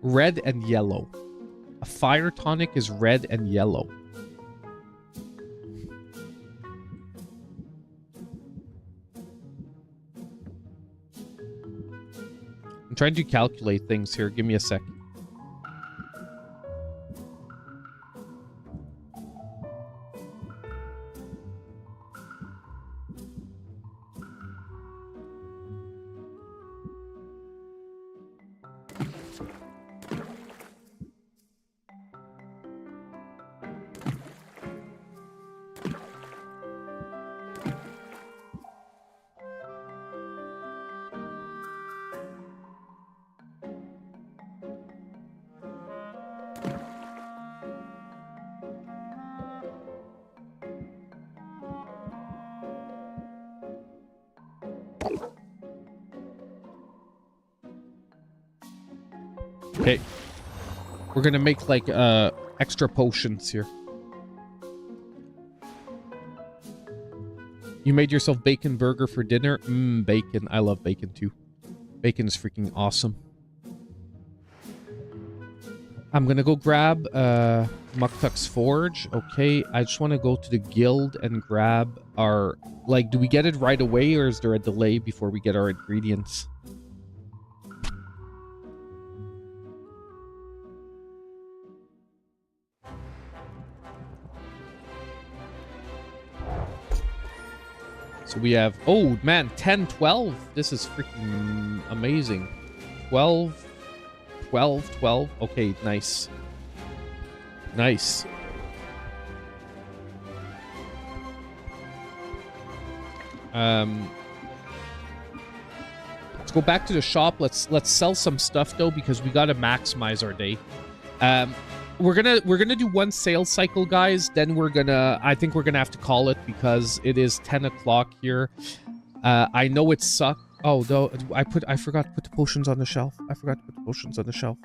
Red and yellow. A fire tonic is red and yellow. I'm trying to calculate things here. Give me a sec. Okay. We're gonna make like extra potions here. You made yourself bacon burger for dinner? Bacon. I love bacon too. Bacon is freaking awesome. I'm gonna go grab Muktuk's Forge. Okay, I just want to go to the guild and grab our... Like, do we get it right away or is there a delay before we get our ingredients? So we have... Oh, man, 10, 12. This is freaking amazing. 12, 12, 12. Okay, nice. Nice. Let's go back to the shop. Let's sell some stuff though, because we gotta maximize our day. We're gonna do one sales cycle, guys. Then I think we're gonna have to call it because it is 10 o'clock here. I know it sucked. Oh no, I forgot to put the potions on the shelf. I forgot to put the potions on the shelf.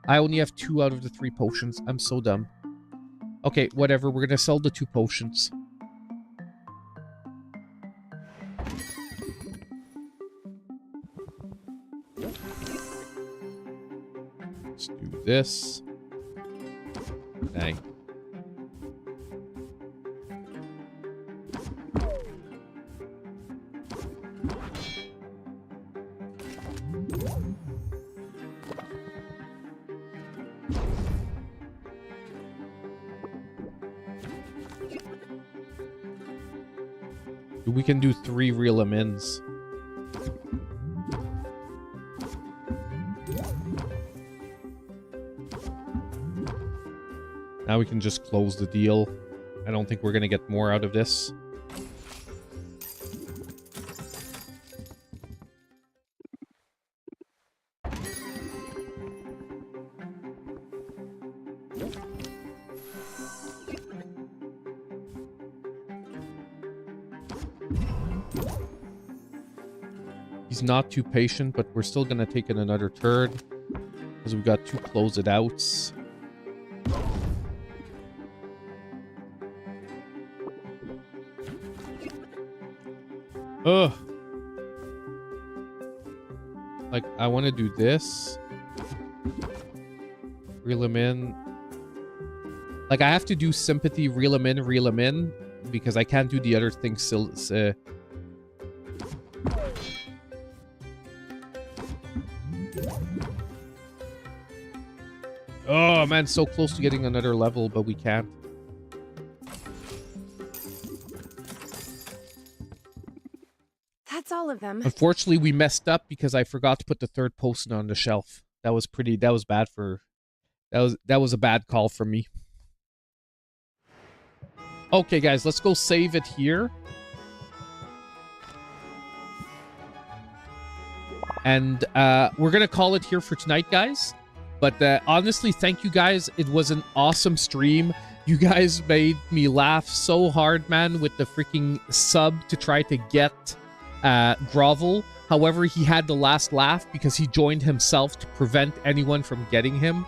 I only have 2 out of the 3 potions. I'm so dumb. Okay, whatever. We're gonna sell the 2 potions. Let's do this. Dang. We can do 3 real amends. Now we can just close the deal. I don't think we're going to get more out of this. He's not too patient, but we're still going to take in another turn because we've got 2 close it outs. Ugh. Like, I want to do this. Reel him in. Like, I have to do sympathy, reel him in, because I can't do the other things still. Oh, man, so close to getting another level, but we can't. That's all of them. Unfortunately, we messed up because I forgot to put the 3rd potion on the shelf. That was bad for... That was a bad call from me. Okay, guys, let's go save it here. And we're going to call it here for tonight, guys. But honestly, thank you guys. It was an awesome stream. You guys made me laugh so hard, man, with the freaking sub to try to get Grovel. However, he had the last laugh because he joined himself to prevent anyone from getting him.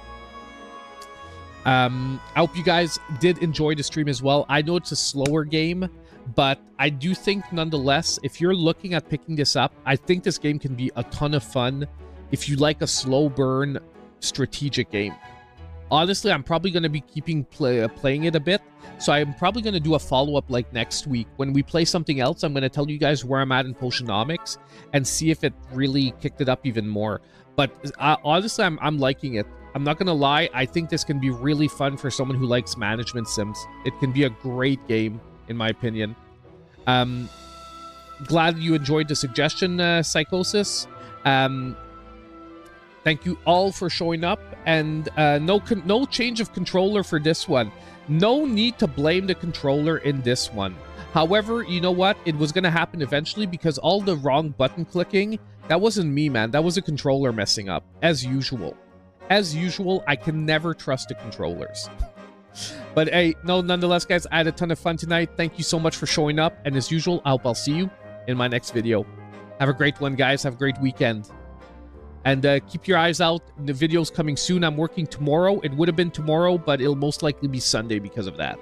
I hope you guys did enjoy the stream as well. I know it's a slower game, but I do think nonetheless, if you're looking at picking this up, I think this game can be a ton of fun if you like a slow burn strategic game. Honestly, I'm probably going to be playing it a bit, so I'm probably going to do a follow-up like next week. When we play something else, I'm going to tell you guys where I'm at in Potionomics and see if it really kicked it up even more. But honestly, I'm liking it. I'm not going to lie, I think this can be really fun for someone who likes management sims. It can be a great game, in my opinion. Glad you enjoyed the suggestion, Psychosis. Thank you all for showing up, and no change of controller for this one. No need to blame the controller in this one. However, you know what? It was going to happen eventually because all the wrong button clicking, that wasn't me, man. That was a controller messing up, as usual. As usual, I can never trust the controllers. But hey, no, nonetheless, guys, I had a ton of fun tonight. Thank you so much for showing up, and as usual, I hope I'll see you in my next video. Have a great one, guys. Have a great weekend. And keep your eyes out. The video's coming soon. I'm working tomorrow. It would have been tomorrow, but it'll most likely be Sunday because of that.